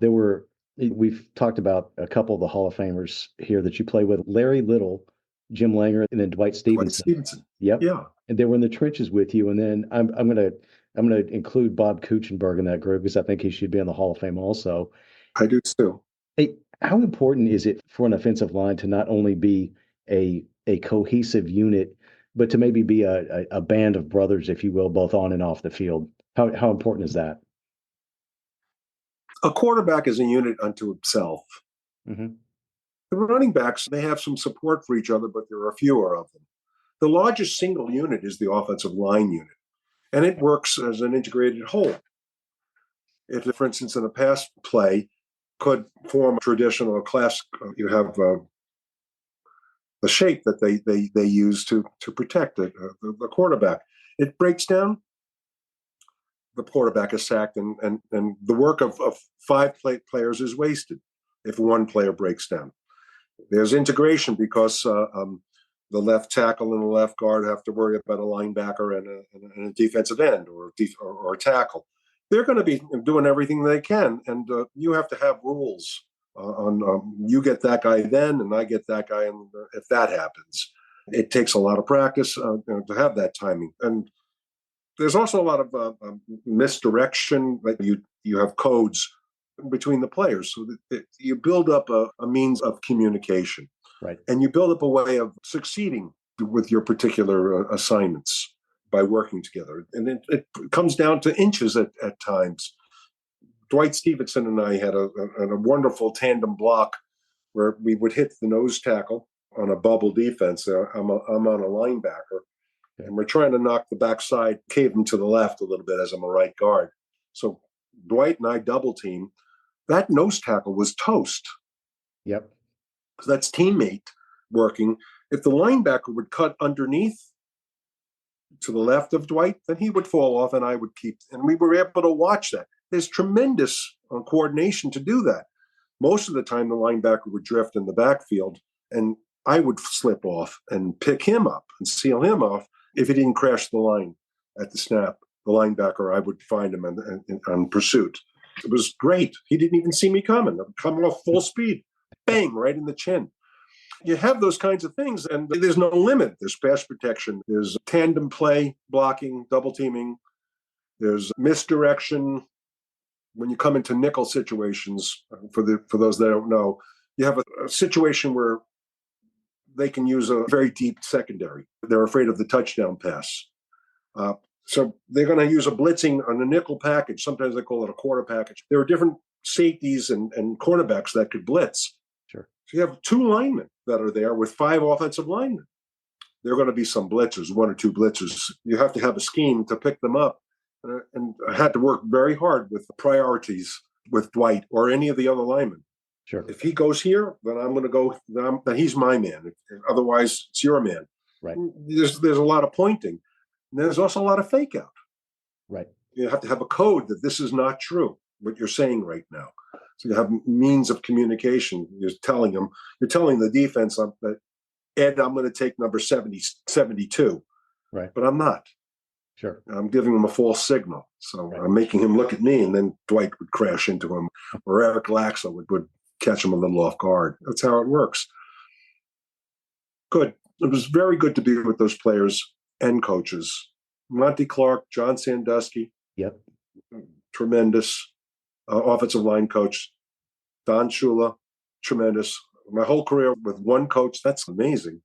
we've talked about a couple of the Hall of Famers here that you play with: Larry Little, Jim Langer, and then Dwight Stevenson. Yep. Yeah. And they were in the trenches with you. And then I'm gonna include Bob Kuchenberg in that group because I think he should be in the Hall of Fame also. I do too. Hey, how important is it for an offensive line to not only be a cohesive unit, but to maybe be a band of brothers, if you will, both on and off the field? How important is that? A quarterback is a unit unto himself. Mm-hmm. The running backs, they have some support for each other, but there are fewer of them. The largest single unit is the offensive line unit, and it works as an integrated whole. If, for instance, in a pass play could form a traditional class, you have the shape that they use to protect the quarterback. It breaks down. The quarterback is sacked, and the work of five players is wasted if one player breaks down. There's integration because the left tackle and the left guard have to worry about a linebacker and a defensive end or a tackle. They're going to be doing everything they can, and you have to have rules on you get that guy then, and I get that guy, and if that happens, it takes a lot of practice to have that timing. And there's also a lot of misdirection. Like you have codes between the players, so that you build up a means of communication, right? And you build up a way of succeeding with your particular assignments. by working together. And it comes down to inches at times. Dwight Stevenson and I had a wonderful tandem block where we would hit the nose tackle on a bubble defense. I'm on a linebacker, and we're trying to knock the backside, cave him to the left a little bit as I'm a right guard. So Dwight and I double team. That nose tackle was toast. Yep. Because that's teammate working. If the linebacker would cut underneath to the left of Dwight, then he would fall off and I would keep. And we were able to watch that. There's tremendous coordination to do that. Most of the time, the linebacker would drift in the backfield, and I would slip off and pick him up and seal him off. If he didn't crash the line at the snap, the linebacker, I would find him on pursuit. It was great. He didn't even see me coming. I'm coming off full speed. Bang, right in the chin. You have those kinds of things, and there's no limit. There's pass protection. There's tandem play, blocking, double teaming. There's misdirection. When you come into nickel situations, for those that don't know, you have a situation where they can use a very deep secondary. They're afraid of the touchdown pass. So they're going to use a blitzing on a nickel package. Sometimes they call it a quarter package. There are different safeties and cornerbacks that could blitz. Sure. So you have two linemen that are there with 5 offensive linemen. There are going to be some blitzers, 1 or 2 blitzers. You have to have a scheme to pick them up. And I had to work very hard with the priorities with Dwight or any of the other linemen. Sure. If he goes here, then I'm going to go. Then he's my man. Otherwise, it's your man. Right. There's a lot of pointing. And there's also a lot of fake out. Right. You have to have a code that this is not true, what you're saying right now. So you have means of communication. You're telling the defense that, Ed, I'm going to take number 72. Right. But I'm not. Sure. I'm giving him a false signal. So I'm making him look at me, and then Dwight would crash into him, or Eric Laxa would catch him a little off guard. That's how it works. Good. It was very good to be with those players and coaches. Monty Clark, John Sandusky. Yep. Tremendous. Offensive line coach. Don Shula, tremendous. My whole career with one coach, that's amazing.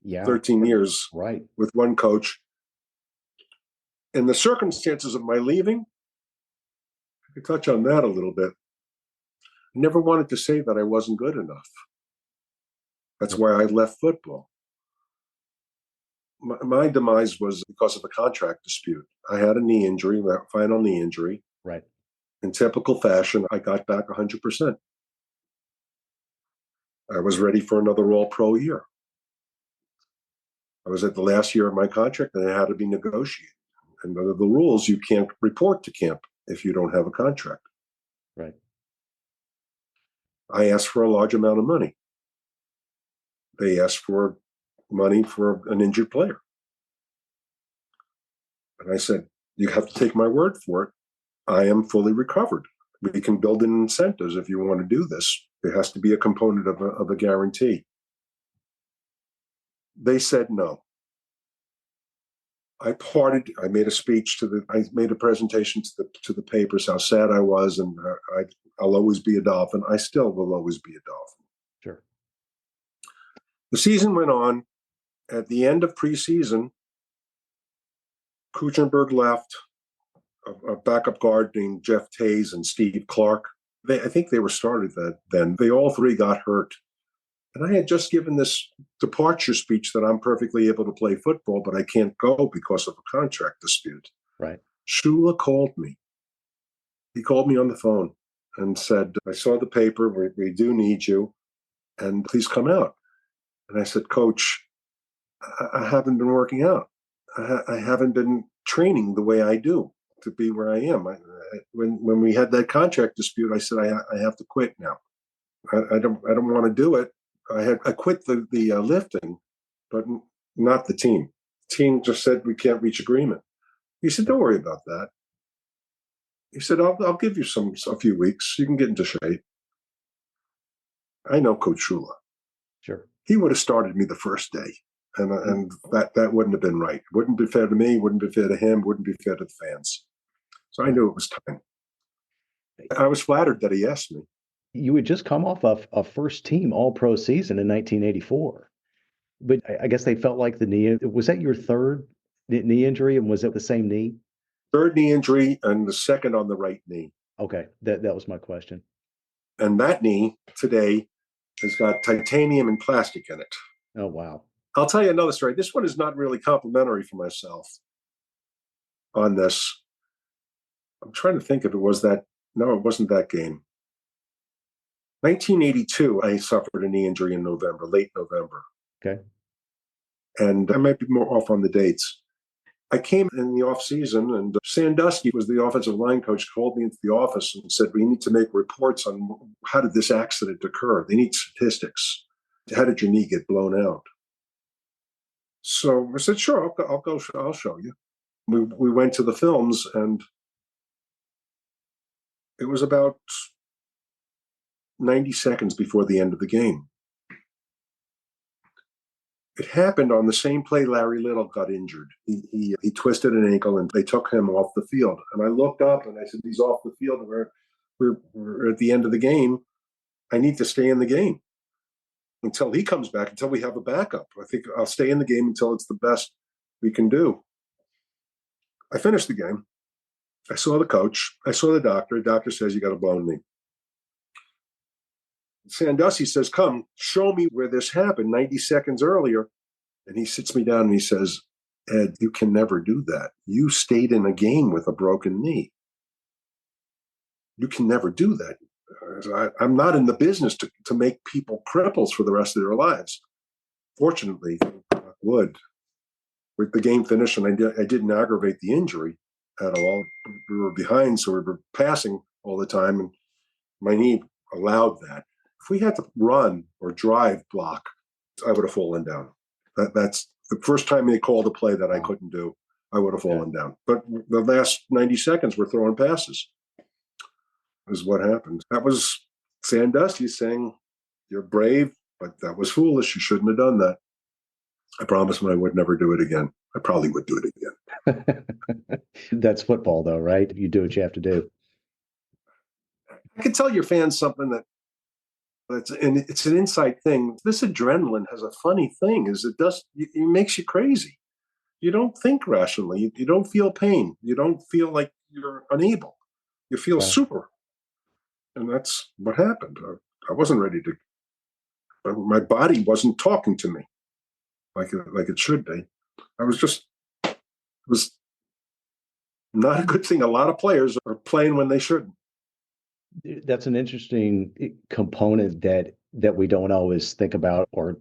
Yeah. 13 years right. with one coach. And the circumstances of my leaving, I could touch on that a little bit. I never wanted to say that I wasn't good enough. That's why I left football. My demise was because of a contract dispute. I had a knee injury, that final knee injury. Right. In typical fashion, I got back 100%. I was ready for another All-Pro year. I was at the last year of my contract, and it had to be negotiated. And under the rules, you can't report to camp if you don't have a contract. Right. I asked for a large amount of money. They asked for money for an injured player. And I said, you have to take my word for it. I am fully recovered. We can build in incentives if you want to do this. There has to be a component of a guarantee. They said no. I made a speech I made a presentation to the papers, how sad I was, and I'll always be a Dolphin. I still will always be a Dolphin. Sure. The season went on. At the end of preseason, Kuchenberg left, a backup guard named Jeff Tays and Steve Clark. I think they were started then. They all 3 got hurt. And I had just given this departure speech that I'm perfectly able to play football, but I can't go because of a contract dispute. Right. Shula called me. He called me on the phone and said, I saw the paper. We do need you. And please come out. And I said, Coach, I haven't been working out. I haven't been training the way I do to be where I am. When we had that contract dispute, I said, I have to quit now. I don't want to do it. I quit the lifting, but not the team. The team just said we can't reach agreement. He said, don't worry about that. He said, I'll give you a few weeks. You can get into shape. I know Coach Shula. Sure. He would have started me the first day, and that wouldn't have been right. Wouldn't be fair to me. Wouldn't be fair to him. Wouldn't be fair to the fans. So I knew it was time. I was flattered that he asked me. You had just come off a first team All-Pro season in 1984, but I guess they felt like the knee. Was that your third Knee injury, and was it the same knee? Third knee injury and the second on the right knee. Okay, that was my question. And that knee today has got titanium and plastic in it. Oh, wow. I'll tell you another story. This one is not really complimentary for myself on this. I'm trying to think if it was that. No, it wasn't that game. 1982, I suffered a knee injury in November, late November. Okay. And I might be more off on the dates. I came in the off season, and Sandusky was the offensive line coach, called me into the office and said, we need to make reports on how did this accident occur? They need statistics. How did your knee get blown out? So I said, sure, I'll show you. We went to the films, and it was about 90 seconds before the end of the game. It happened on the same play Larry Little got injured. He twisted an ankle, and they took him off the field. And I looked up, and I said, he's off the field. We're at the end of the game. I need to stay in the game until he comes back, until we have a backup. I think I'll stay in the game until it's the best we can do. I finished the game. I saw the coach. I saw the doctor. The doctor says, you got a blown knee. Sandusky says, come, show me where this happened 90 seconds earlier. And he sits me down and he says, Ed, you can never do that. You stayed in a game with a broken knee. You can never do that. I'm not in the business to make people cripples for the rest of their lives. Fortunately, I would. With the game finished, and I didn't aggravate the injury at all. We were behind, so we were passing all the time, and my knee allowed that. If we had to run or drive block, I would have fallen down. That's the first time they called a play that I couldn't do. I would have fallen down. But the last 90 seconds were throwing passes is what happened. That was Sandusky saying, you're brave, but that was foolish. You shouldn't have done that. I promised him I would never do it again. I probably would do it again. That's football, though, right? You do what you have to do. I can tell your fans something and it's an inside thing. This adrenaline has a funny thing, is it makes you crazy. You don't think rationally. You don't feel pain. You don't feel like you're unable. You feel super. And that's what happened. I wasn't ready to. My body wasn't talking to me like it should be. It was not a good thing. A lot of players are playing when they shouldn't. That's an interesting component that we don't always think about or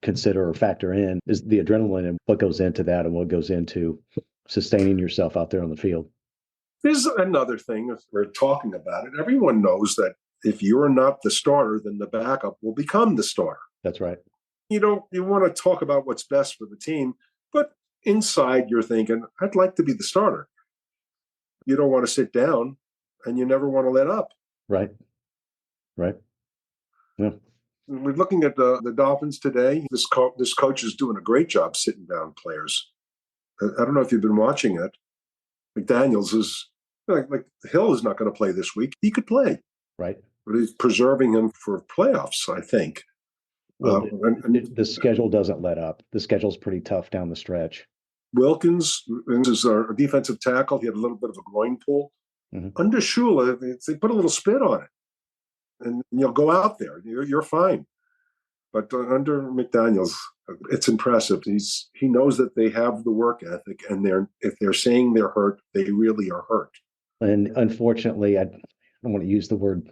consider or factor in, is the adrenaline and what goes into that and what goes into sustaining yourself out there on the field. There's another thing, if we're talking about it. Everyone knows that if you're not the starter, then the backup will become the starter. That's right. You want to talk about what's best for the team, but inside you're thinking, I'd like to be the starter. You don't want to sit down, and you never want to let up. Right. Yeah. We're looking at the Dolphins today. This coach is doing a great job sitting down players. I don't know if you've been watching it. McDaniels is like Hill is not going to play this week. He could play. Right. But he's preserving him for playoffs, I think. Well, the schedule doesn't let up. The schedule's pretty tough down the stretch. Wilkins is our defensive tackle. He had a little bit of a groin pull. Mm-hmm. Under Shula, they put a little spin on it. And you'll go out there. You're fine. But under McDaniels, it's impressive. He knows that they have the work ethic, and if they're saying they're hurt, they really are hurt. And unfortunately, I don't want to use the word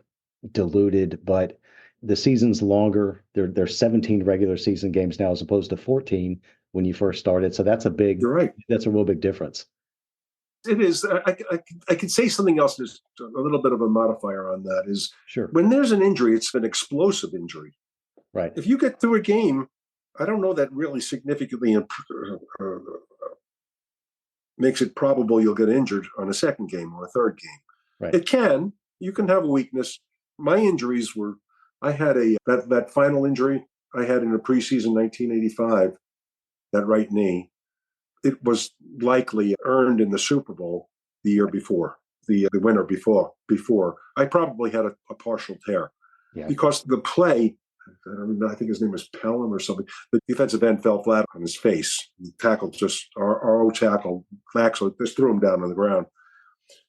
diluted, but the season's longer. There's 17 regular season games now as opposed to 14 when you first started. So that's You're right. That's a real big difference. It is. I could say something else. There's a little bit of a modifier on that. Is sure. When there's an injury, it's an explosive injury. Right. If you get through a game, I don't know that really significantly makes it probable you'll get injured on a second game or a third game. Right. It can. You can have a weakness. My injuries were. I had that final injury I had in the preseason 1985. That right knee. It was likely earned in the Super Bowl the year before, the winter before. I probably had a partial tear because the play I don't know, I think his name was Pelham or something. The defensive end fell flat on his face. The tackle just, our old tackle, Maxwell, just threw him down on the ground.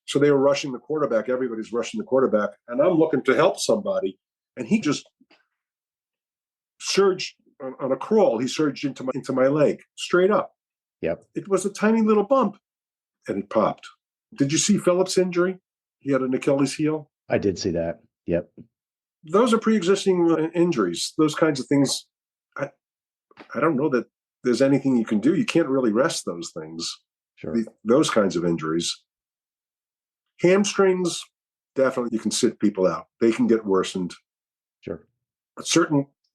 So they were rushing the quarterback. Everybody's rushing the quarterback. And I'm looking to help somebody. And he just surged on a crawl. He surged into my leg, straight up. Yep. It was a tiny little bump, and it popped. Did you see Phillips' injury? He had an Achilles heel. I did see that. Yep. Those are pre-existing injuries. Those kinds of things. I don't know that there's anything you can do. You can't really rest those things. Sure. Those kinds of injuries. Hamstrings, definitely you can sit people out. They can get worsened. Sure.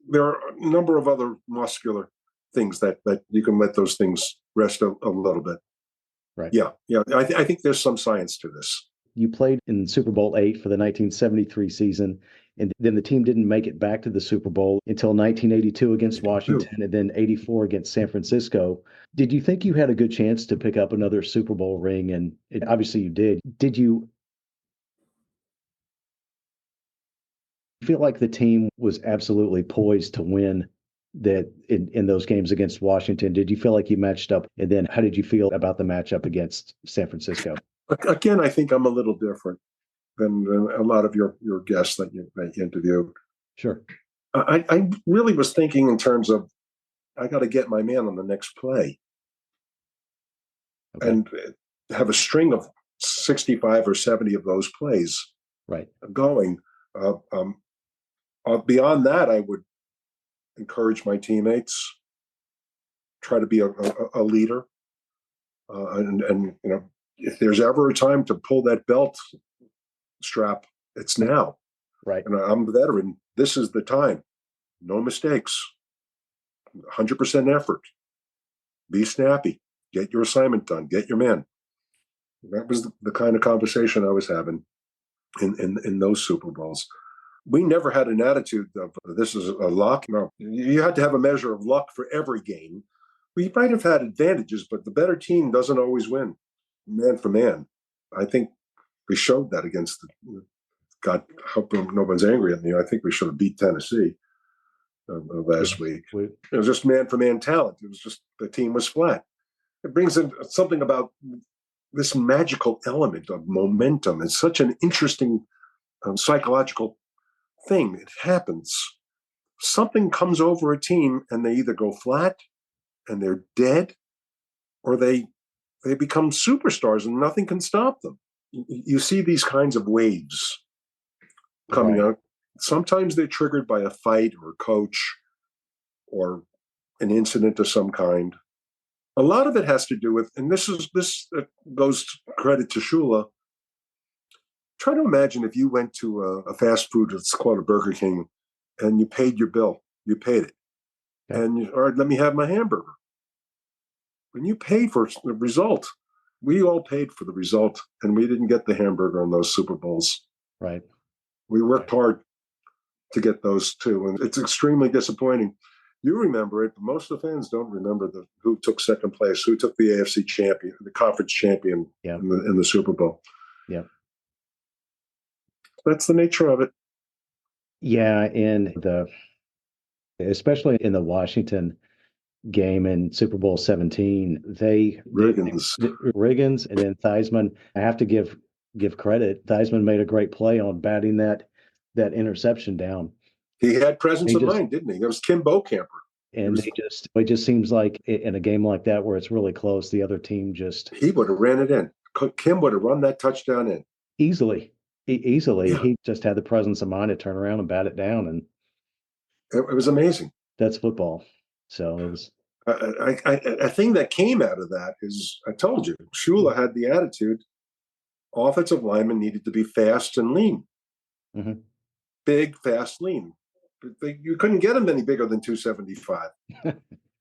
There are a number of other muscular things that you can let those things rest a little bit. Right. Yeah. I think there's some science to this. You played in Super Bowl VIII for the 1973 season, and then the team didn't make it back to the Super Bowl until 1982 against Washington and then 84 against San Francisco. Did you think you had a good chance to pick up another Super Bowl ring? And obviously you did. Did you feel like the team was absolutely poised to win that in those games against Washington? Did you feel like you matched up? And then how did you feel about the matchup against San Francisco? Again, I think I'm a little different than a lot of your guests that you interviewed. Sure. I really was thinking in terms of, I got to get my man on the next play. Okay. And have a string of 65 or 70 of those plays going. Beyond that, I would encourage my teammates, try to be a leader, and if there's ever a time to pull that belt strap, it's now. Right. And I'm a veteran. This is the time. No mistakes. 100% effort. Be snappy. Get your assignment done. Get your man. That was the kind of conversation I was having in those Super Bowls. We never had an attitude of this is a luck. No, you had to have a measure of luck for every game. We might have had advantages, but the better team doesn't always win, man for man. I think we showed that against God, I hope no one's angry at me. I think we should have beat Tennessee last week. It was just man for man talent. It was just the team was flat. It brings in something about this magical element of momentum. It's such an interesting psychological thing. It happens. Something comes over a team and they either go flat and they're dead, or they become superstars and nothing can stop them. You see these kinds of waves coming out. Sometimes they're triggered by a fight or a coach or an incident of some kind. A lot of it has to do with, and this goes credit to Shula. Try to imagine if you went to a fast food, it's called a Burger King, and you paid your bill. You paid it. Okay. And all right, let me have my hamburger. When you paid for the result, we all paid for the result, and we didn't get the hamburger on those Super Bowls. Right. We worked hard to get those too, and it's extremely disappointing. You remember it, but most of the fans don't remember who took second place, who took the AFC champion, the conference champion in the Super Bowl. Yeah. That's the nature of it. Yeah, and especially in the Washington game in Super Bowl 17, Riggins and then Theismann. I have to give credit. Theismann made a great play on batting that interception down. He had presence of mind, didn't he? That was Kim Bokamper. And it just seems like in a game like that where it's really close, the other team he would have ran it in. Kim would have run that touchdown in easily. Yeah. He just had the presence of mind to turn around and bat it down, and it was amazing. That's football. So it was a thing that came out of that is, I told you, Shula had the attitude. Offensive linemen needed to be fast and lean. Mm-hmm. Big, fast, lean. You couldn't get them any bigger than 275.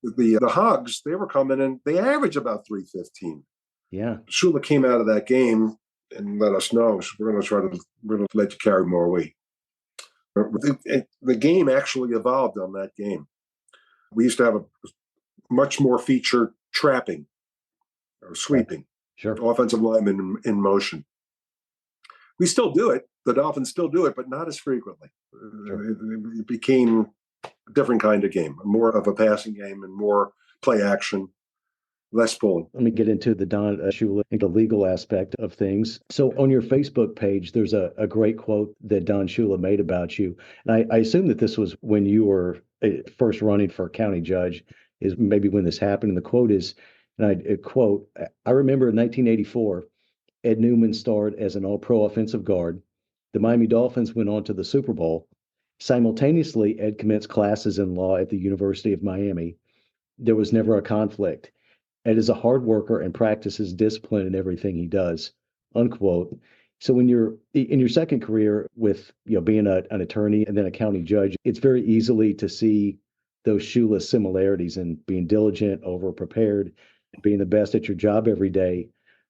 The Hogs, they were coming in, they average about 315. Yeah. Shula came out of that game and let us know, we're going to let you carry more weight. The game actually evolved on that game. We used to have a much more feature trapping or sweeping. Sure. Offensive linemen in motion. We still do it. The Dolphins still do it, but not as frequently. Sure. It became different kind of game, more of a passing game and more play action, less pulling. Let me get into the Don Shula, the legal aspect of things. So on your Facebook page, there's a great quote that Don Shula made about you. And I assume that this was when you were first running for county judge, is maybe when this happened. And the quote is, and I quote, I remember in 1984, Ed Newman starred as an all-pro offensive guard. The Miami Dolphins went on to the Super Bowl. Simultaneously, Ed commenced classes in law at the University of Miami. There was never a conflict. Ed is a hard worker and practices discipline in everything he does, unquote. So when you're in your second career with being an attorney and then a county judge, it's very easily to see those Shula similarities in being diligent, over prepared, being the best at your job every day.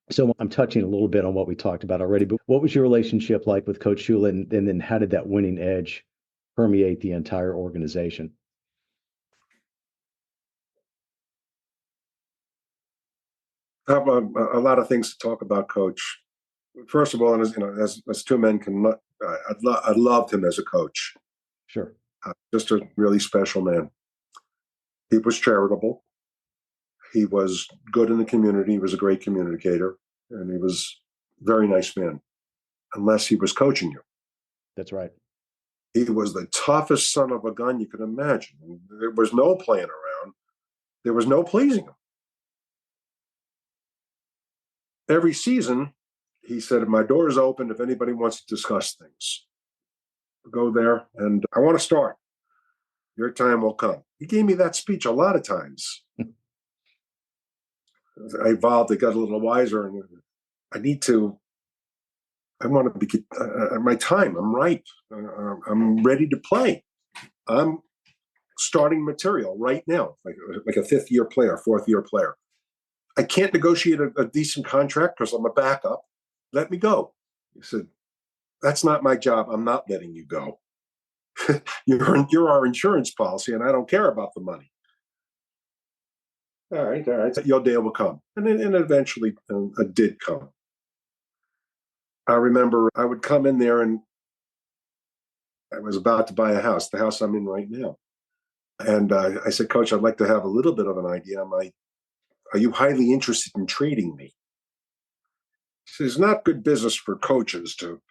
So I'm touching a little bit on what we talked about already, but what was your relationship like with Coach Shula, and then how did that winning edge permeate the entire organization? I have a lot of things to talk about, Coach. First of all, as two men can, I loved him as a coach. Sure. Just a really special man. He was charitable. He was good in the community. He was a great communicator, and he was a very nice man, unless he was coaching you. That's right. He was the toughest son of a gun you could imagine. There was no playing around. There was no pleasing him. Every season, he said, my door is open if anybody wants to discuss things. Go there, and I want to start. Your time will come. He gave me that speech a lot of times. I evolved, I got a little wiser, and I want to be, my time, I'm ripe. I'm ready to play. I'm starting material right now, like a fifth-year player, fourth-year player. I can't negotiate a decent contract because I'm a backup. Let me go. He said, that's not my job. I'm not letting you go. You're our insurance policy, and I don't care about the money. All right. Your day will come. And eventually it did come. I remember I would come in there, and I was about to buy a house, the house I'm in right now. And I said, Coach, I'd like to have a little bit of an idea. Are you highly interested in trading me? He says, it's not good business for coaches to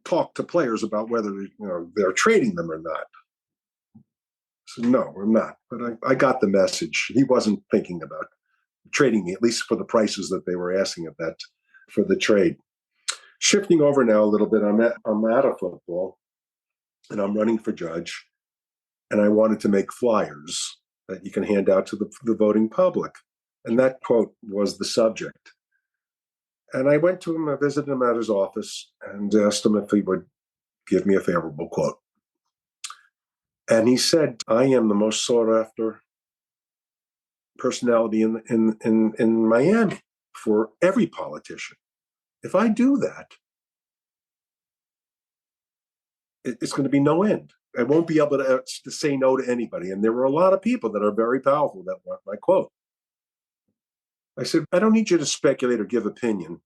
talk to players about whether they're trading them or not. I said, no, I'm not. But I got the message. He wasn't thinking about trading me, at least for the prices that they were asking at that for the trade. Shifting over now a little bit, I'm out of football, and I'm running for judge, and I wanted to make flyers that you can hand out to the voting public. And that quote was the subject. And I went to him, I visited him at his office, and asked him if he would give me a favorable quote. And he said, I am the most sought after personality in Miami for every politician. If I do that, it's going to be no end. I won't be able to say no to anybody. And there were a lot of people that are very powerful that want my quote. I said, I don't need you to speculate or give opinion.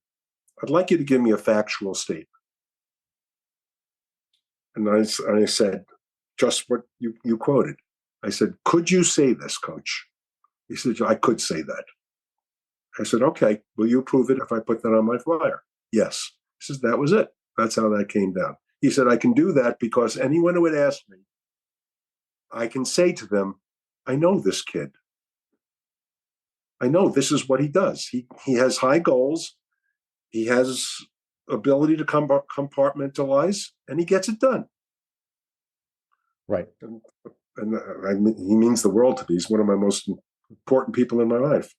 I'd like you to give me a factual statement. And I said, just what you quoted. I said, could you say this, Coach? He said, I could say that. I said, okay, will you approve it if I put that on my flyer? Yes. He says, that was it. That's how that came down. He said, I can do that because anyone who would ask me, I can say to them, I know this kid. I know this is what he does. He has high goals. He has ability to compartmentalize, and he gets it done. Right. And he means the world to me. He's one of my most important people in my life.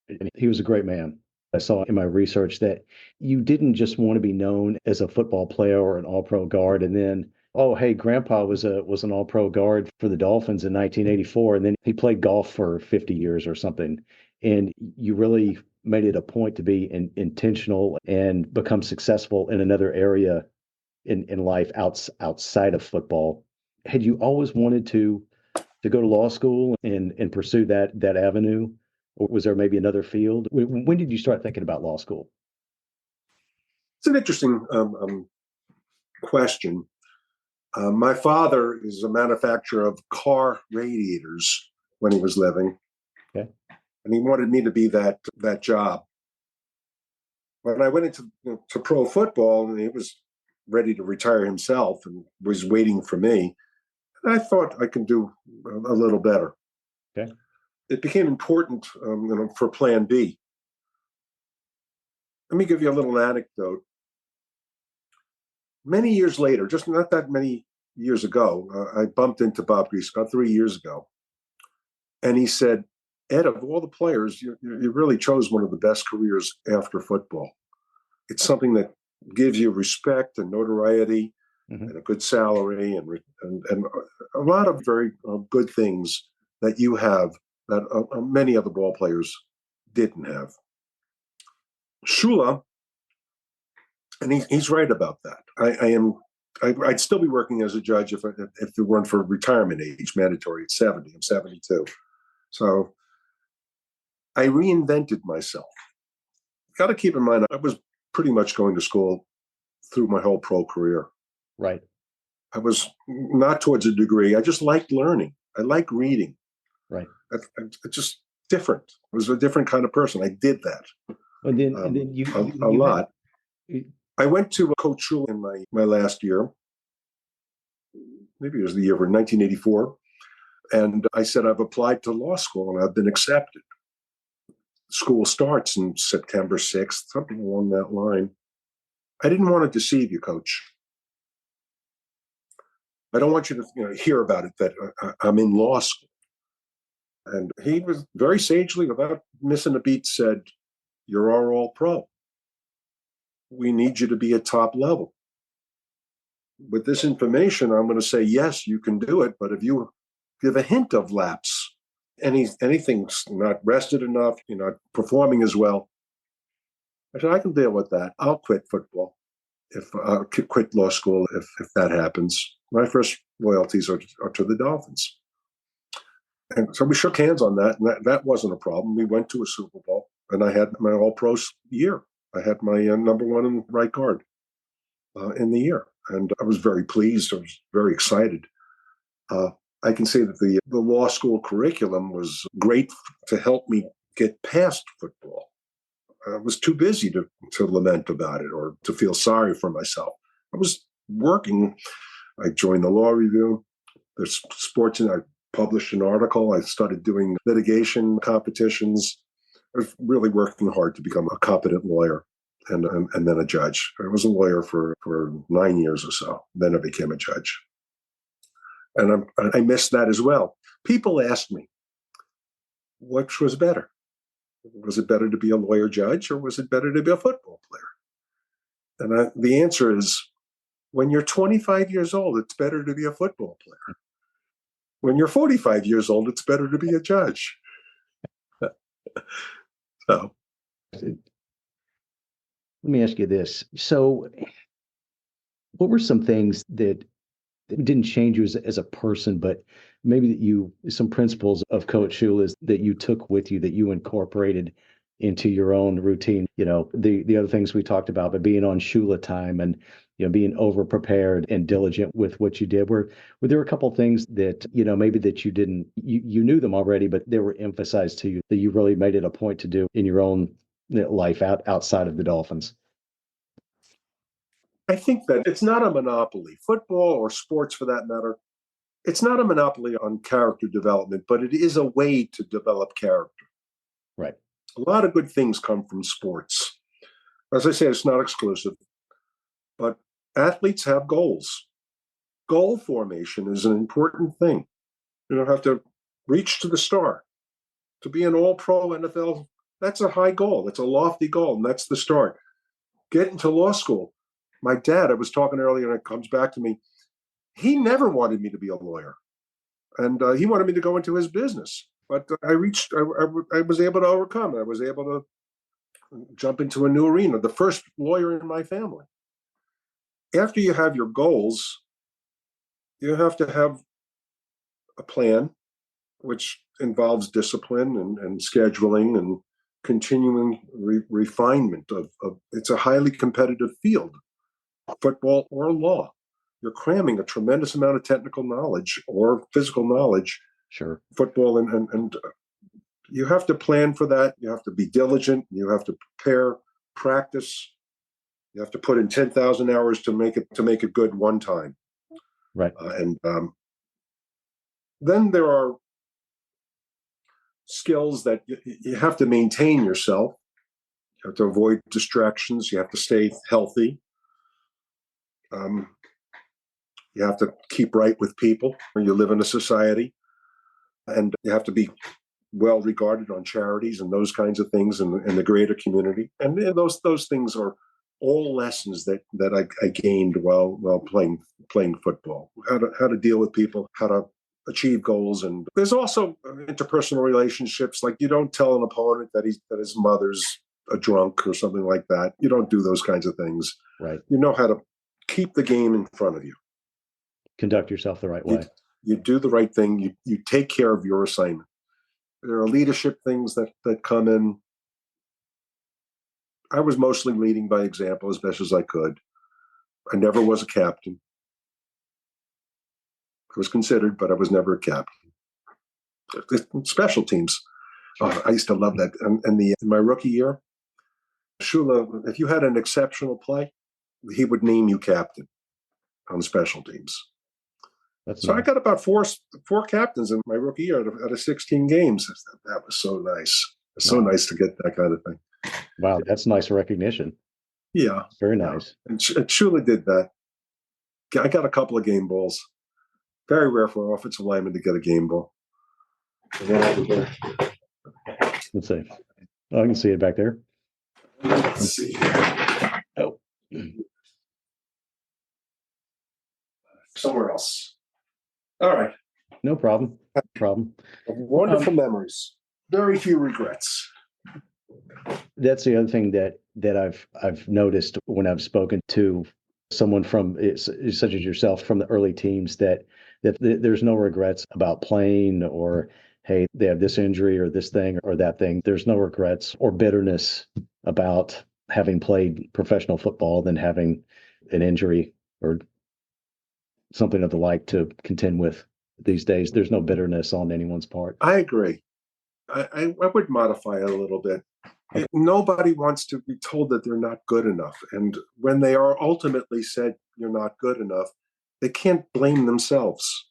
And he was a great man. I saw in my research that you didn't just want to be known as a football player or an all-pro guard, and then, oh, hey, Grandpa was an all-pro guard for the Dolphins in 1984, and then he played golf for 50 years or something. And you really made it a point to be intentional and become successful in another area in life outside of football. Had you always wanted to go to law school and pursue that avenue? Or was there maybe another field? When did you start thinking about law school? It's an interesting question. My father is a manufacturer of car radiators when he was living. Okay. And he wanted me to be that job. When I went into to pro football, and he was ready to retire himself and was waiting for me, and I thought I could do a little better. Okay. It became important for Plan B. Let me give you a little anecdote. Many years later, just not that many years ago, I bumped into Bob Grease about 3 years ago. And he said, Ed, of all the players, you really chose one of the best careers after football. It's something that gives you respect and notoriety and a good salary and a lot of very good things that you have that many other ball players didn't have. Shula, and he's right about that. I'd still be working as a judge if it weren't for retirement age, mandatory at 70. I'm 72. So I reinvented myself. Got to keep in mind, I was pretty much going to school through my whole pro career. Right. I was not towards a degree. I just liked learning. I liked reading. Right. I just different. I was a different kind of person. I did that. And then you a lot. Had, I went to Coach Shula in my last year. Maybe it was the year of 1984. And I said, I've applied to law school and I've been accepted. School starts in September 6th, something along that line. I didn't want to deceive you, Coach. I don't want you to hear about it that I'm in law school. And he was very sagely, without missing a beat, said, you're our all-pro. We need you to be at top level. With this information, I'm going to say, yes, you can do it. But if you give a hint of lapse, anything's not rested enough, you're not performing as well, I said, I can deal with that. I'll quit football. If I'll quit law school if that happens. My first loyalties are to the Dolphins. And so we shook hands on that, and that wasn't a problem. We went to a Super Bowl, and I had my all-pro year. I had my number one in right guard in the year, and I was very pleased. I was very excited. I can say that the law school curriculum was great to help me get past football. I was too busy to lament about it or to feel sorry for myself. I was working. I joined the law review. There's sports, and I published an article. I started doing litigation competitions. I was really working hard to become a competent lawyer and then a judge. I was a lawyer for 9 years or so. Then I became a judge. And I missed that as well. People ask me, which was better? Was it better to be a lawyer judge or was it better to be a football player? And the answer is, when you're 25 years old, it's better to be a football player. When you're 45 years old, it's better to be a judge. So, let me ask you this. So, what were some things that didn't change you as a person, but maybe some principles of Coach Shula's that you took with you, that you incorporated into your own routine? The other things we talked about, but being on Shula time and being over prepared and diligent with what you did. Were there a couple of things that maybe that you didn't you knew them already, but they were emphasized to you that you really made it a point to do in your own life outside of the Dolphins? I think that it's not a monopoly, football or sports for that matter. It's not a monopoly on character development, but it is a way to develop character. Right. A lot of good things come from sports. As I say, it's not exclusive, but athletes have goals. Goal formation is an important thing. You don't have to reach to the star. To be an all-pro NFL, that's a high goal. That's a lofty goal, and that's the start. Get into law school. My dad, I was talking earlier, and it comes back to me. He never wanted me to be a lawyer, and he wanted me to go into his business. But I was able to overcome. I was able to jump into a new arena, the first lawyer in my family. After you have your goals, you have to have a plan, which involves discipline and scheduling and continuing refinement of it's a highly competitive field, football or law. you're cramming a tremendous amount of technical knowledge or physical knowledge. Sure. Football, and you have to plan for that. You have to be diligent. You have to prepare, practice. You have to put in 10,000 hours to make it good one time. Right. And then there are skills that you have to maintain yourself. You have to avoid distractions. You have to stay healthy. You have to keep right with people. You live in a society, and you have to be well regarded on charities and those kinds of things in the greater community. And those things are all lessons that I gained while playing football. How to deal with people, how to achieve goals, and there's also interpersonal relationships. Like, you don't tell an opponent that his mother's a drunk or something like that. You don't do those kinds of things. Right. You know how to keep the game in front of you. Conduct yourself the right way. You do the right thing. You take care of your assignment. There are leadership things that come in. I was mostly leading by example as best as I could. I never was a captain. I was considered, but I was never a captain. Special teams. I used to love that. And in my rookie year, Shula, if you had an exceptional play, he would name you captain on special teams. So nice. I got about four captains in my rookie year out of 16 games. That was so nice. It's so nice to get that kind of thing. Wow, that's nice recognition. Yeah. Very nice. And Shula did that. I got a couple of game balls. Very rare for an offensive lineman to get a game ball. Let's see. Oh, I can see it back there. Let's see. Oh. Somewhere else. All right. No problem. No problem. Wonderful memories. Very few regrets. That's the other thing that I've noticed when I've spoken to someone from such as yourself from the early teams that there's no regrets about playing, or hey, they have this injury or this thing or that thing. There's no regrets or bitterness about having played professional football than having an injury or something of the like to contend with these days. There's no bitterness on anyone's part. I agree. I would modify it a little bit. Okay. Nobody wants to be told that they're not good enough. And when they are ultimately said you're not good enough, they can't blame themselves.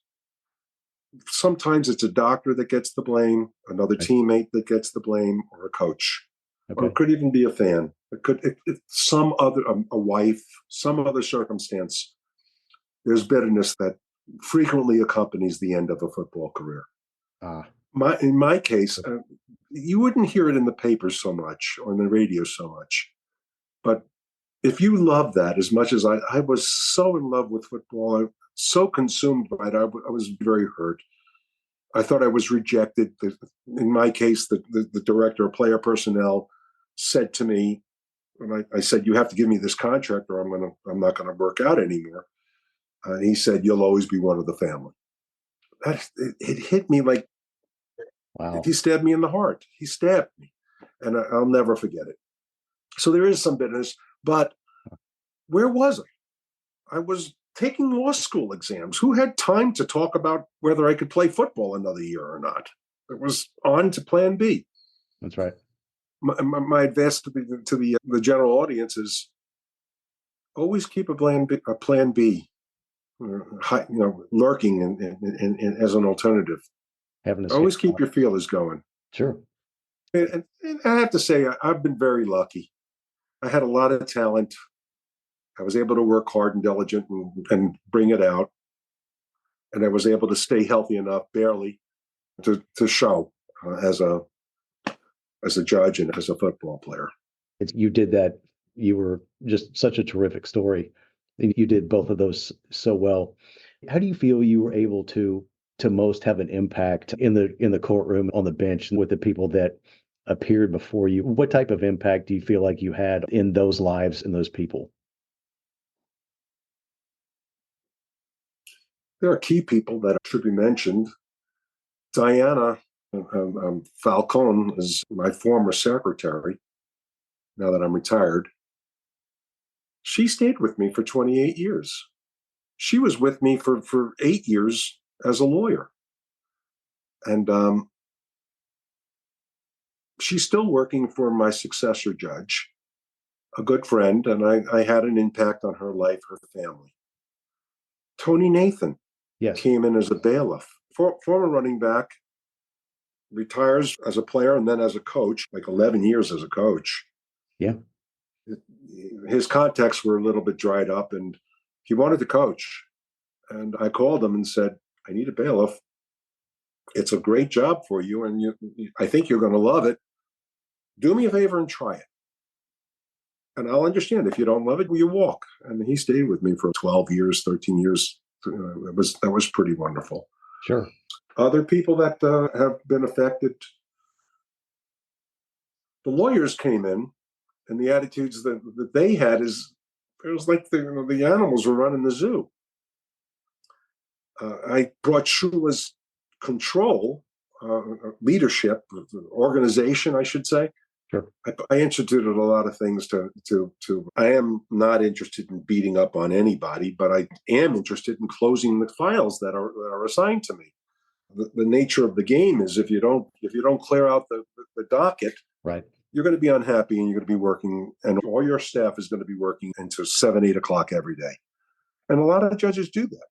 Sometimes it's a doctor that gets the blame, another teammate that gets the blame, or a coach. Okay. Or it could even be a fan. It could some other a wife, some other circumstance. There's bitterness that frequently accompanies the end of a football career. In my case, you wouldn't hear it in the papers so much or in the radio so much. But if you love that as much as I was so in love with football, I was so consumed by it, I was very hurt. I thought I was rejected. In my case, the director of player personnel said to me, and I said, "You have to give me this contract or I'm not going to work out anymore." And he said, "You'll always be one of the family." It hit me like, wow. If he stabbed me in the heart, he stabbed me. And I'll never forget it. So there is some bitterness, but where was I? I was taking law school exams. Who had time to talk about whether I could play football another year or not? It was on to plan B. That's right. My advice to the general audience is always keep a plan B, lurking in as an alternative. Always keep your feelers going. Sure. And I have to say, I've been very lucky. I had a lot of talent. I was able to work hard and diligent and bring it out. And I was able to stay healthy enough, barely, to show as a judge and as a football player. You did that. You were just such a terrific story. You did both of those so well. How do you feel you were able to most have an impact in the courtroom, on the bench, with the people that appeared before you? What type of impact do you feel like you had in those lives and those people? There are key people that should be mentioned. Diana Falcone is my former secretary, now that I'm retired. She stayed with me for 28 years. She was with me for 8 years as a lawyer. And she's still working for my successor judge, a good friend, and I had an impact on her life, her family. Tony Nathan Yes. came in as a bailiff, former running back, retires as a player and then as a coach, like 11 years as a coach. Yeah. His contacts were a little bit dried up and he wanted to coach. And I called him and said, I need a bailiff. It's a great job for you, and I think you're going to love it. Do me a favor and try it. And I'll understand. If you don't love it, you walk. And he stayed with me for 12 years, 13 years. That was pretty wonderful. Sure. Other people that have been affected, the lawyers came in, and the attitudes that they had is, it was like the animals were running the zoo. I brought Shula's control, leadership, organization, I should say. Sure. I instituted a lot of things to. I am not interested in beating up on anybody, but I am interested in closing the files that are assigned to me. The nature of the game is if you don't clear out the docket, right, you're going to be unhappy and you're going to be working, and all your staff is going to be working until 7, 8 o'clock every day. And a lot of judges do that.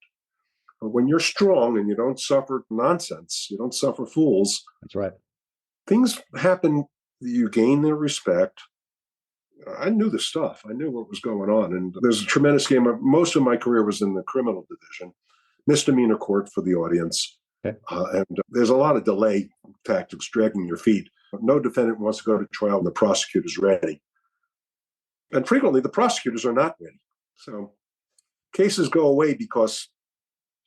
But when you're strong and you don't suffer nonsense, you don't suffer fools. That's right. Things happen. You gain their respect. I knew the stuff. I knew what was going on. And there's a tremendous game. Most of my career was in the criminal division, misdemeanor court for the audience. Okay. And there's a lot of delay tactics, dragging your feet. No defendant wants to go to trial when the prosecutor's ready. And frequently the prosecutors are not ready. So cases go away because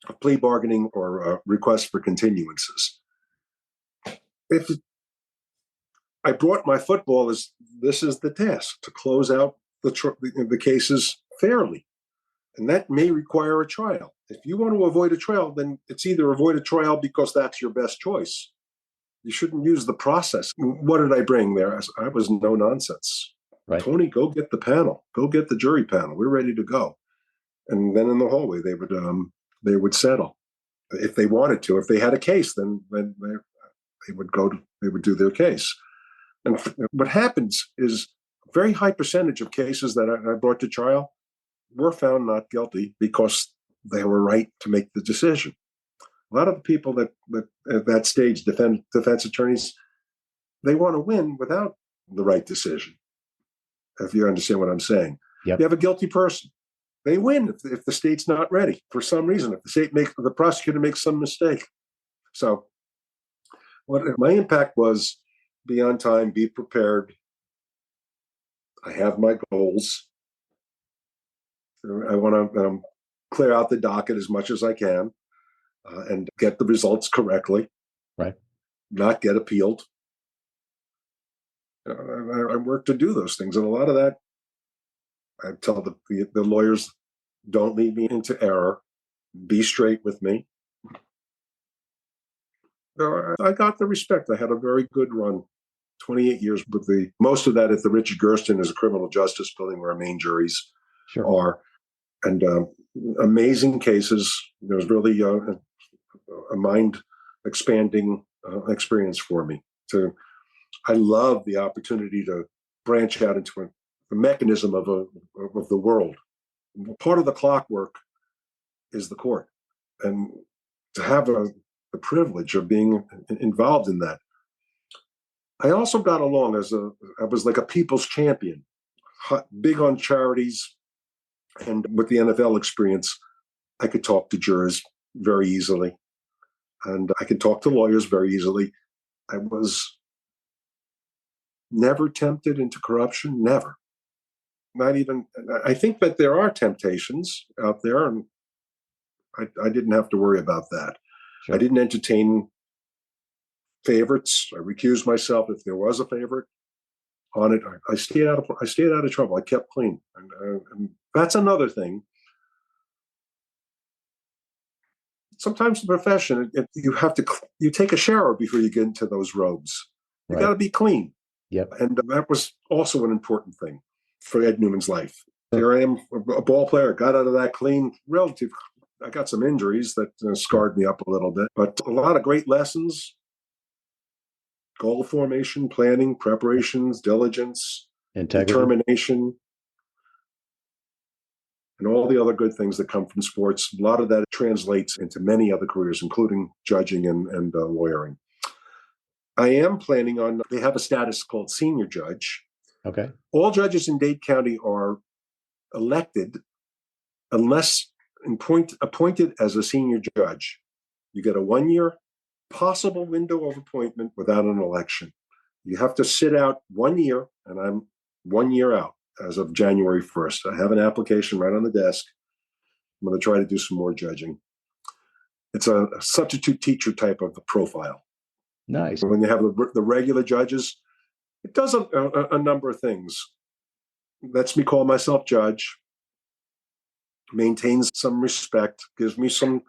of plea bargaining or requests for continuances. If I brought my football as this is the task, to close out the cases fairly. And that may require a trial. If you want to avoid a trial, then it's either avoid a trial because that's your best choice. You shouldn't use the process. What did I bring there? I was no nonsense. Right. Tony, go get the panel. Go get the jury panel. We're ready to go. And then in the hallway, they would settle if they wanted to. If they had a case, then they would do their case. And what happens is a very high percentage of cases that I brought to trial were found not guilty because they were right to make the decision. A lot of the people that at that stage, defense attorneys, they want to win without the right decision. If you understand what I'm saying. Yep. You have a guilty person. They win if the state's not ready for some reason. If the prosecutor makes some mistake. So what my impact was: be on time, be prepared. I have my goals. I want to clear out the docket as much as I can and get the results correctly. Right. Not get appealed. I work to do those things. And a lot of that, I tell the lawyers, don't lead me into error. Be straight with me. I got the respect. I had a very good run. 28 years with most of that at the Richard Gersten is a criminal justice building where our main juries are. And amazing cases. There was really a mind-expanding experience for me. I love the opportunity to branch out into a mechanism of the world. Part of the clockwork is the court, and to have the privilege of being involved in that. I also got along I was like a people's champion, big on charities, and with the NFL experience, I could talk to jurors very easily, and I could talk to lawyers very easily. I was never tempted into corruption, never. Not even, I think that there are temptations out there, and I didn't have to worry about that. Sure. I didn't entertain favorites. I recused myself if there was a favorite on it. I stayed out of trouble. I kept clean, and that's another thing. Sometimes the profession, you take a shower before you get into those robes. You got to be clean. Yep. And that was also an important thing for Ed Newman's life. Here I am, a ball player, got out of that clean, relative I got some injuries that scarred me up a little bit, but a lot of great lessons, goal formation, planning, preparations, diligence, Integrity. determination, and all the other good things that come from sports. A lot of that translates into many other careers, including judging and lawyering. I am planning on, they have a status called senior judge. Okay. All judges in Dade County are elected unless appointed as a senior judge. You get a 1-year possible window of appointment without an election. You have to sit out 1 year, and I'm 1 year out as of January 1st. I have an application right on the desk. I'm going to try to do some more judging. It's a substitute teacher type of profile. Nice. When you have the regular judges, it does a number of things. Lets me call myself judge, maintains some respect, gives me some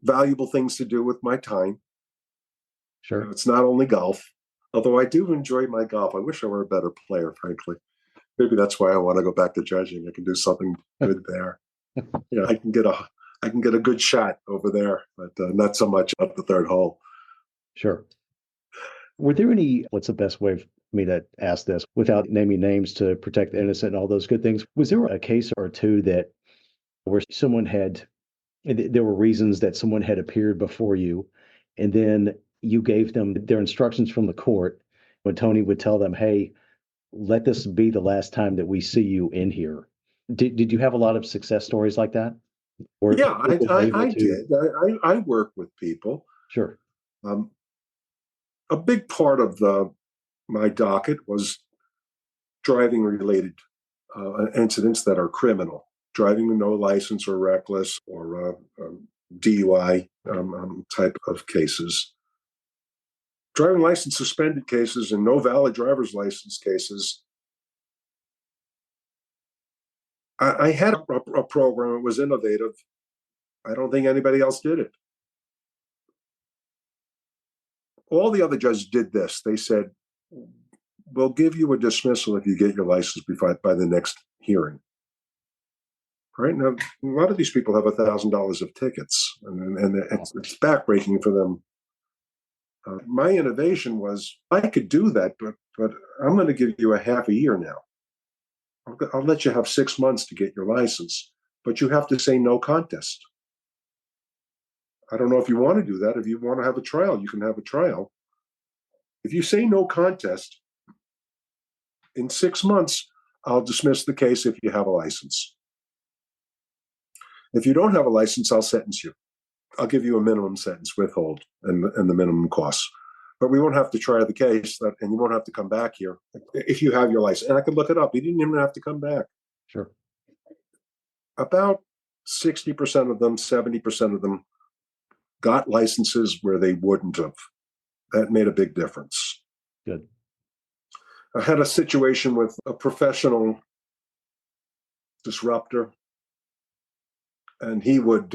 valuable things to do with my time. Sure. It's not only golf, although I do enjoy my golf. I wish I were a better player, frankly. Maybe that's why I want to go back to judging. I can do something good there. I can get a good shot over there, but not so much up the third hole. Sure. Were there any, what's the best way for me to ask this without naming names to protect the innocent and all those good things? Was there a case or two that where there were reasons that someone had appeared before you, and then you gave them their instructions from the court when Tony would tell them, hey, let this be the last time that we see you in here? Did you have a lot of success stories like that? Or Yeah, I to, did. I work with people. Sure. A big part of my docket was driving related incidents that are criminal, driving with no license or reckless or DUI type of cases. Driving license suspended cases and no valid driver's license cases. I had a program. It was innovative. I don't think anybody else did it. All the other judges did this. They said, we'll give you a dismissal if you get your license by the next hearing. Right now, a lot of these people have $1,000 of tickets, and it's backbreaking for them. My innovation was I could do that, but I'm going to give you a half a year now. I'll let you have 6 months to get your license, but you have to say no contest. I don't know if you want to do that. If you want to have a trial, you can have a trial. If you say no contest, in 6 months, I'll dismiss the case if you have a license. If you don't have a license, I'll sentence you. I'll give you a minimum sentence, withhold, and the minimum costs. But we won't have to try the case, and you won't have to come back here if you have your license. And I could look it up. You didn't even have to come back. Sure. About 60% of them, 70% of them got licenses where they wouldn't have. That made a big difference. Good. I had a situation with a professional disruptor, and he would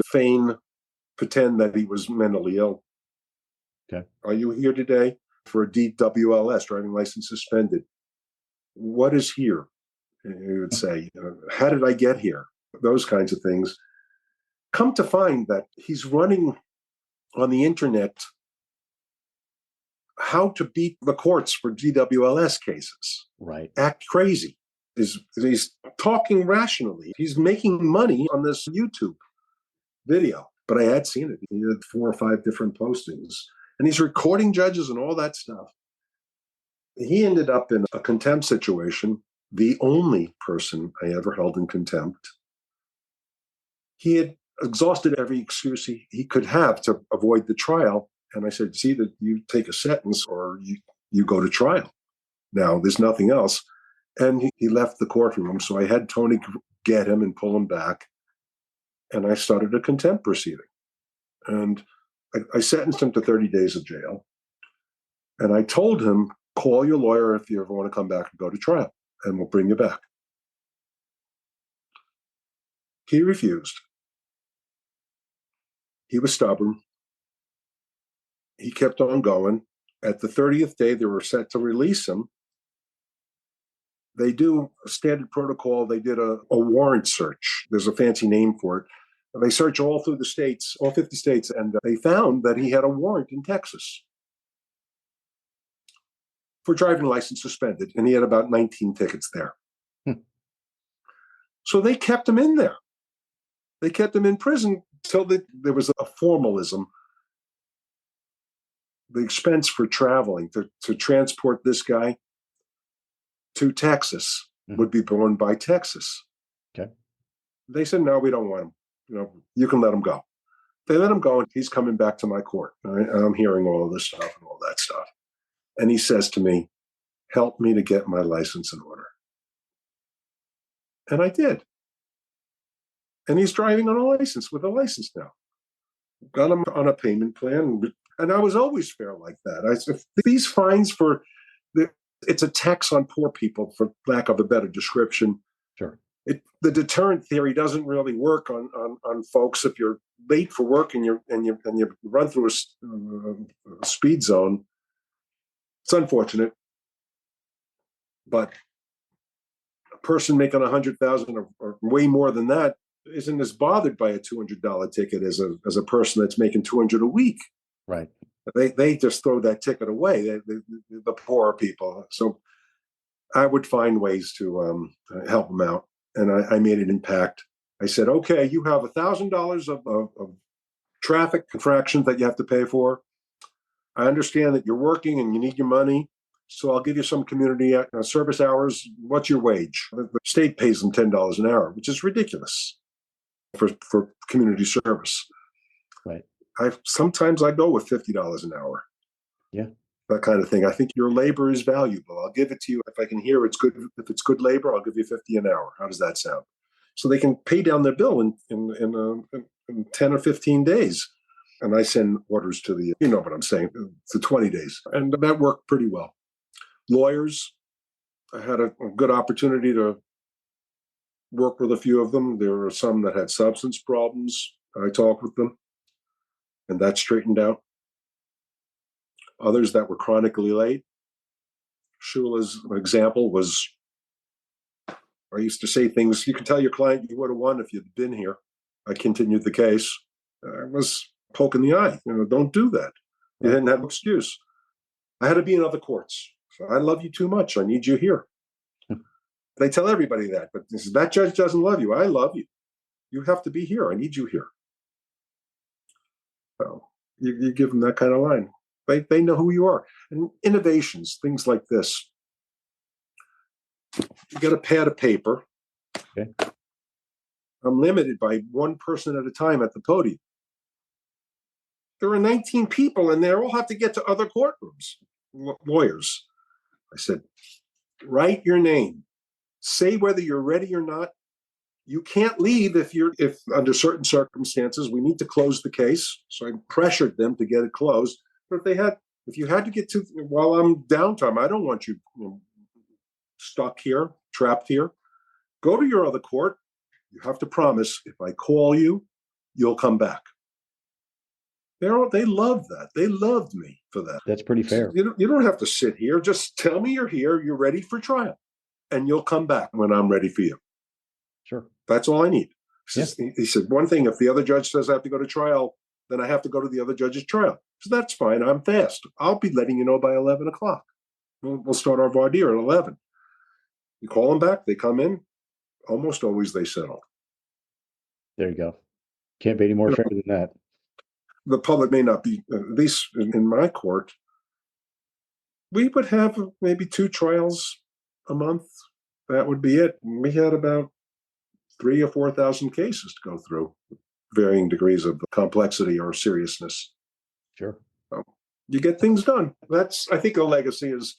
pretend that he was mentally ill. Okay. Are you here today for a DWLS, driving license suspended? What is here? And he would say, how did I get here? Those kinds of things. Come to find that he's running on the internet how to beat the courts for DWLS cases. Right. Act crazy. He's talking rationally. He's making money on this YouTube video. But I had seen it. He had 4 or 5 different postings. And he's recording judges and all that stuff. He ended up in a contempt situation, the only person I ever held in contempt. He had exhausted every excuse he could have to avoid the trial. And I said, it's either you take a sentence or you go to trial. Now, there's nothing else. And he left the courtroom. So I had Tony get him and pull him back. And I started a contempt proceeding. And I sentenced him to 30 days of jail. And I told him, call your lawyer if you ever want to come back and go to trial, and we'll bring you back. He refused. He was stubborn. He kept on going. At the 30th day, they were set to release him. They do a standard protocol. They did a warrant search. There's a fancy name for it. They searched all through the states, all 50 states, and they found that he had a warrant in Texas for driving license suspended, and he had about 19 tickets there. So they kept him in there. They kept him in prison till there was a formalism. The expense for traveling to transport this guy to Texas would be borne by Texas. Okay. They said, no, we don't want him. You can let him go. They let him go, and he's coming back to my court. I'm hearing all of this stuff and all that stuff. And he says to me, help me to get my license in order. And I did. And he's driving on a license with a license now. Got him on a payment plan. And I was always fair like that. I said, these fines it's a tax on poor people, for lack of a better description. Sure. The deterrent theory doesn't really work on folks. If you're late for work and you run through a speed zone, it's unfortunate. But a person making $100,000 or way more than that isn't as bothered by a $200 ticket as a person that's making $200 a week. Right. They just throw that ticket away. The poorer people. So I would find ways to help them out, and I made an impact. I said, okay, you have $1,000 of traffic infractions that you have to pay for. I understand that you're working and you need your money, so I'll give you some community service hours. What's your wage? The state pays them $10 an hour, which is ridiculous for community service. Right. Sometimes I go with $50 an hour. Yeah. That kind of thing. I think your labor is valuable. I'll give it to you if I can hear it's good. If it's good labor, I'll give you $50 an hour. How does that sound? So they can pay down their bill in 10 or 15 days. And I send orders to you know what I'm saying, to 20 days. And that worked pretty well. Lawyers, I had a good opportunity to work with a few of them. There were some that had substance problems. I talked with them, and that straightened out. Others that were chronically late. Shula's example was, I used to say things, you can tell your client you would have won if you'd been here. I continued the case. I was poking the eye. Don't do that. You didn't have an excuse. I had to be in other courts. So I love you too much. I need you here. They tell everybody that, but that judge doesn't love you. I love you. You have to be here. I need you here. So you give them that kind of line. They know who you are. And innovations, things like this. You get a pad of paper. Okay. I'm limited by one person at a time at the podium. There are 19 people, and they all have to get to other courtrooms, lawyers. I said, write your name. Say whether you're ready or not. You can't leave if under certain circumstances we need to close the case. So I pressured them to get it closed. But if you had to get to while I'm downtime, I don't want you stuck here, trapped here. Go to your other court. You have to promise if I call you, you'll come back. They love that. They loved me for that. That's pretty fair. You don't have to sit here. Just tell me you're here. You're ready for trial, and you'll come back when I'm ready for you. Sure. That's all I need. Yeah. He said, one thing, if the other judge says I have to go to trial, then I have to go to the other judge's trial. So that's fine. I'm fast. I'll be letting you know by 11 o'clock. We'll start our voir dire at 11. You call them back. They come in. Almost always they settle. There you go. Can't be any more fair than that. The public may not be, at least in my court, we would have maybe 2 trials a month. That would be it. We had about 3,000 or 4,000 cases to go through, varying degrees of complexity or seriousness. Sure. So you get things done. That's, I think, a legacy is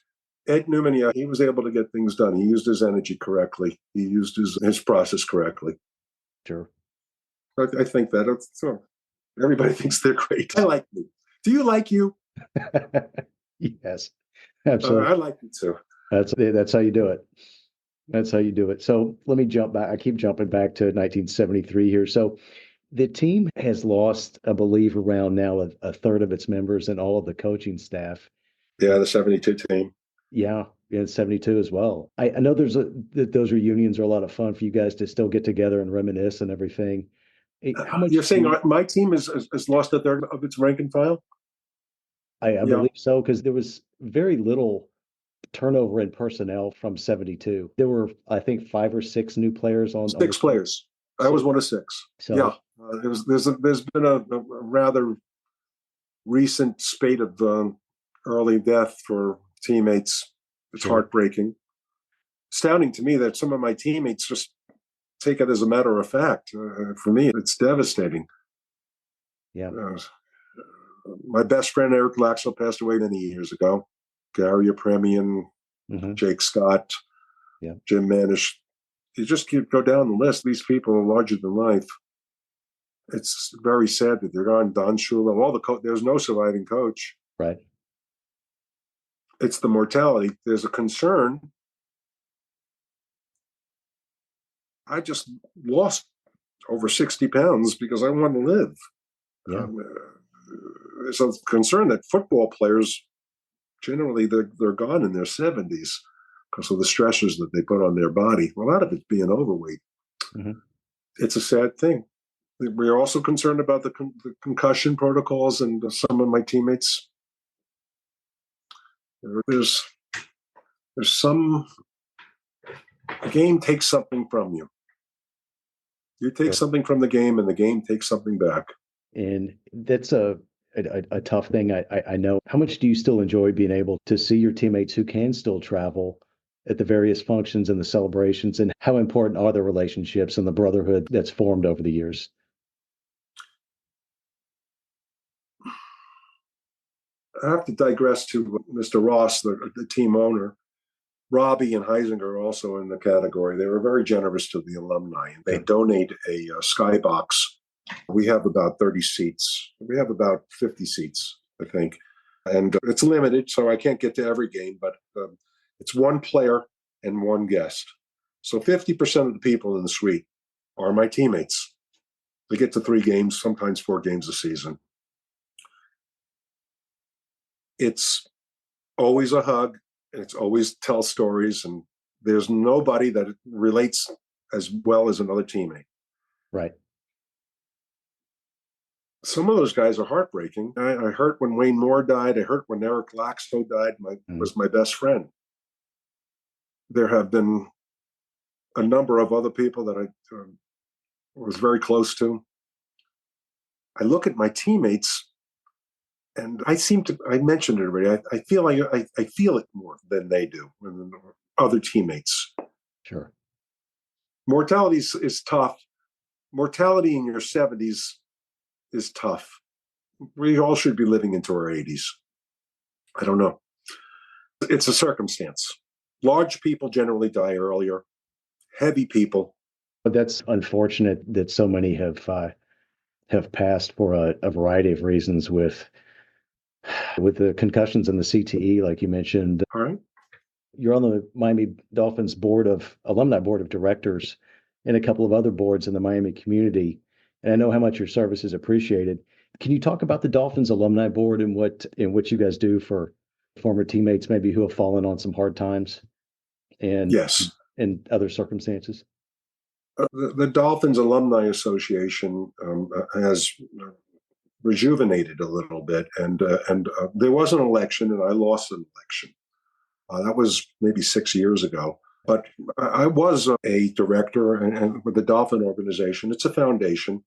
Ed Newman. Yeah, he was able to get things done. He used his energy correctly. He used his process correctly. Sure. I think that everybody thinks they're great. I like you. Do you like you? Yes, absolutely. I like you too. That's how you do it. That's how you do it. So let me jump back. I keep jumping back to 1973 here. So the team has lost, I believe, around now a third of its members and all of the coaching staff. Yeah, the 72 team. Yeah, 72 as well. I know those reunions are a lot of fun for you guys to still get together and reminisce and everything. How much You're saying my team has lost a third of its rank and file? I Yeah, believe so, because there was very little turnover in personnel from 72. There were, I think, 5 or 6 new players on the six team. players. I was one of six. So Yeah, there's been a rather recent spate of early death for teammates. It's sure. heartbreaking. Astounding to me that some of my teammates just take it as a matter of fact. For me, it's devastating. Yeah. My best friend Eric Laxell passed away many years ago. Gary Apremian, Hmm. Jake Scott, Yeah. Jim Manish. You just keep go down the list. These people are larger than life. It's very sad that they're gone. Don Shula, all the there's no surviving coach. Right. It's the mortality. There's a concern. I just lost over 60 pounds because I want to live. Yeah. There's a concern that football players generally they're gone in their 70s because of the stressors that they put on their body. A lot of it's being overweight. Hmm. It's a sad thing. We're also concerned about the concussion protocols, and some of my teammates. There's some the game takes something from you. You take Sure. something from the game, and the game takes something back. And that's a tough thing. I know. How much do you still enjoy being able to see your teammates who can still travel at the various functions and the celebrations, and how important are the relationships and the brotherhood that's formed over the years? I have to digress to Mr. Ross, the team owner. Robbie and Heisinger are also in the category. They were very generous to the alumni, and they Sure. donate a skybox. We have about 30 seats. We have about 50 seats, I think. And it's limited, so I can't get to every game, but it's one player and one guest. So 50% of the people in the suite are my teammates. They get to 3 games, sometimes 4 games a season. It's always a hug, and it's always tell stories, and there's nobody that relates as well as another teammate. Right. Some of those guys are heartbreaking. I hurt when Wayne Moore died. I hurt when Eric Laxo died. Was my best friend. There have been a number of other people that I was very close to. I look at my teammates, and I mentioned it already. I feel like I feel it more than they do, than other teammates. Sure. Mortality is tough. Mortality in your 70s is tough. We all should be living into our 80s. I don't know. It's a circumstance. Large people generally die earlier. Heavy people. But that's unfortunate that so many have passed for a variety of reasons with the concussions and the CTE, like you mentioned. All right. You're on the Miami Dolphins alumni board of directors, and a couple of other boards in the Miami community. And I know how much your service is appreciated. Can you talk about the Dolphins alumni board and what you guys do for former teammates, maybe who have fallen on some hard times and Yes. in other circumstances? The Dolphins Alumni Association has rejuvenated a little bit, and there was an election, and I lost an election. That was maybe 6 years ago. But I was a director and with the Dolphin organization. It's a foundation.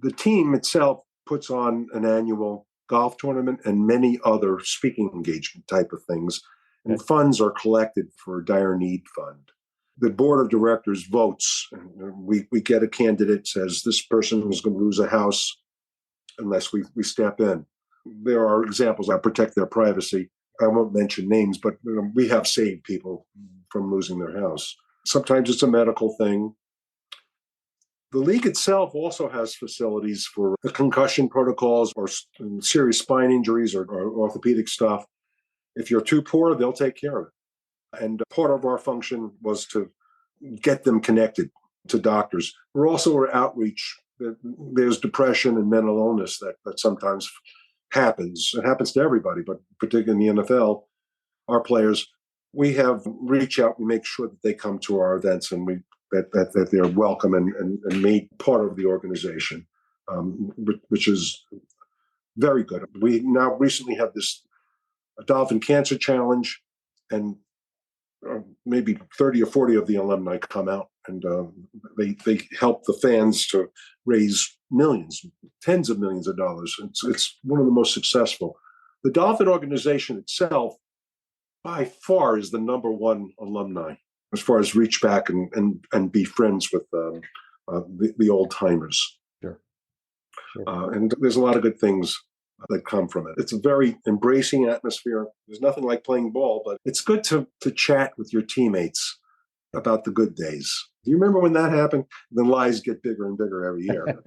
The team itself puts on an annual golf tournament and many other speaking engagement type of things. And Okay. funds are collected for a dire need fund. The board of directors votes. We get a candidate, says this person is going to lose a house unless we step in. There are examples. I protect their privacy. I won't mention names, but we have saved people from losing their house. Sometimes it's a medical thing. The league itself also has facilities for the concussion protocols or serious spine injuries or orthopedic stuff. If you're too poor, they'll take care of it. And part of our function was to get them connected to doctors. We're also an outreach. There's depression and mental illness that sometimes happens. It happens to everybody, but particularly in the NFL, our players, we have reach out. We make sure that they come to our events, and we that they're welcome and made part of the organization, which is very good. We now recently have this Dolphin Cancer Challenge, and maybe 30 or 40 of the alumni come out, and they help the fans to raise millions, tens of millions of dollars. It's one of the most successful. The Dolphin organization itself, by far, is the number one alumni as far as reach back and be friends with the old timers. Sure. And there's a lot of good things that come from it. It's a very embracing atmosphere. There's nothing like playing ball, but it's good to chat with your teammates about the good days. Do you remember when that happened? The lies get bigger and bigger every year.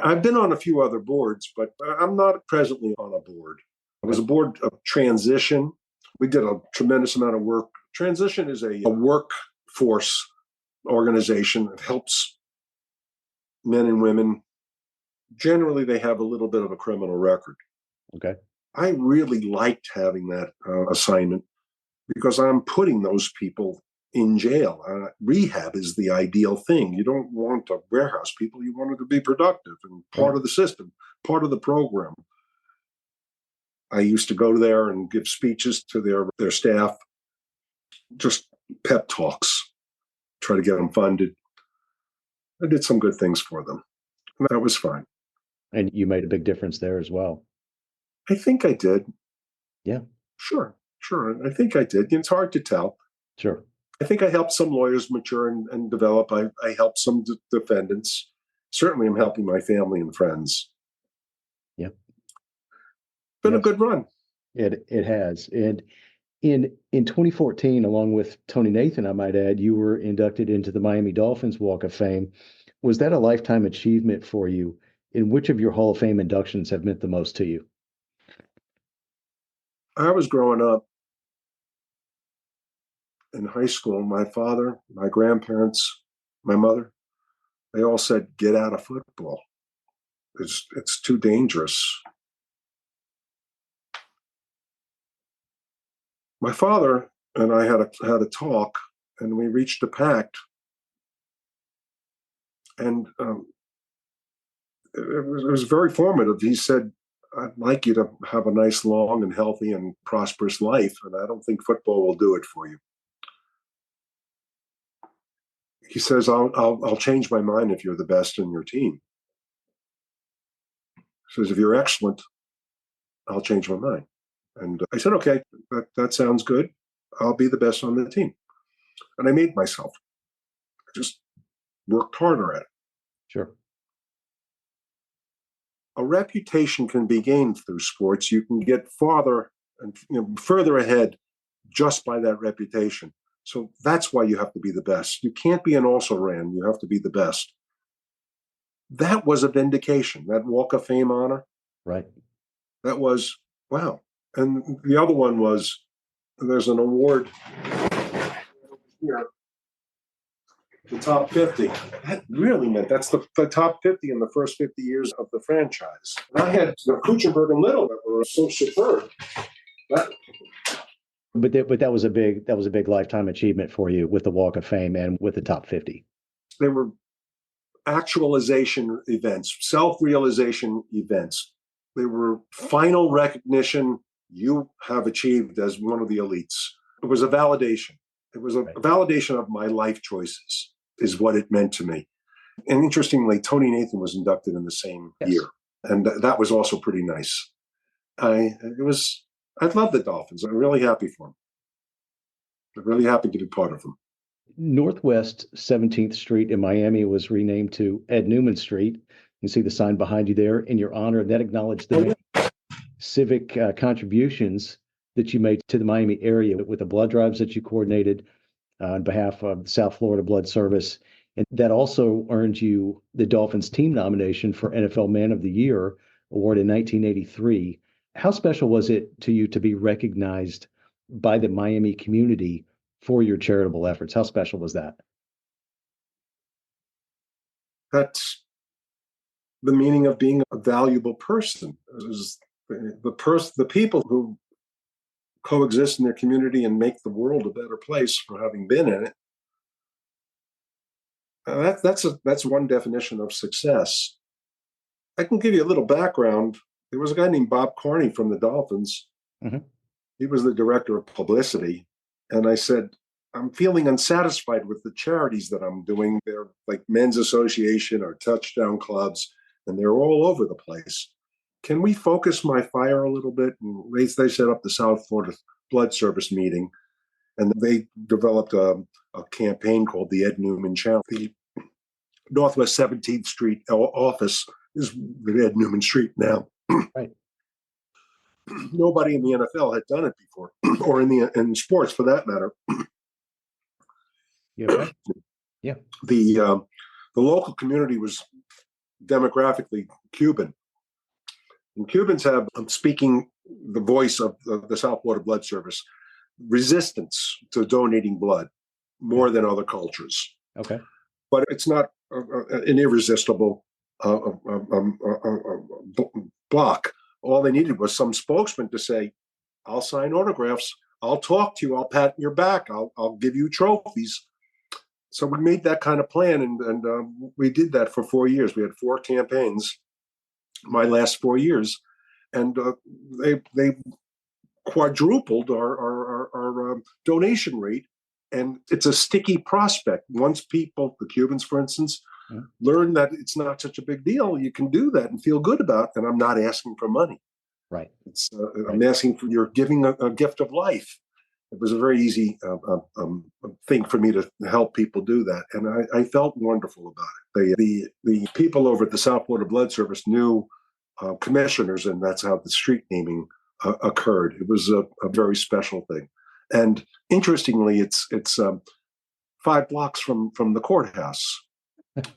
I've been on a few other boards, but I'm not presently on a board. I was a board of transition. We did a tremendous amount of work. Transition is a workforce organization that helps men and women. Generally, they have a little bit of a criminal record. Okay. I really liked having that assignment because I'm putting those people in jail. Rehab is the ideal thing. You don't want to warehouse people. You want them to be productive and part of the system, part of the program. I used to go there and give speeches to their staff, just pep talks, try to get them funded. I did some good things for them. And that was fine. And you made a big difference there as well. I think I did. Yeah. Sure. I think I did. It's hard to tell. Sure. I think I helped some lawyers mature and develop. I helped some defendants. Certainly, I'm helping my family and friends. Yeah. Been a good run. It has. And in 2014, along with Tony Nathan, I might add, you were inducted into the Miami Dolphins Walk of Fame. Was that a lifetime achievement for you? And which of your Hall of Fame inductions have meant the most to you? I was growing up in high school. My father, my grandparents, my mother, they all said, "Get out of football. It's too dangerous." My father and I had a talk, and we reached a pact. And it was very formative. He said, "I'd like you to have a nice, long, and healthy and prosperous life, and I don't think football will do it for you." He says, "I'll change my mind if you're the best in your team." He says, "If you're excellent, I'll change my mind." And I said, "Okay, that sounds good. I'll be the best on the team." And I made myself. I just worked harder at it. Sure. A reputation can be gained through sports. You can get farther and further ahead just by that reputation. So that's why you have to be the best. You can't be an also-ran. You have to be the best. That was a vindication. That Walk of Fame honor. Right. That was, wow. And the other one was, there's an award here, the top 50. That really meant that's the top 50 in the first 50 years of the franchise. And I had the Kuchenberg and Little that were so superb. But that was a big lifetime achievement for you with the Walk of Fame and with the top 50. They were actualization events, self-realization events. They were final recognition you have achieved as one of the elites. It was a validation. It was a validation of my life choices, is what it meant to me. And interestingly, Tony Nathan was inducted in the same year. And that was also pretty nice. I love the Dolphins. I'm really happy for them. I'm really happy to be part of them. Northwest 17th Street in Miami was renamed to Ed Newman Street. You can see the sign behind you there in your honor. That acknowledged the civic contributions that you made to the Miami area with the blood drives that you coordinated on behalf of the South Florida Blood Service. And that also earned you the Dolphins team nomination for NFL Man of the Year award in 1983. How special was it to you to be recognized by the Miami community for your charitable efforts? How special was that? That's the meaning of being a valuable person. Is the people who coexist in their community and make the world a better place for having been in it. That's one definition of success. I can give you a little background. There was a guy named Bob Carney from the Dolphins. Hmm. He was the director of publicity. And I said, I'm feeling unsatisfied with the charities that I'm doing. They're like Men's Association or Touchdown Clubs, and they're all over the place. Can we focus my fire a little bit? And they set up the South Florida Blood Service meeting, and they developed a campaign called the Ed Newman Challenge. The Northwest 17th Street office is the Ed Newman Street now. Right. Nobody in the NFL had done it before, or in sports for that matter. You okay? Yeah. The local community was demographically Cuban, and Cubans have, speaking the voice of the South Florida Blood Service, resistance to donating blood more than other cultures. Okay. But it's not an irresistible block. All they needed was some spokesman to say, I'll sign autographs, I'll talk to you, I'll pat your back, I'll give you trophies. So we made that kind of plan, and we did that for 4 years. We had 4 campaigns, my last 4 years, and they quadrupled our donation rate. And it's a sticky prospect. Once people, the Cubans, for instance, learn that it's not such a big deal, you can do that and feel good about it. And I'm not asking for money. Right. I'm asking for, you're giving a gift of life. It was a very easy thing for me to help people do that. And I felt wonderful about it. The people over at the South Florida Blood Service knew commissioners, and that's how the street naming occurred. It was a very special thing. And interestingly, it's 5 blocks from the courthouse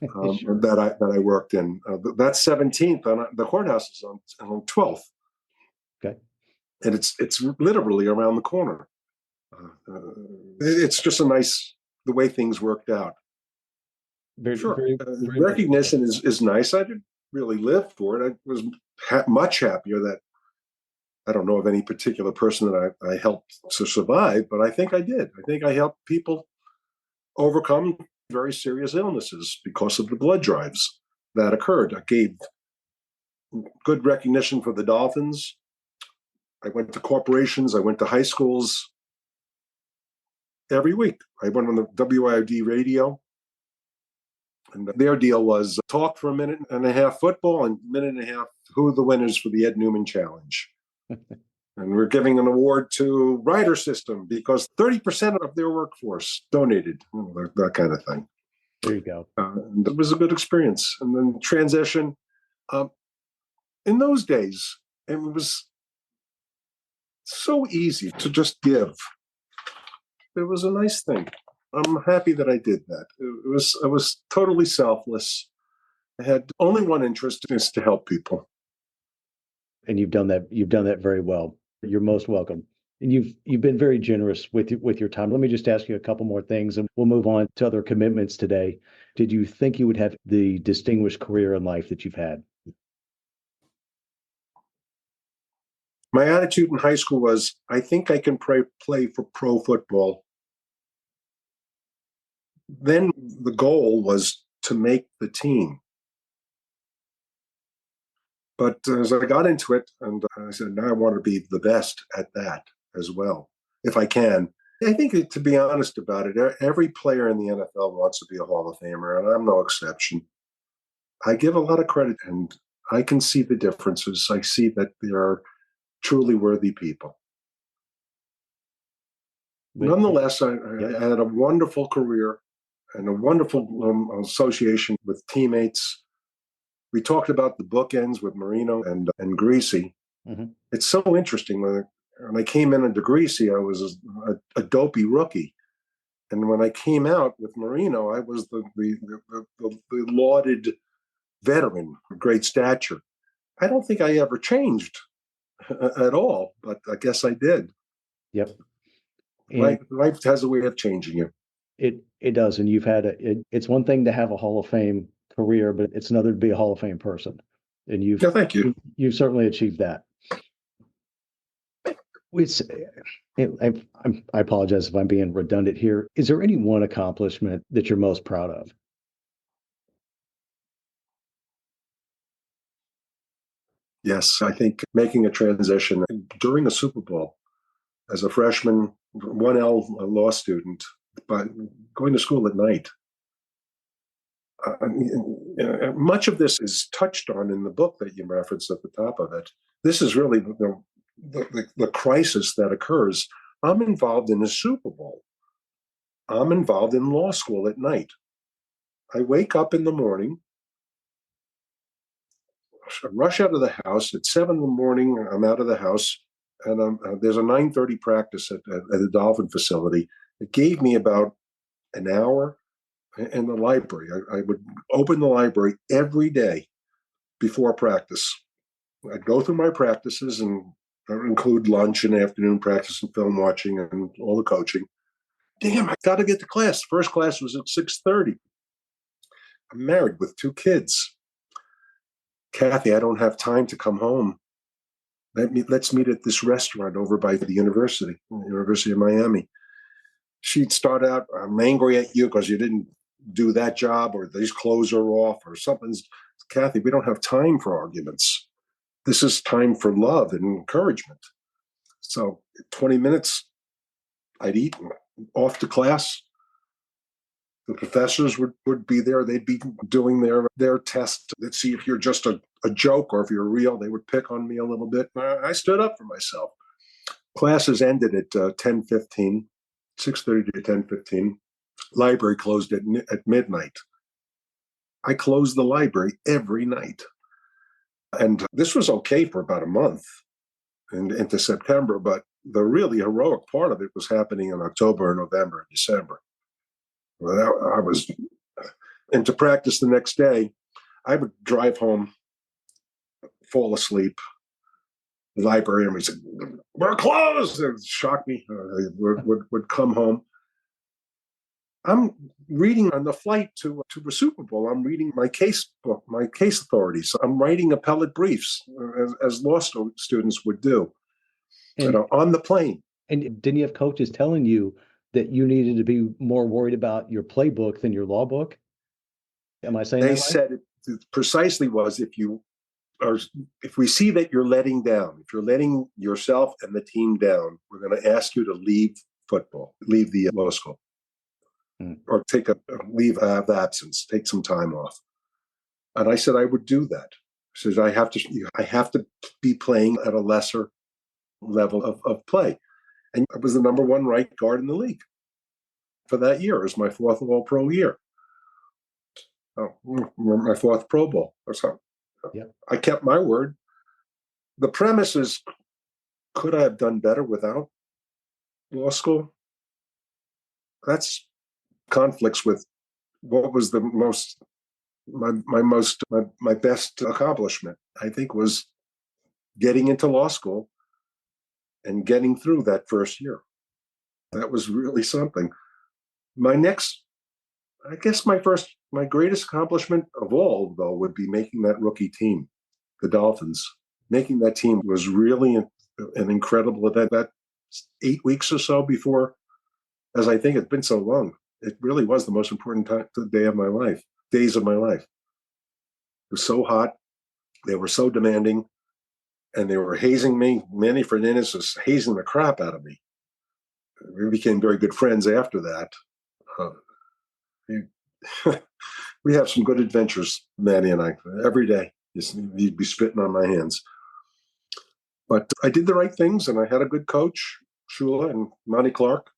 Sure. that I worked in. That's 17th, and the courthouse is on 12th. Okay. And it's literally around the corner. It's just the way things worked out. Very, Sure, very recognition is nice. I didn't really live for it. I was much happier that I don't know of any particular person that I helped to survive, but I think I did. I think I helped people overcome very serious illnesses because of the blood drives that occurred. I gave good recognition for the Dolphins. I went to corporations. I went to high schools every week. I went on the WIOD radio, and their deal was talk for a minute and a half football and a minute and a half who are the winners for the Ed Newman Challenge. And we're giving an award to Rider System because 30% of their workforce donated, that kind of thing. There you go. And it was a good experience. And then transition. In those days, it was so easy to just give. It was a nice thing. I'm happy that I did that. I was totally selfless. I had only one interest, is to help people. And you've done that. You've done that very well. You're most welcome. And you've been very generous with your time. Let me just ask you a couple more things, and we'll move on to other commitments today. Did you think you would have the distinguished career in life that you've had? My attitude in high school was, I think I can play for pro football. Then the goal was to make the team. But as I got into it, and I said, now I want to be the best at that as well, if I can. I think, to be honest about it, every player in the NFL wants to be a Hall of Famer, and I'm no exception. I give a lot of credit, and I can see the differences. I see that there are truly worthy people. Nonetheless, I had a wonderful career and a wonderful association with teammates. We talked about the bookends with Marino and Greasy. Mm-hmm. It's so interesting. When I came into Greasy, I was a dopey rookie. And when I came out with Marino, I was the lauded veteran of great stature. I don't think I ever changed at all, but I guess I did. Yep. Life has a way of changing you. It does. And you've had it's one thing to have a Hall of Fame career, but it's another to be a Hall of Fame person. And thank you. You've certainly achieved that. I apologize if I'm being redundant here. Is there any one accomplishment that you're most proud of? Yes, I think making a transition during a Super Bowl as a freshman, 1L law student, but going to school at night. Much of this is touched on in the book that you referenced at the top of it. This is really the crisis that occurs. I'm involved in the Super Bowl. I'm involved in law school at night. I wake up in the morning, rush out of the house at 7 in the morning. I'm out of the house, and there's a 9:30 practice at the Dolphin facility. It gave me about an hour in the library. I would open the library every day before practice. I'd go through my practices, and that would include lunch and afternoon practice and film watching and all the coaching. Damn, I got to get to class. First class was at 6:30. I'm married with 2 kids. Kathy, I don't have time to come home. Let's meet at this restaurant over by the University of Miami. She'd start out, I'm angry at you because you didn't do that job, or these clothes are off, or something's. Kathy, we don't have time for arguments. This is time for love and encouragement. So 20 minutes, I'd eat, off to class. The professors would be there. They'd be doing their test. They'd see if you're just a joke or if you're real. They would pick on me a little bit. I stood up for myself. Classes ended at 10:15, 6:30 to 10:15. Library closed at midnight. I closed the library every night. And this was okay for about a month and into September, but the really heroic part of it was happening in October, November, and December. Well, I was into practice the next day. I would drive home, fall asleep. The librarian would say, "We're closed." It would shock me. Would come home. I'm reading on the flight to the Super Bowl. I'm reading my case book, my case authorities. I'm writing appellate briefs as law students would do, And on the plane. and didn't you have coaches telling you that you needed to be more worried about your playbook than your law book? Am I saying They that right? said it precisely was if we see that you're letting down, if you're letting yourself and the team down, we're going to ask you to leave football, leave the law school, or take a leave of absence, take some time off. And I said I would do that. I said I have to be playing at a lesser level of play. And I was the number 1 right guard in the league for that year. It was my 4th All-Pro year. My 4th Pro Bowl or something. Yep. I kept my word. The premise is, could I have done better without law school? That's conflicts with what was my best accomplishment, I think, was getting into law school and getting through that first year. That was really something. My greatest accomplishment of all, though, would be making that rookie team, the Dolphins. Making that team was really an incredible event. That 8 weeks or so before, as I think it's been so long, it really was the most important days of my life. It was so hot. They were so demanding, and they were hazing me. Manny Fernandez was hazing the crap out of me. We became very good friends after that. We have some good adventures, Manny and I, every day. He'd be spitting on my hands. But I did the right things, and I had a good coach, Shula and Monty Clark.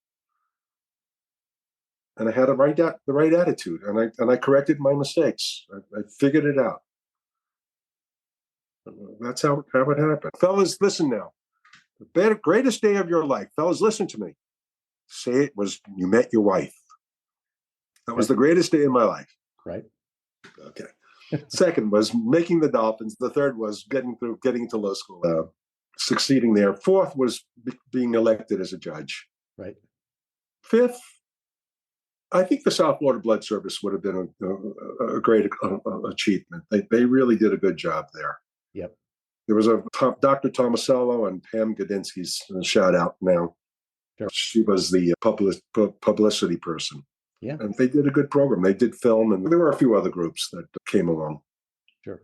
And I had the right attitude, and I corrected my mistakes. I figured it out. That's how it happened. Fellas, listen now. The greatest day of your life. Fellas, listen to me. Say it was you met your wife. That was the greatest day of my life. Right. Okay. Second was making the Dolphins. The third was getting into law school, succeeding there. Fourth was being elected as a judge. Right. Fifth, I think the South Florida Blood Service would have been a great achievement. They really did a good job there. Yep. There was Dr. Tomasello and Pam Gadinsky's shout out now. Sure. She was the publicity person. Yeah. And they did a good program. They did film, and there were a few other groups that came along. Sure.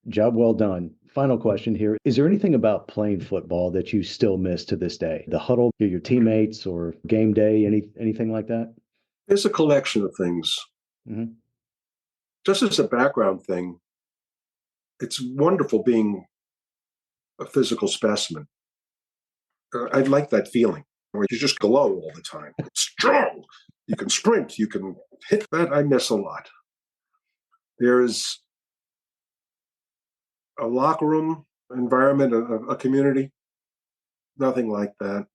Job well done. Final question here. Is there anything about playing football that you still miss to this day? The huddle, your teammates, or game day, anything like that? There's a collection of things. Hmm. Just as a background thing, it's wonderful being a physical specimen. I like that feeling where you just glow all the time. It's strong. You can sprint. You can hit that. I miss a lot. There's a locker room environment, a community, nothing like that.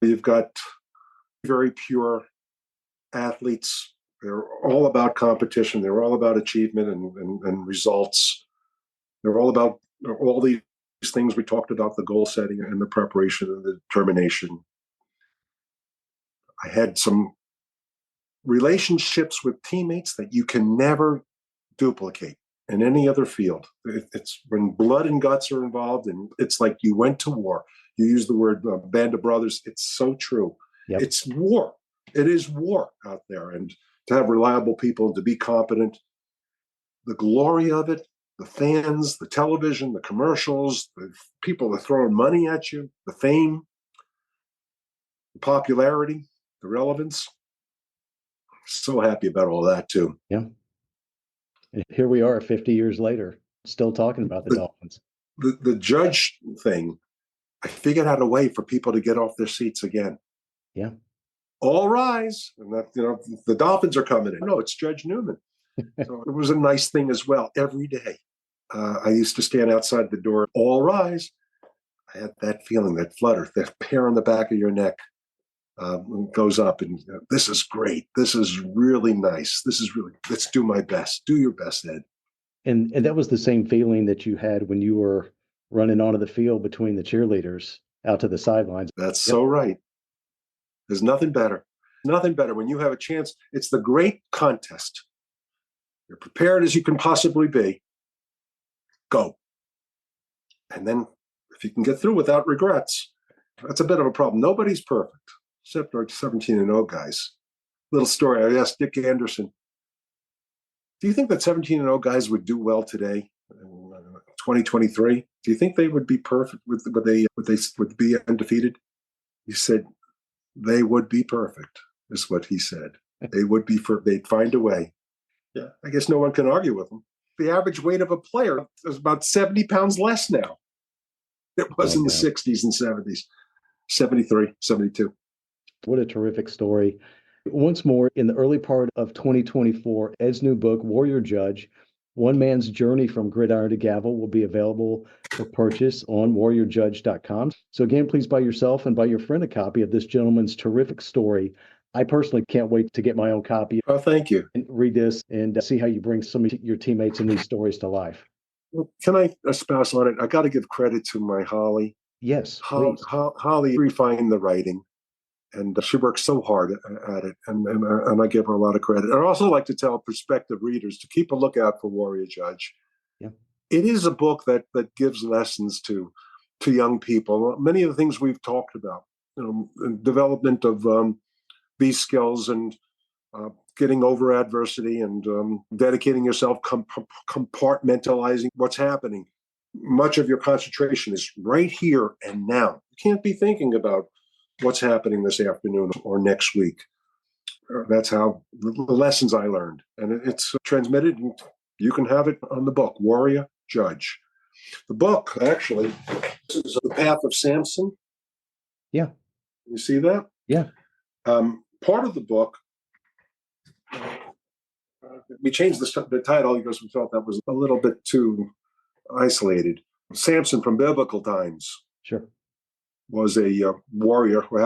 You've got very pure athletes. They're all about competition. They're all about achievement and results. They're all about all these things we talked about, the goal setting and the preparation and the determination. I had some relationships with teammates that you can never duplicate in any other field. It's when blood and guts are involved, and it's like you went to war. You use the word band of brothers. It's so true. Yep. It's war. It is war out there. And to have reliable people and to be competent, the glory of it, the fans, the television, the commercials, the people that are throwing money at you, the fame, the popularity, the relevance. So happy about all that too. Yeah. And here we are 50 years later, still talking about the Dolphins. The judge thing, I figured out a way for people to get off their seats again. Yeah. All rise. And that, the Dolphins are coming in. No, it's Judge Newman. So it was a nice thing as well every day. I used to stand outside the door, all rise. I had that feeling, that flutter, that hair on the back of your neck goes up, and this is great. This is really nice. Let's do my best. Do your best, Ed. And that was the same feeling that you had when you were running onto the field between the cheerleaders out to the sidelines. That's so right. There's nothing better. Nothing better when you have a chance. It's the great contest. You're prepared as you can possibly be. Go. And then if you can get through without regrets, that's a bit of a problem. Nobody's perfect, except our 17-0 guys. Little story. I asked Dick Anderson, do you think that 17-0 guys would do well today in 2023? Do you think they would be perfect? Would they be undefeated? He said, they would be perfect, is what he said. They would be, they'd find a way. Yeah, I guess no one can argue with them. The average weight of a player is about 70 pounds less now. It was in the 60s and 70s, 73, 72. What a terrific story. Once more, in the early part of 2024, Ed's new book, Warrior Judge, One Man's Journey from Gridiron to Gavel, will be available for purchase on warriorjudge.com. So again, please buy yourself and buy your friend a copy of this gentleman's terrific story. I personally can't wait to get my own copy. Oh, thank you. And read this and see how you bring some of your teammates in these stories to life. Well, can I espouse on it? I got to give credit to my Holly. Yes, please. Holly refined the writing, and she worked so hard at it, and I give her a lot of credit. I'd also like to tell prospective readers to keep a lookout for Warrior Judge. Yeah. It is a book that gives lessons to young people. Many of the things we've talked about, development of these skills and getting over adversity and dedicating yourself, compartmentalizing what's happening. Much of your concentration is right here and now. You can't be thinking about what's happening this afternoon or next week. That's how the lessons I learned. And it's transmitted, and you can have it on the book, Warrior Judge. The book, actually, is The Path of Samson. Yeah. You see that? Yeah. Part of the book, we changed the title because we felt that was a little bit too isolated. Samson from biblical times. Sure. Was a warrior who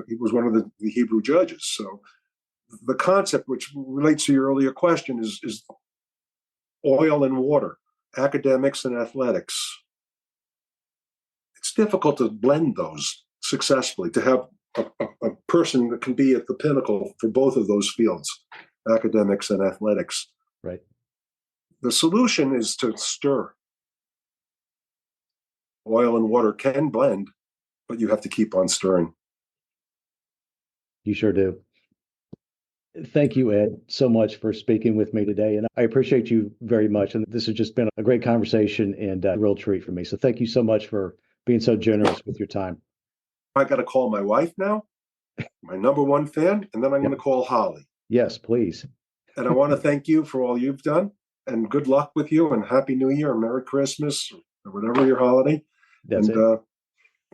he was one of the Hebrew judges. So the concept, which relates to your earlier question, is oil and water, academics and athletics. It's difficult to blend those successfully, to have a person that can be at the pinnacle for both of those fields, academics and athletics. Right. The solution is to stir. Oil and water can blend, but you have to keep on stirring. You sure do. Thank you, Ed, so much for speaking with me today. And I appreciate you very much. And this has just been a great conversation and a real treat for me. So thank you so much for being so generous with your time. I got to call my wife now, my number one fan, and then I'm going Yep. to call Holly. Yes, please. And I want to thank you for all you've done, and good luck with you, and Happy New Year, and Merry Christmas, or whatever your holiday. That's And it.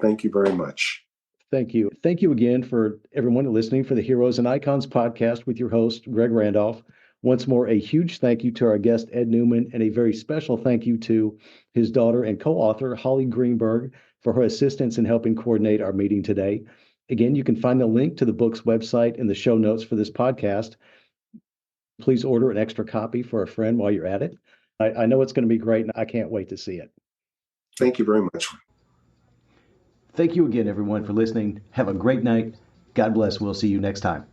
thank you very much. Thank you. Thank you again for everyone listening for the Heroes and Icons podcast with your host, Greg Randolph. Once more, a huge thank you to our guest, Ed Newman, and a very special thank you to his daughter and co author, Holly Greenberg, for her assistance in helping coordinate our meeting today. Again, you can find the link to the book's website in the show notes for this podcast. Please order an extra copy for a friend while you're at it. I know it's going to be great, and I can't wait to see it. Thank you very much. Thank you again, everyone, for listening. Have a great night. God bless. We'll see you next time.